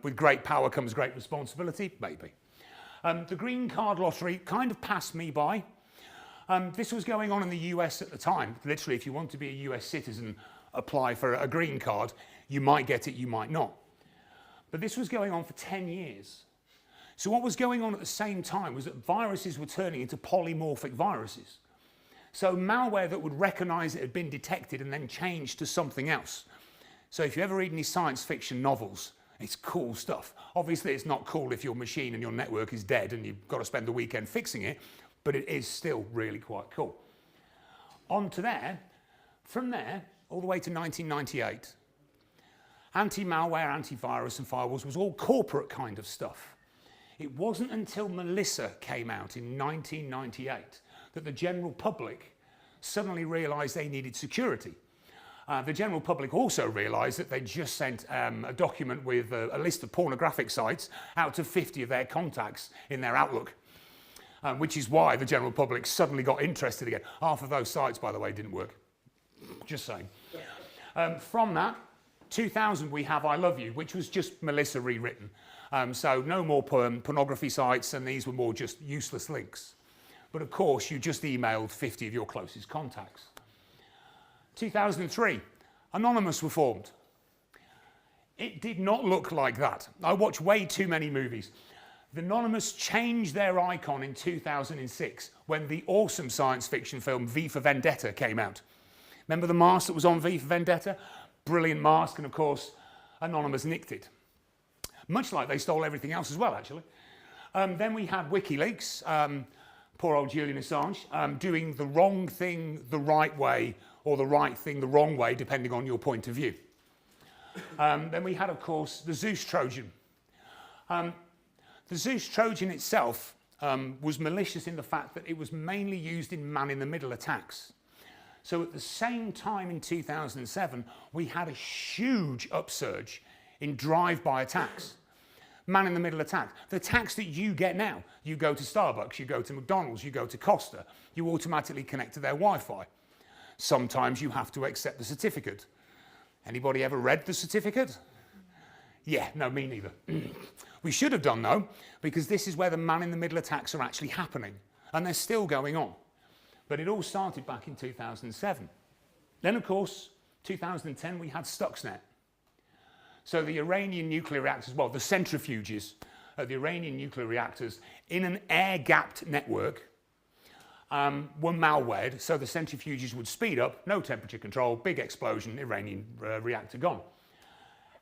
With great power comes great responsibility, maybe. The green card lottery kind of passed me by. This was going on in the US at the time. Literally, if you want to be a US citizen, apply for a green card. You might get it, you might not. But this was going on for 10 years. So what was going on at the same time was that viruses were turning into polymorphic viruses. So malware that would recognize it had been detected and then change to something else. So if you ever read any science fiction novels, it's cool stuff. Obviously, it's not cool if your machine and your network is dead and you've got to spend the weekend fixing it, but it is still really quite cool. On to there, from there, all the way to 1998. Anti-malware, antivirus and firewalls was all corporate kind of stuff. It wasn't until Melissa came out in 1998 that the general public suddenly realized they needed security. The general public also realised that they'd just sent a document with a list of pornographic sites out to 50 of their contacts in their Outlook, which is why the general public suddenly got interested again. Half of those sites, by the way, didn't work. Just saying. From that, 2000 we have I Love You, which was just Melissa rewritten. So no more pornography sites, and these were more just useless links. But of course, you just emailed 50 of your closest contacts. 2003, Anonymous were formed. It did not look like that. I watch way too many movies. The Anonymous changed their icon in 2006 when the awesome science fiction film V for Vendetta came out. Remember the mask that was on V for Vendetta? Brilliant mask, and of course, Anonymous nicked it. Much like they stole everything else as well, actually. Then we had WikiLeaks, poor old Julian Assange, doing the wrong thing the right way, or the right thing the wrong way, depending on your point of view. Then we had, of course, the Zeus Trojan. The Zeus Trojan itself was malicious in the fact that it was mainly used in man-in-the-middle attacks. So at the same time in 2007, we had a huge upsurge in drive-by attacks. Man-in-the-middle attacks. The attacks that you get now. You go to Starbucks, you go to McDonald's, you go to Costa, you automatically connect to their Wi-Fi. Sometimes you have to accept the certificate. Anybody ever read the certificate? Yeah, no, me neither. We should have done, though, because this is where the man-in-the-middle attacks are actually happening, and they're still going on. But it all started back in 2007. Then, of course, 2010, we had Stuxnet. So the Iranian nuclear reactors, well, the centrifuges of the Iranian nuclear reactors in an air-gapped network were malwared, so the centrifuges would speed up, no temperature control, big explosion, Iranian reactor gone.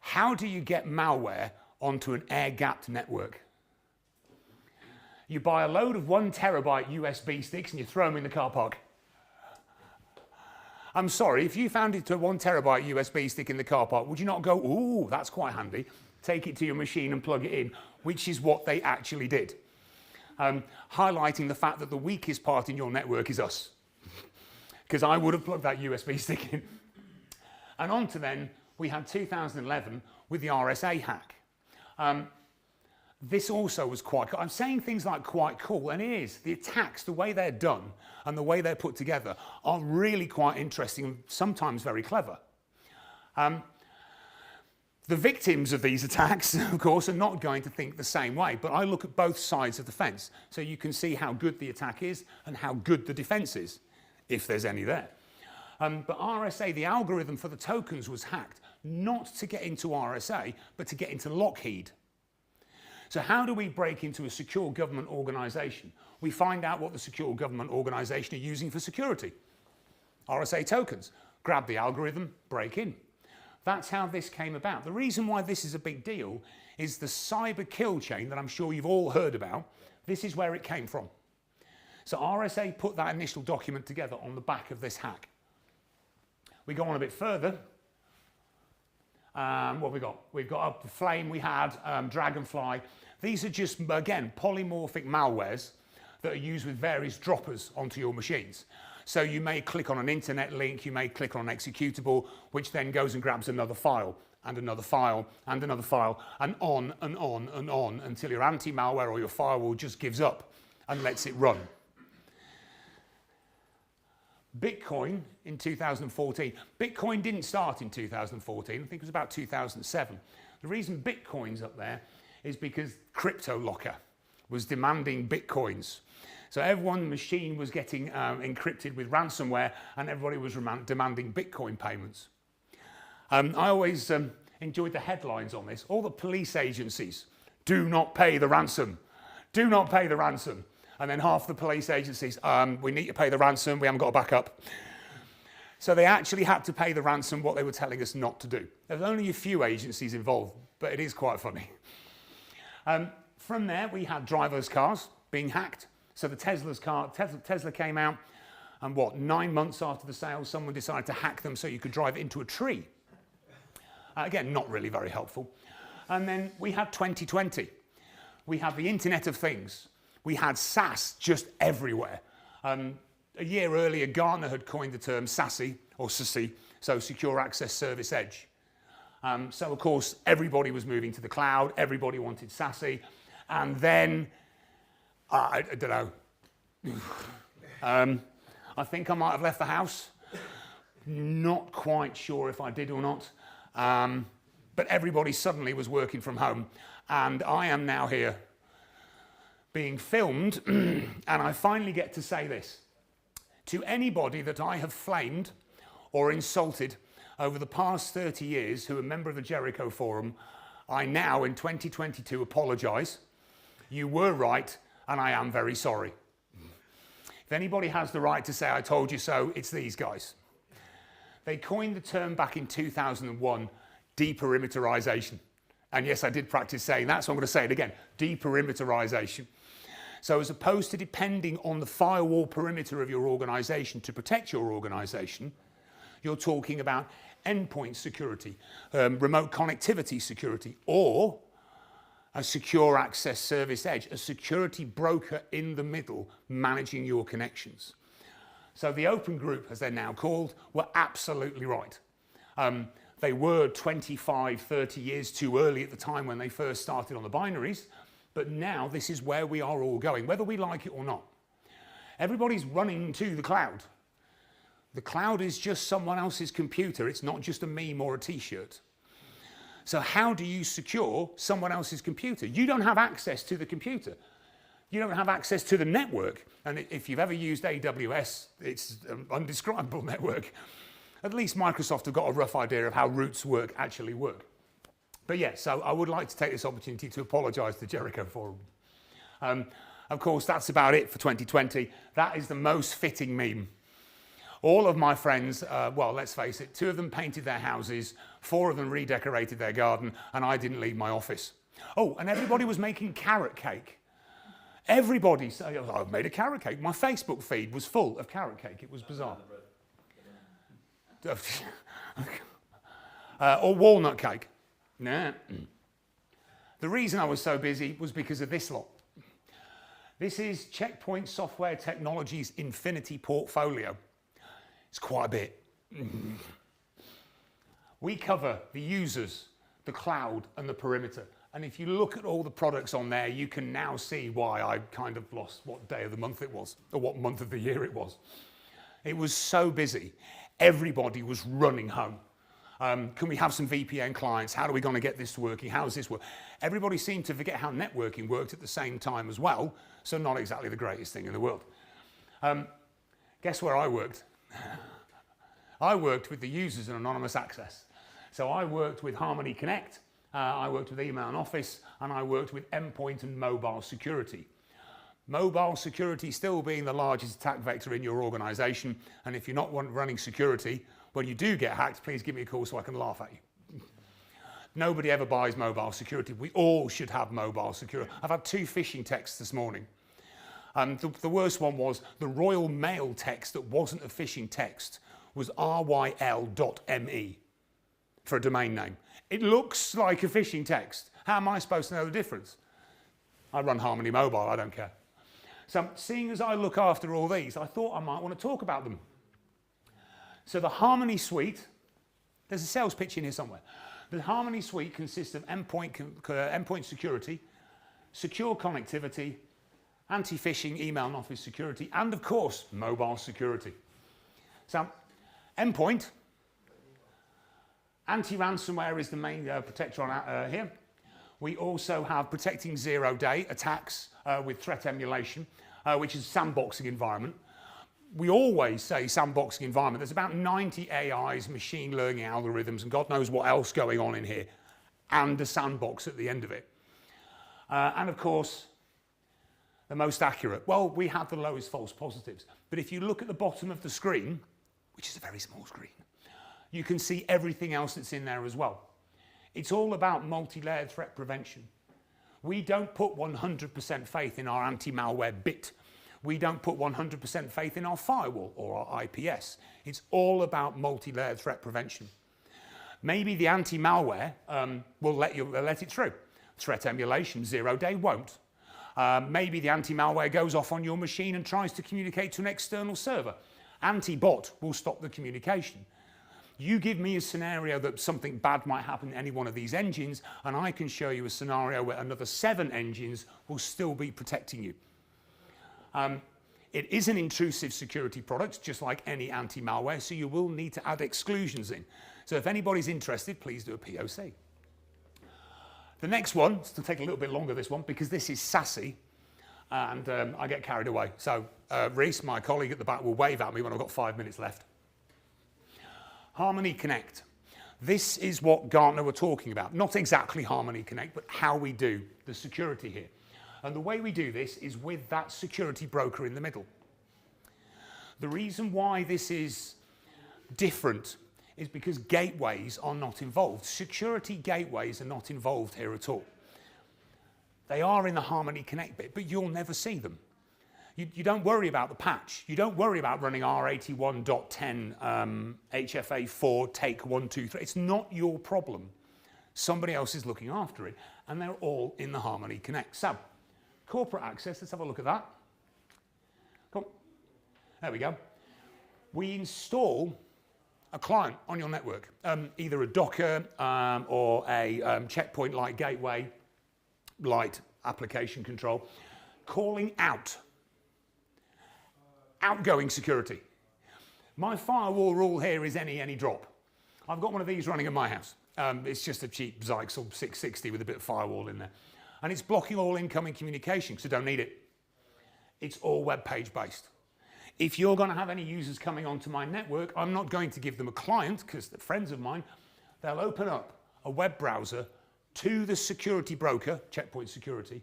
How do you get malware onto an air-gapped network? You buy a load of 1 terabyte USB sticks and you throw them in the car park. I'm sorry, if you found it to a 1 terabyte USB stick in the car park, would you not go, ooh, that's quite handy, take it to your machine and plug it in, which is what they actually did. Highlighting the fact that the weakest part in your network is us. Because I would have plugged that USB stick in. And on to then, we had 2011 with the RSA hack. This also was quite cool. I'm saying things like quite cool, and it is. The attacks, the way they're done and the way they're put together are really quite interesting and sometimes very clever. The victims of these attacks, of course, are not going to think the same way, but I look at both sides of the fence, so you can see how good the attack is and how good the defense is, if there's any there. But RSA, the algorithm for the tokens was hacked, not to get into RSA, but to get into Lockheed. So how do we break into a secure government organisation? We find out what the secure government organisation are using for security. RSA tokens. Grab the algorithm, break in. That's how this came about. The reason why this is a big deal is the cyber kill chain that I'm sure you've all heard about. This is where it came from. So RSA put that initial document together on the back of this hack. We go on a bit further. What have we got? We've got Flame, we had Dragonfly. These are just, again, polymorphic malwares that are used with various droppers onto your machines. So you may click on an internet link, you may click on an executable, which then goes and grabs another file, and another file, and another file, and on and on and on until your anti-malware or your firewall just gives up and lets it run. Bitcoin in 2014. Bitcoin didn't start in 2014, I think it was about 2007. The reason Bitcoin's up there is because CryptoLocker was demanding Bitcoins. So everyone's machine was getting encrypted with ransomware and everybody was demanding Bitcoin payments. I always enjoyed the headlines on this. All the police agencies, do not pay the ransom. Do not pay the ransom. And then half the police agencies, we need to pay the ransom, we haven't got a backup. So they actually had to pay the ransom what they were telling us not to do. There's only a few agencies involved, but it is quite funny. From there, we had driverless cars being hacked. So the Tesla came out, and 9 months after the sale, someone decided to hack them so you could drive into a tree. Again, not really very helpful. And then we had 2020. We had the Internet of Things. We had SaaS just everywhere. A year earlier, Gartner had coined the term SASE, or SASE, so Secure Access Service Edge. So, of course, everybody was moving to the cloud. Everybody wanted SASE. And then, I don't know. I think I might have left the house. Not quite sure if I did or not. But everybody suddenly was working from home. And I am now here being filmed. And I finally get to say this. To anybody that I have flamed or insulted over the past 30 years who are a member of the Jericho Forum, I now, in 2022, apologise. You were right, and I am very sorry. If anybody has the right to say, I told you so, it's these guys. They coined the term back in 2001, deperimeterization. And yes, I did practice saying that, so I'm going to say it again, deperimeterization. So as opposed to depending on the firewall perimeter of your organization to protect your organization, you're talking about endpoint security, remote connectivity security, or a secure access service edge, a security broker in the middle managing your connections. So the open group, as they're now called, were absolutely right. They were 25, 30 years too early at the time when they first started on the binaries, but now this is where we are all going, whether we like it or not. Everybody's running to the cloud. The cloud is just someone else's computer. It's not just a meme or a t-shirt. So how do you secure someone else's computer? You don't have access to the computer. You don't have access to the network. And if you've ever used AWS, it's an undescribable network. At least Microsoft have got a rough idea of how roots actually work. But yeah, so I would like to take this opportunity to apologise to the Jericho Forum. Of course, that's about it for 2020. That is the most fitting meme. All of my friends, well, let's face it, 2 of them painted their houses, 4 of them redecorated their garden, and I didn't leave my office. Oh, and everybody was making carrot cake. Everybody said, oh, I've made a carrot cake. My Facebook feed was full of carrot cake. It was bizarre. Or walnut cake. Nah. The reason I was so busy was because of this lot. This is Checkpoint Software Technologies Infinity Portfolio. It's quite a bit. We cover the users, the cloud, and the perimeter. And if you look at all the products on there, you can now see why I kind of lost what day of the month it was, or what month of the year it was. It was so busy. Everybody was running home. Can we have some VPN clients? How are we going to get this working? How does this work? Everybody seemed to forget how networking worked at the same time as well, so not exactly the greatest thing in the world. Guess where I worked? I worked with the users in anonymous access. So I worked with Harmony Connect, I worked with email and office, and I worked with endpoint and mobile security. Mobile security still being the largest attack vector in your organization, and if you're not running security, when you do get hacked, please give me a call so I can laugh at you. Nobody ever buys mobile security. We all should have mobile security. I've had 2 phishing texts this morning. The worst one was the Royal Mail text that wasn't a phishing text was ryl.me for a domain name. It looks like a phishing text. How am I supposed to know the difference? I run Harmony Mobile, I don't care. So seeing as I look after all these, I thought I might want to talk about them. So the Harmony Suite, there's a sales pitch in here somewhere. The Harmony Suite consists of endpoint security, secure connectivity, anti-phishing, email and office security, and of course, mobile security. So endpoint, anti-ransomware is the main protector on here. We also have protecting zero-day attacks with threat emulation, which is a sandboxing environment. we always say sandboxing environment. There's about 90 AIs, machine learning algorithms, and God knows what else going on in here, and a sandbox at the end of it. And of course, the most accurate. Well, we have the lowest false positives. But if you look at the bottom of the screen, which is a very small screen, you can see everything else that's in there as well. It's all about multi-layered threat prevention. We don't put 100% faith in our anti-malware bit. We don't put 100% faith in our firewall or our IPS. It's all about multi-layered threat prevention. Maybe the anti-malware will let it through. Threat emulation, 0-day won't. Maybe the anti-malware goes off on your machine and tries to communicate to an external server. Anti-bot will stop the communication. You give me a scenario that something bad might happen in any one of these engines, and I can show you a scenario where another 7 engines will still be protecting you. It is an intrusive security product, just like any anti-malware, so you will need to add exclusions in. So if anybody's interested, please do a POC. The next one, it's going to take a little bit longer, this one, because this is sassy, and I get carried away. So Reese, my colleague at the back, will wave at me when I've got 5 minutes left. Harmony Connect. This is what Gartner were talking about. Not exactly Harmony Connect, but how we do the security here. And the way we do this is with that security broker in the middle. The reason why this is different is because gateways are not involved. Security gateways are not involved here at all. They are in the Harmony Connect bit, but you'll never see them. You don't worry about the patch. You don't worry about running R81.10 HFA4 take 1, 2, 3. It's not your problem. Somebody else is looking after it, and they're all in the Harmony Connect. So, corporate access, let's have a look at that. Come on. There we go. We install a client on your network, either a Docker or a checkpoint-like gateway, light application control, calling out outgoing security. My firewall rule here is any drop. I've got one of these running in my house. It's just a cheap Zyxel 660 with a bit of firewall in there. And it's blocking all incoming communication, so don't need it. It's all web page based. If you're going to have any users coming onto my network, I'm not going to give them a client, because they're friends of mine. They'll open up a web browser to the security broker, Checkpoint Security.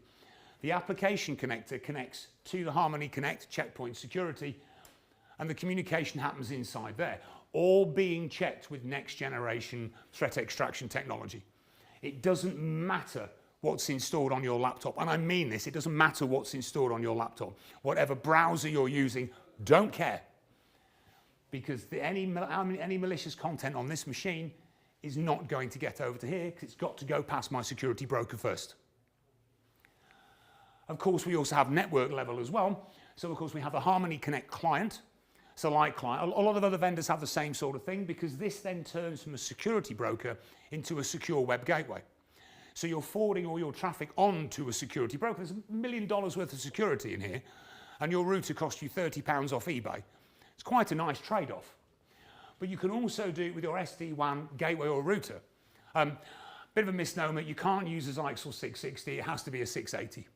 The application connector connects to the Harmony Connect, Checkpoint Security, and the communication happens inside there, all being checked with next generation threat extraction technology. It doesn't matter what's installed on your laptop, and I mean this, it doesn't matter what's installed on your laptop. Whatever browser you're using, don't care, because any malicious content on this machine is not going to get over to here, because it's got to go past my security broker first. Of course, we also have network level as well. So, of course, we have the Harmony Connect client. So, like client, a lot of other vendors have the same sort of thing, because this then turns from a security broker into a secure web gateway. So you're forwarding all your traffic onto a security broker. There's $1 million worth of security in here, and your router costs you £30 off eBay. It's quite a nice trade-off. But you can also do it with your SD-WAN gateway or router. Bit of a misnomer, you can't use a Zyxel 660, it has to be a 680.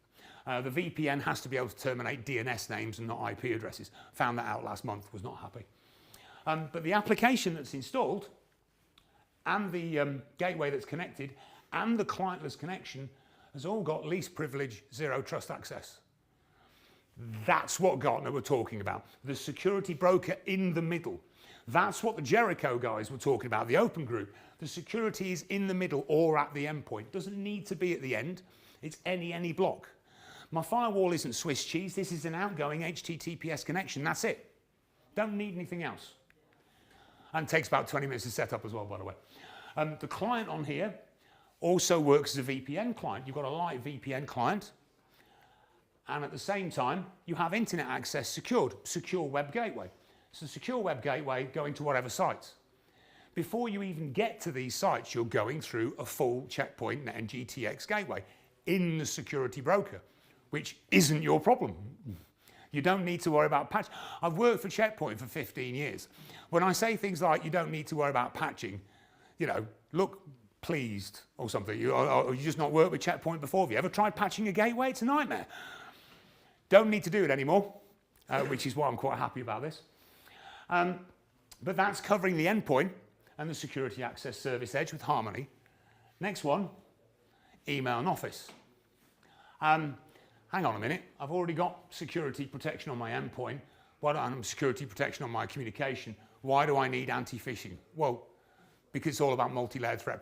The VPN has to be able to terminate DNS names and not IP addresses. Found that out last month, was not happy. But the application that's installed, and the gateway that's connected, and the clientless connection has all got least privilege, zero trust access. That's what Gartner were talking about. The security broker in the middle. That's what the Jericho guys were talking about, the open group. The security is in the middle or at the endpoint. Doesn't need to be at the end. It's any block. My firewall isn't Swiss cheese. This is an outgoing HTTPS connection. That's it. Don't need anything else. And it takes about 20 minutes to set up as well, by the way. The client on here also works as a VPN client. You've got a light VPN client. And at the same time, you have internet access secured, secure web gateway. So secure web gateway going to whatever sites. Before you even get to these sites, you're going through a full checkpoint and GTX gateway in the security broker, which isn't your problem. You don't need to worry about patch. I've worked for Checkpoint for 15 years. When I say things like you don't need to worry about patching, you know, look pleased or something. Or you just not worked with Checkpoint before. Have you ever tried patching a gateway? It's a nightmare. Don't need to do it anymore. which is why I'm quite happy about this. But that's covering the endpoint and the security access service edge with Harmony. Next one, email and Office. Hang on a minute, I've already got security protection on my endpoint. Why don't I have security protection on my communication? Why do I need anti-phishing? Well, because it's all about multi-layered threat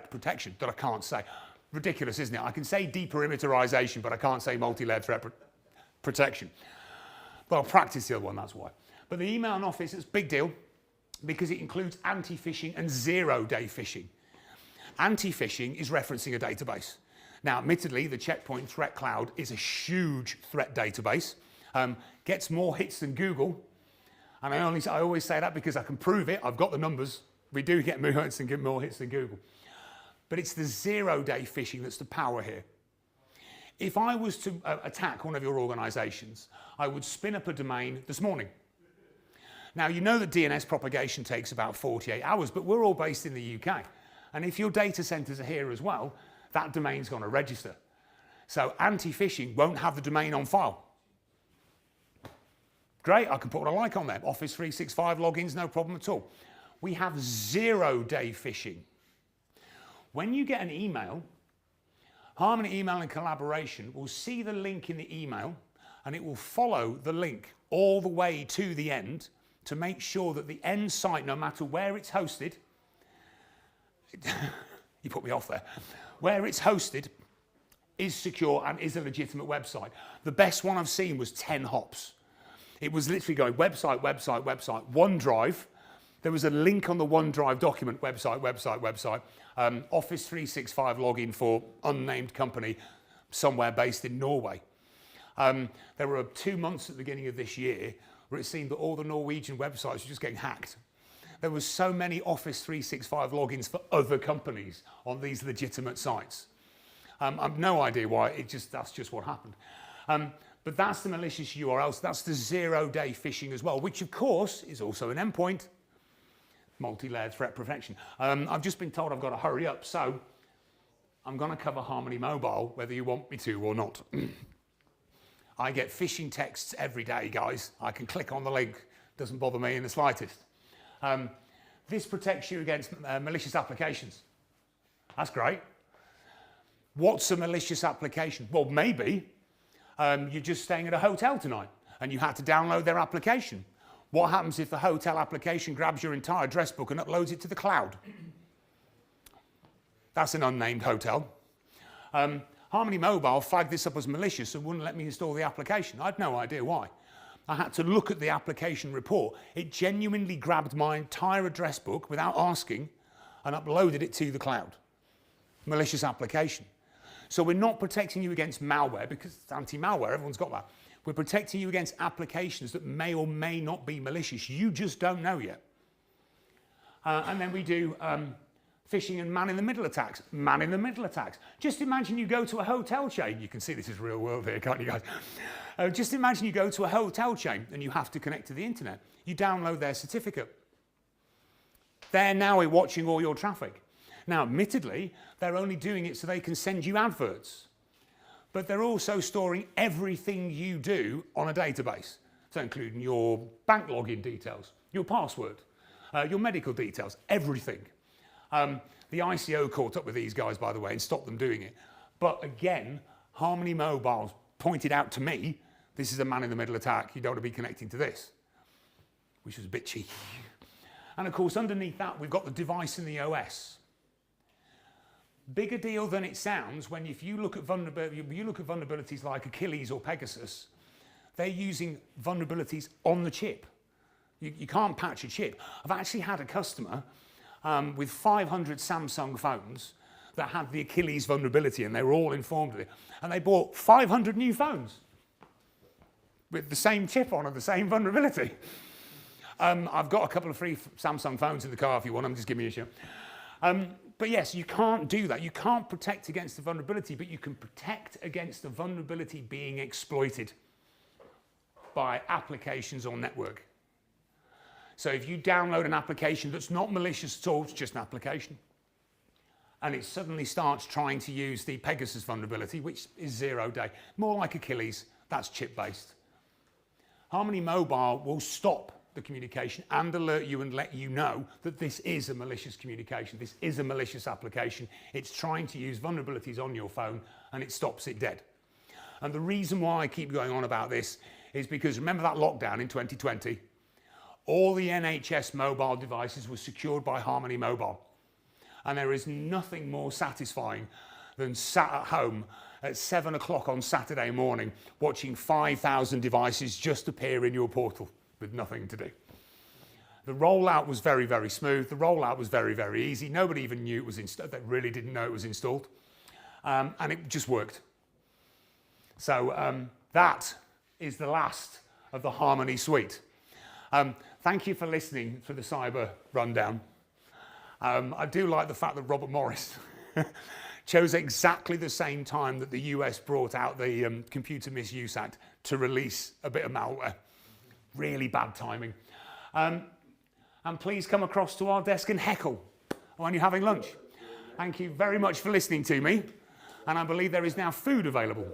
protection that I can't say. Ridiculous, isn't it? I can say deperimeterization, but I can't say multi-layered threat protection. Well, I'll practice the other one, that's why. But the email and Office is a big deal because it includes anti-phishing and zero-day phishing. Anti-phishing is referencing a database. Now, admittedly, the Checkpoint Threat Cloud is a huge threat database. Gets more hits than Google. And I always say that because I can prove it. I've got the numbers. We do get more hits than Google. But it's the zero-day phishing that's the power here. If I was to attack one of your organizations, I would spin up a domain this morning. Now, you know that DNS propagation takes about 48 hours, but we're all based in the UK. And if your data centers are here as well, that domain's going to register. So anti-phishing won't have the domain on file. Great, I can put a like on there. Office 365 logins, no problem at all. We have zero-day phishing. When you get an email, Harmony Email and Collaboration will see the link in the email and it will follow the link all the way to the end to make sure that the end site, no matter where it's hosted, you put me off there, where it's hosted is secure and is a legitimate website. The best one I've seen was 10 hops. It was literally going website, website, website, OneDrive. There was a link on the OneDrive document, website, website, website. Office 365 login for unnamed company somewhere based in Norway. There were 2 months at the beginning of this year where it seemed that all the Norwegian websites were just getting hacked. There was so many Office 365 logins for other companies on these legitimate sites. I've no idea why, that's just what happened. But that's the malicious URLs, that's the zero-day phishing as well, which of course is also an endpoint, multi-layered threat protection. I've just been told I've got to hurry up, so I'm going to cover Harmony Mobile, whether you want me to or not. I get phishing texts every day, guys. I can click on the link, doesn't bother me in the slightest. This protects you against malicious applications. That's great. What's a malicious application? Well, maybe you're just staying at a hotel tonight and you had to download their application. What happens if the hotel application grabs your entire address book and uploads it to the cloud? That's an unnamed hotel. Harmony Mobile flagged this up as malicious and wouldn't let me install the application. I had no idea why. I had to look at the application report. It genuinely grabbed my entire address book without asking and uploaded it to the cloud. Malicious application. So we're not protecting you against malware because it's anti-malware, everyone's got that. We're protecting you against applications that may or may not be malicious. You just don't know yet. And then we do phishing and man-in-the-middle attacks. Man-in-the-middle attacks. Just imagine you go to a hotel chain. You can see this is real world here, can't you guys? Just imagine you go to a hotel chain and you have to connect to the internet. You download their certificate. They're now watching all your traffic. Now, admittedly, they're only doing it so they can send you adverts. But they're also storing everything you do on a database. So including your bank login details, your password, your medical details, everything. The ICO caught up with these guys, by the way, and stopped them doing it. But again, Harmony Mobile pointed out to me, this is a man-in-the-middle attack. You don't want to be connecting to this, which was a bit cheeky. And of course, underneath that, we've got the device in the OS. Bigger deal than it sounds when if you look at vulnerabilities like Achilles or Pegasus, they're using vulnerabilities on the chip. You can't patch a chip. I've actually had a customer with 500 Samsung phones that had the Achilles vulnerability and they were all informed of it. And they bought 500 new phones with the same chip on and the same vulnerability. I've got a couple of free Samsung phones in the car if you want them, just give me a shout. But yes, you can't do that. You can't protect against the vulnerability, but you can protect against the vulnerability being exploited by applications or network. So if you download an application that's not malicious at all, it's just an application, and it suddenly starts trying to use the Pegasus vulnerability, which is 0 day, more like Achilles, that's chip-based. Harmony Mobile will stop the communication and alert you and let you know that this is a malicious communication, this is a malicious application. It's trying to use vulnerabilities on your phone and it stops it dead. And the reason why I keep going on about this is because remember that lockdown in 2020? All the NHS mobile devices were secured by Harmony Mobile. And there is nothing more satisfying than sat at home at 7 o'clock on Saturday morning watching 5,000 devices just appear in your portal with nothing to do. The rollout was very, very smooth. The rollout was very, very easy. Nobody even knew it was installed. They really didn't know it was installed. And it just worked. So that is the last of the Harmony suite. Thank you for listening to the cyber rundown. I do like the fact that Robert Morris chose exactly the same time that the US brought out the Computer Misuse Act to release a bit of malware. Really bad timing. And please come across to our desk and heckle when you're having lunch. Thank you very much for listening to me. And I believe there is now food available.